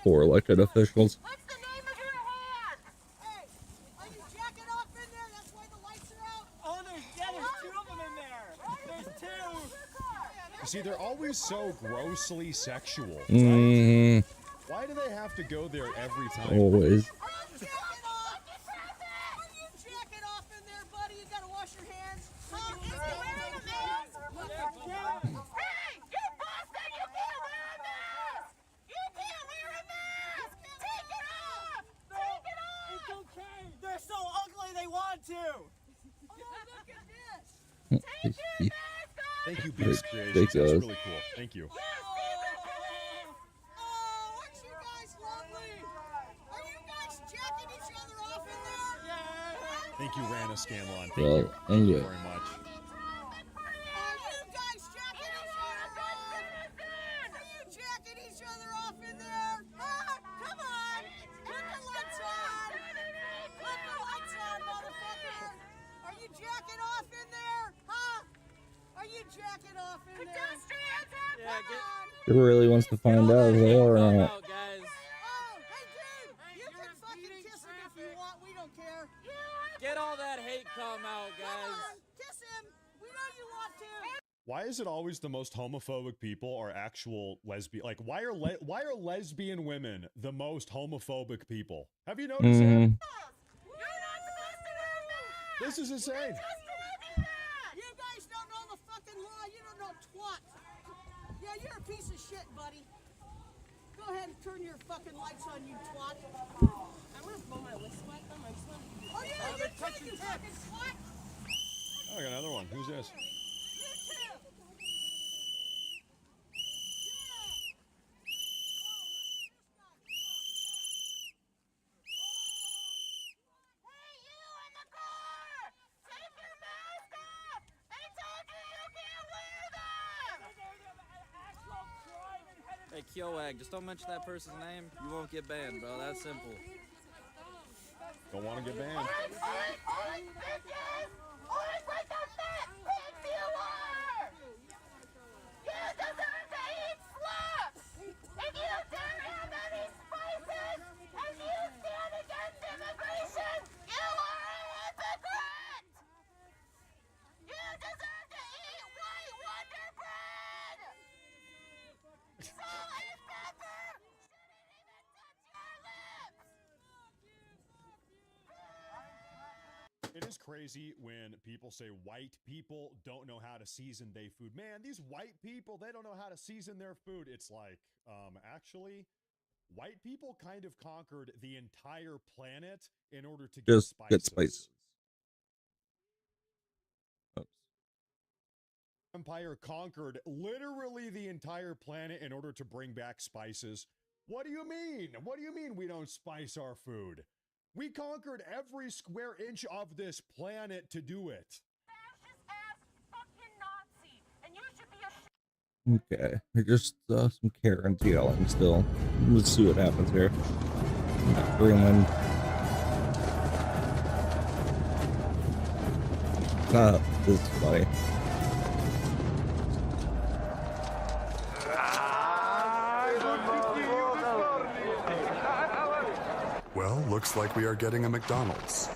Poor elected officials. See, they're always so grossly sexual. Right? Mm-hmm. Why do they have to go there every time? Always. They're so ugly they want to. Oh, look at this. Take your Thank you, Beast Creations. That's really cool. Thank you. Oh, aren't you guys lovely? Are you guys jacking each other off in there? Yeah. Thank you, Rana Scanlon. Well, Thank you yeah. very much. Are you guys jacking each other off? Are you jacking each other off in there? Huh? Come on. Put the lights on. Put the lights on, motherfucker. Are you jacking off in there? Huh? Are you jacking off in there? Pedestrians have He really wants to find out if they are or not. Oh, hey, dude. You can fucking kiss him if you want. We don't care. Get all that hate come out, Come guys. on. Kiss him. We know you want to. Why is it always the most homophobic people are actual lesbian? Like, why are lesbian women the most homophobic people? Have you noticed that? This is insane. You guys don't know the fucking law. You little twat. Yeah, you're a piece of shit, buddy. Go ahead and turn your fucking lights on, you twat. I'm gonna blow my list sweat on my son. Oh, yeah, you too, you fucking twat. Oh, I got another one. Who's this? Hey, Kyoag, just don't mention that person's name. You won't get banned, bro. That's simple. Don't want to get banned. It is crazy when people say white people don't know how to season their food. Man, these white people, they don't know how to season their food. It's like, actually, white people kind of conquered the entire planet in order to Just get get spices. Empire conquered literally the entire planet in order to bring back spices. What do you mean? What do you mean we don't spice our food? We conquered every square inch of this planet to do it. Okay, I just saw some Karens yelling still. Let's see what happens here. Greenland. This is funny. Well, looks like we are getting a McDonald's.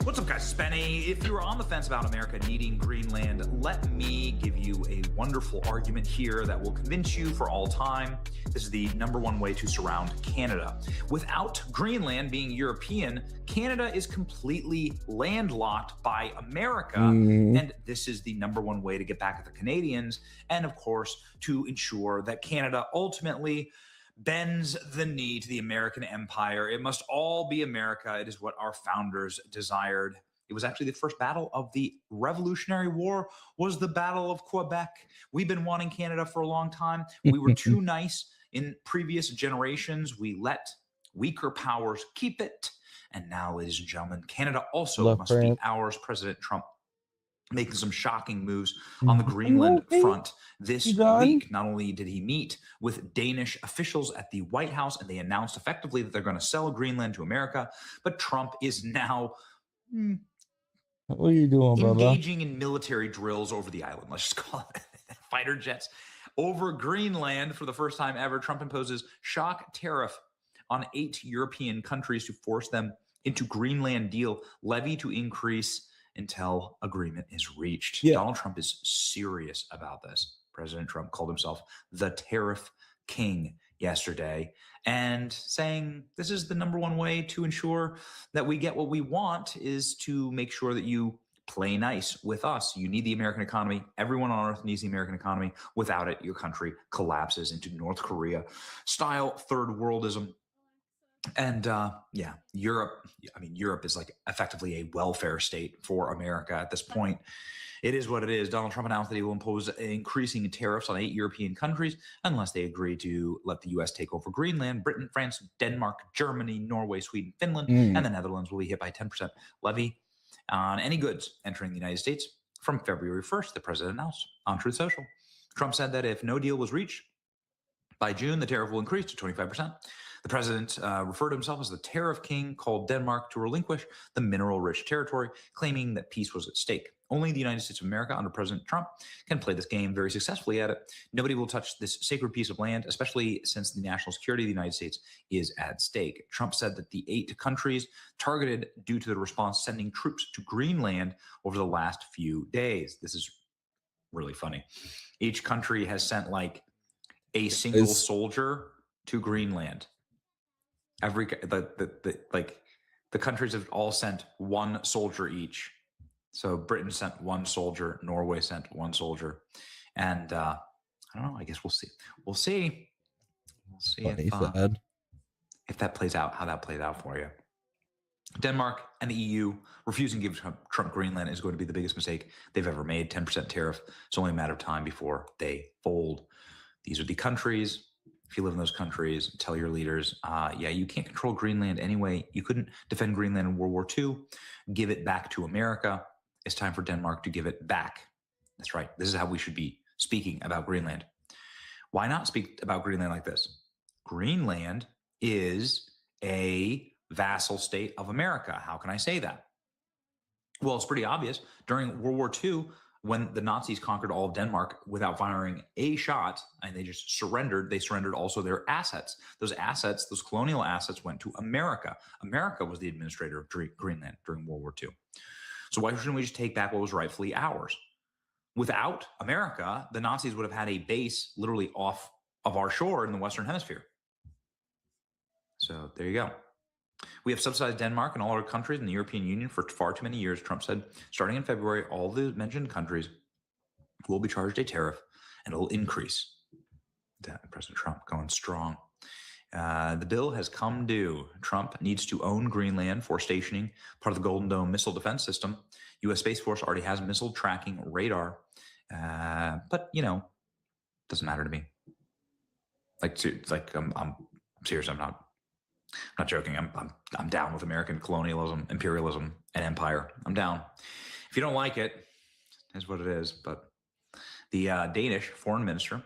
What's up, guys? It's Benny. If you are on the fence about America needing Greenland, let me give you a wonderful argument here that will convince you for all time. This is the #1 way to surround Canada. Without Greenland being European, Canada is completely landlocked by America. And this is the #1 way to get back at the Canadians. And of course, to ensure that Canada ultimately bends the knee to the American empire. It must all be America. It is what our founders desired. It was actually the first battle of the Revolutionary War, was the Battle of Quebec. We've been wanting Canada for a long time. We were too nice in previous generations. We let weaker powers keep it. And now, ladies and gentlemen, Canada also must be ours. President Trump making some shocking moves on the Greenland front this week. Not only did he meet with Danish officials at the White House, and they announced effectively that they're going to sell Greenland to America, but Trump is now what are you doing, engaging in military drills over the island. Let's just call it fighter jets over Greenland. For the first time ever, Trump imposes shock tariff on 8 European countries to force them into Greenland deal, levy to increase until agreement is reached. Donald Trump is serious about this. President Trump called himself the tariff king yesterday, and saying this is the #1 way to ensure that we get what we want is to make sure that you play nice with us. You need the American economy. Everyone on earth needs the American economy. Without it, your country collapses into North Korea style third worldism. And yeah, Europe, I mean, Europe is like effectively a welfare state for America at this point. It is what it is. Donald Trump announced that he will impose increasing tariffs on 8 European countries unless they agree to let the U.S. take over Greenland. Britain, France, Denmark, Germany, Norway, Sweden, Finland, and the Netherlands will be hit by 10% levy on any goods entering the United States from February 1st, the president announced on Truth Social. Trump said that if no deal was reached by June, the tariff will increase to 25%. The president referred to himself as the tariff king, called Denmark to relinquish the mineral-rich territory, claiming that peace was at stake. Only the United States of America under President Trump can play this game very successfully at it. Nobody will touch this sacred piece of land, especially since the national security of the United States is at stake. Trump said that the 8 countries targeted due to the response sending troops to Greenland over the last few days. This is really funny. Each country has sent like a single soldier to Greenland. Every like the countries have all sent 1 soldier each. So Britain sent 1 soldier, Norway sent 1 soldier, and I don't know. I guess we'll see. We'll see. We'll see if that plays out. How that plays out for you. Denmark and the EU refusing to give Trump Greenland is going to be the biggest mistake they've ever made. 10% tariff. It's only a matter of time before they fold. These are the countries. If you live in those countries, tell your leaders, yeah, you can't control Greenland anyway. You couldn't defend Greenland in World War II. Give it back to America. It's time for Denmark to give it back. That's right. This is how we should be speaking about Greenland. Why not speak about Greenland like this? Greenland is a vassal state of America. How can I say that? Well, it's pretty obvious. During World War II, when the Nazis conquered all of Denmark without firing a shot, and they just surrendered, they surrendered also their assets. Those assets, those colonial assets, went to America. America was the administrator of Greenland during World War II. So why shouldn't we just take back what was rightfully ours? Without America, the Nazis would have had a base literally off of our shore in the Western Hemisphere. So there you go. We have subsidized Denmark and all other countries in the European Union for far too many years. Trump said, starting in February, all the mentioned countries will be charged a tariff and it will increase. President Trump going strong. The bill has come due. Trump needs to own Greenland for stationing, part of the Golden Dome missile defense system. U.S. Space Force already has missile tracking radar. But, you know, doesn't matter to me. I'm serious. I'm not joking. I'm down with American colonialism, imperialism, and empire. I'm down. If you don't like it, it's what it is. But the Danish foreign minister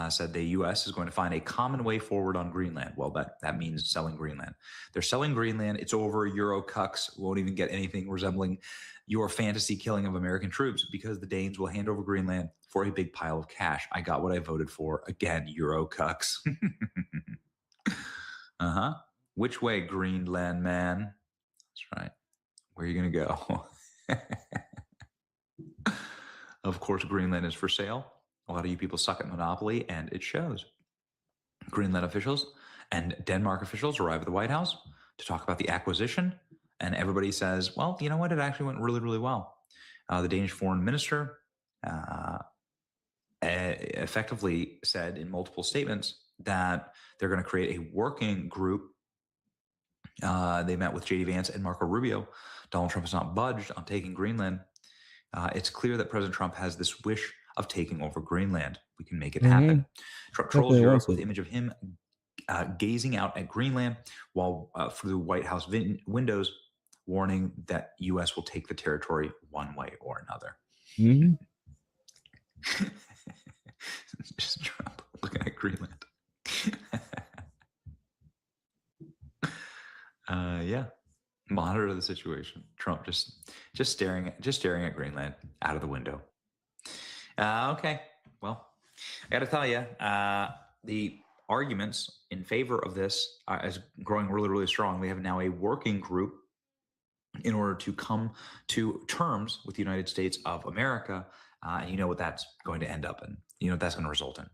said the U.S. is going to find a common way forward on Greenland. Well, that means selling Greenland. They're selling Greenland. It's over. Euro cucks won't even get anything resembling your fantasy killing of American troops because the Danes will hand over Greenland for a big pile of cash. I got what I voted for. Again, Euro cucks. Uh-huh. Which way, Greenland man? That's right. Where are you going to go? Of course, Greenland is for sale. A lot of you people suck at Monopoly, and it shows. Greenland officials and Denmark officials arrive at the White House to talk about the acquisition, and everybody says, well, you know what? It actually went really, really well. The Danish foreign minister effectively said in multiple statements that they're going to create a working group. They met with J.D. Vance and Marco Rubio. Donald Trump has not budged on taking Greenland. It's clear that President Trump has this wish of taking over Greenland. We can make it happen. Trump trolls Europe with the image of him gazing out at Greenland while through the White House windows, warning that U.S. will take the territory one way or another. Just Trump looking at Greenland. Yeah, monitor the situation. Trump just staring at Greenland out of the window. Okay, well, I got to tell you, the arguments in favor of this is growing really, really strong. We have now a working group in order to come to terms with the United States of America, and you know what that's going to end up in. You know what that's going to result in.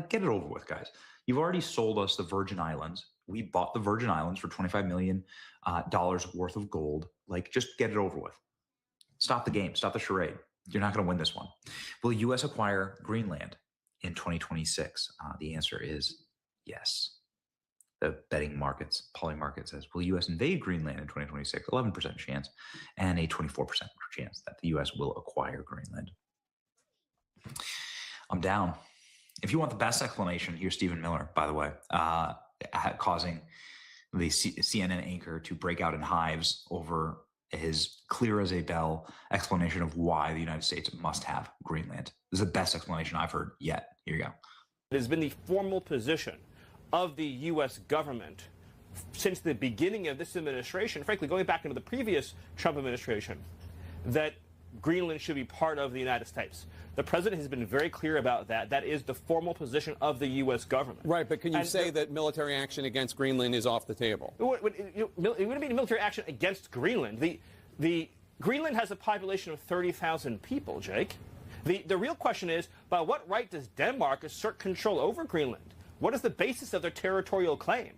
Get it over with, guys. You've already sold us the Virgin Islands. We bought the Virgin Islands for $25 million worth of gold. Just get it over with. Stop the game. Stop the charade. You're not going to win this one. Will U.S. acquire Greenland in 2026? The answer is yes. The betting markets, Polymarket says, will U.S. invade Greenland in 2026? 11% chance and a 24% chance that the U.S. will acquire Greenland. I'm down. If you want the best explanation, here's Stephen Miller, by the way, causing the CNN anchor to break out in hives over his clear as a bell explanation of why the United States must have Greenland. This is the best explanation I've heard yet. Here you go. It has been the formal position of the U.S. government since the beginning of this administration, frankly, going back into the previous Trump administration, that Greenland should be part of the United States. The president has been very clear about that. That is the formal position of the U.S. government. Right, but can you say that military action against Greenland is off the table? It wouldn't be military action against Greenland. The Greenland has a population of 30,000 people, Jake. The real question is, by what right does Denmark assert control over Greenland? What is the basis of their territorial claim?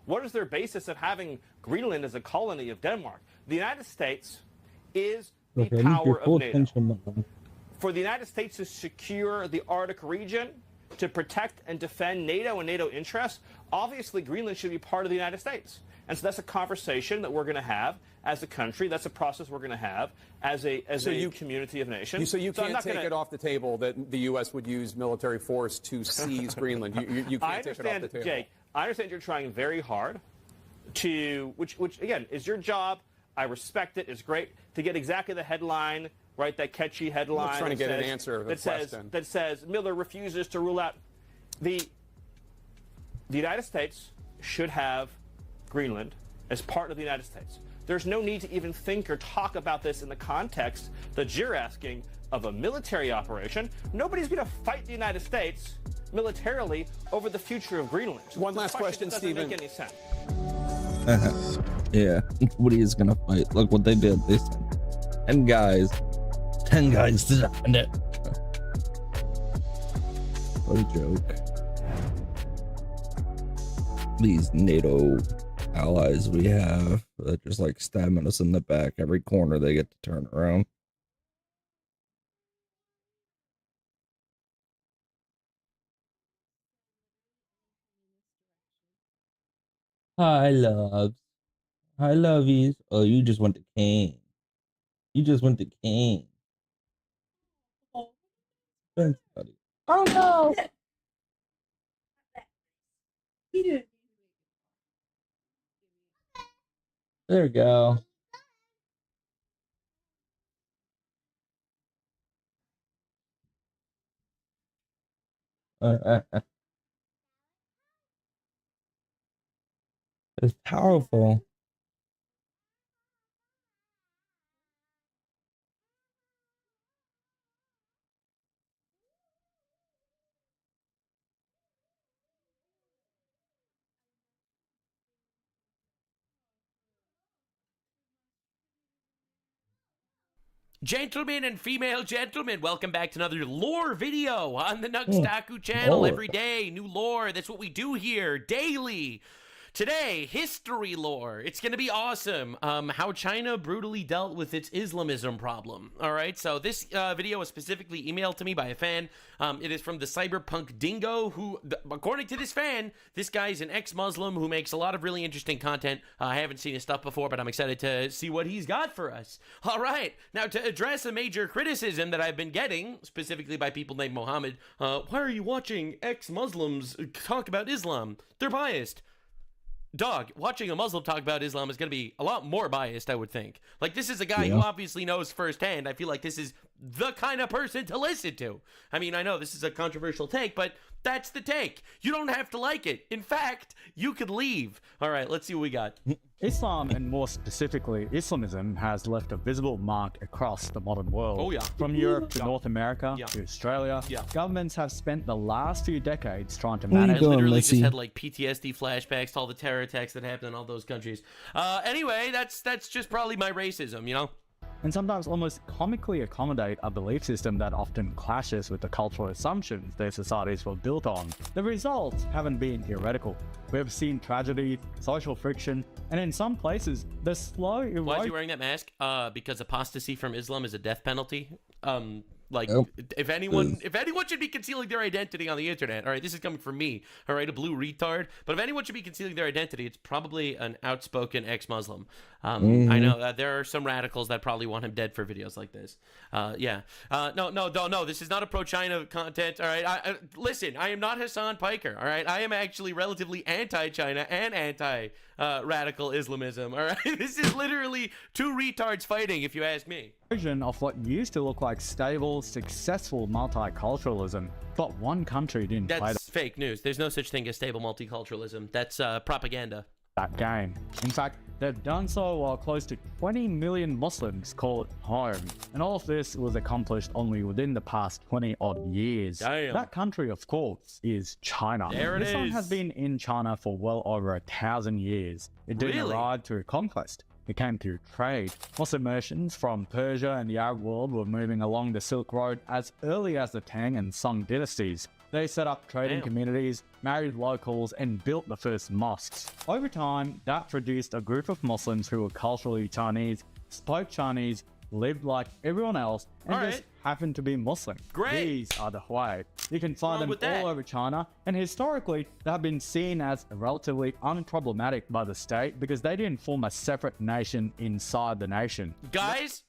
What is their basis of having Greenland as a colony of Denmark? The United States is the Okay, I need power your full of NATO. attention now. For the United States to secure the Arctic region, to protect and defend NATO and NATO interests, obviously Greenland should be part of the United States. And so that's a conversation that we're going to have as a country. That's a process we're going to have as a community of nations. So you I'm can't not take gonna- it off the table that the U.S. would use military force to seize Greenland. You I can't take it off understand, the table. Jake. I understand you're trying very hard to, which again is your job. I respect it. It's great to get exactly the headline, right? That catchy headline. I'm trying to that get an says- answer to the that says question. that says Miller refuses to rule out the United States should have Greenland as part of the United States. There's no need to even think or talk about this in the context that you're asking of a military operation. Nobody's going to fight the United States militarily over the future of Greenland. One last question, doesn't Stephen. make any sense. Yeah, nobody is gonna fight. Look what they did. They sent 10 guys to defend it. What a joke. These NATO allies we have that just like stabbing us in the back every corner they get to turn around. Hi, loves. Hi, lovies. Oh, you just went to Kane. You just went to Kane. Thanks, buddy. Oh no. There we go. It's powerful. Gentlemen and female gentlemen, welcome back to another lore video on the Nugstaku channel. lore. Every day, new lore. That's what we do here daily. Today, history lore. It's going to be awesome. How China brutally dealt with its Islamism problem. All right, so this video was specifically emailed to me by a fan. It is from the Cyberpunk Dingo, who, according to this fan, this guy's an ex-Muslim who makes a lot of really interesting content. I haven't seen his stuff before, but I'm excited to see what he's got for us. All right, now to address a major criticism that I've been getting, specifically by people named Mohammed, why are you watching ex-Muslims talk about Islam? They're biased. Dog, watching a Muslim talk about Islam is going to be a lot more biased, I would think. Like, this is a guy who obviously knows firsthand. I feel like this is the kind of person to listen to. I mean, I know this is a controversial take, but that's the take. You don't have to like it. In fact, you could leave. All right, let's see what we got. Islam, and more specifically Islamism, has left a visible mark across the modern world. Oh, yeah. From Europe to North America to Australia, governments have spent the last few decades trying to manage. I literally just had like PTSD flashbacks to all the terror attacks that happened in all those countries. Anyway, that's just probably my racism, you know? And sometimes almost comically accommodate a belief system that often clashes with the cultural assumptions their societies were built on. The results haven't been heretical. We have seen tragedy, social friction, and in some places, the slow erosion. Why is he wearing that mask? Because apostasy from Islam is a death penalty. Like, if anyone should be concealing their identity on the internet, all right, this is coming from me, all right, a blue retard, but if anyone should be concealing their identity, it's probably an outspoken ex-Muslim. I know that there are some radicals that probably want him dead for videos like this. No, this is not a pro-China content, all right? Listen, I am not Hassan Piker, all right? I am actually relatively anti-China and anti-radical Islamism, all right? This is literally two retards fighting, if you ask me. Of what used to look like stable, successful multiculturalism, but one country didn't play That's fake news. There's no such thing as stable multiculturalism. That's propaganda. That game. In fact, they've done so while close to 20 million Muslims call it home. And all of this was accomplished only within the past 20 odd years. Damn. That country, of course, is China. There it Islam is. has been in China for well over 1,000 years. It didn't Really? arrive through conquest. It came through trade. Muslim merchants from Persia and the Arab world were moving along the Silk Road as early as the Tang and Song dynasties. They set up trading communities, married locals, and built the first mosques. Over time, that produced a group of Muslims who were culturally Chinese, spoke Chinese, lived like everyone else, and just happened to be Muslim. Great. These are the Hui. You can find them all over China, and historically, they have been seen as relatively unproblematic by the state because they didn't form a separate nation inside the nation. Guys,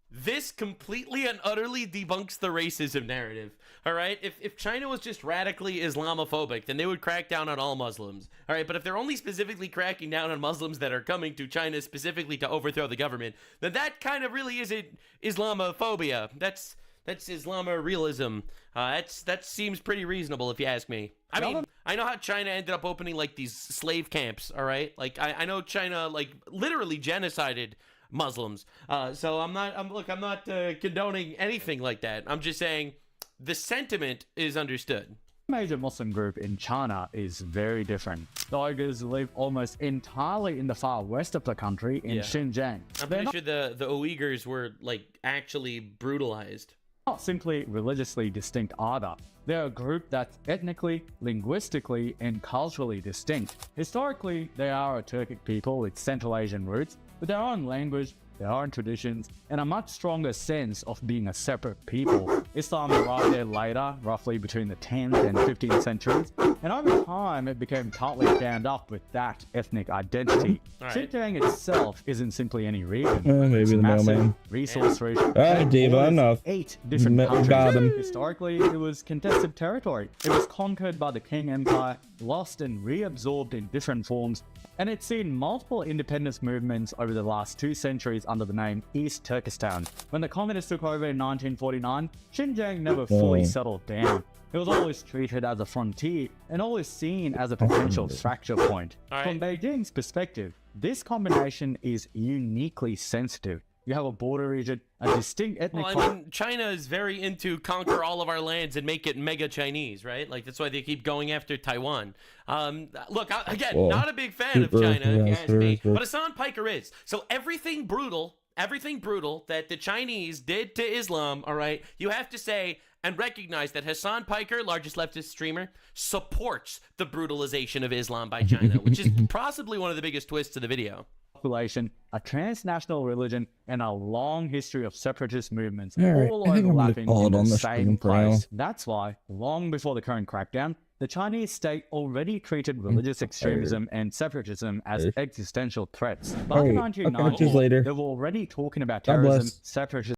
this completely and utterly debunks the racism narrative. All right, if China was just radically Islamophobic, then they would crack down on all Muslims. All right, but if they're only specifically cracking down on Muslims that are coming to China specifically to overthrow the government, then that kind of really isn't Islamophobia. That's Islamo-realism. That seems pretty reasonable if you ask me. I mean, I know how China ended up opening like these slave camps. All right, like I know China like literally genocided Muslims. So I'm not condoning anything like that. I'm just saying the sentiment is understood. The major Muslim group in China is very different. The Uyghurs live almost entirely in the far west of the country in Xinjiang. I'm pretty sure the Uyghurs were like actually brutalized. Not simply religiously distinct either. They're a group that's ethnically, linguistically, and culturally distinct. Historically, they are a Turkic people with Central Asian roots, with their own language, their own traditions, and a much stronger sense of being a separate people. Islam arrived there later, roughly between the 10th and 15th centuries, and over time it became tightly bound up with that ethnic identity. Xinjiang itself isn't simply any region. Maybe it's the massive, mailman. resource-rich. Alright, Diva, enough. 8 different Got countries. him. Historically, it was contested territory. It was conquered by the Qing Empire, lost and reabsorbed in different forms, and it's seen multiple independence movements over the last 2 centuries under the name East Turkestan. When the communists took over in 1949, Xinjiang never fully settled down. It was always treated as a frontier and always seen as a potential fracture point. From Beijing's perspective, this combination is uniquely sensitive. You have a border region, a distinct ethnic... Well, I mean, China is very into conquer all of our lands and make it mega Chinese, right? Like, that's why they keep going after Taiwan. Look, again, not a big fan of China, if you ask me. But Hassan Piker is. So everything brutal that the Chinese did to Islam, all right, you have to say and recognize that Hassan Piker, largest leftist streamer, supports the brutalization of Islam by China, which is possibly one of the biggest twists of the video. Population, a transnational religion, and a long history of separatist movements, Alright, all I think I'm gonna overlapping call in it on the the same stream for now. place. That's why, long before the current crackdown, the Chinese state already treated religious extremism and separatism as existential threats. By the Alright, I'll catch you 1990s, later. they were already talking about God terrorism, bless. separatism,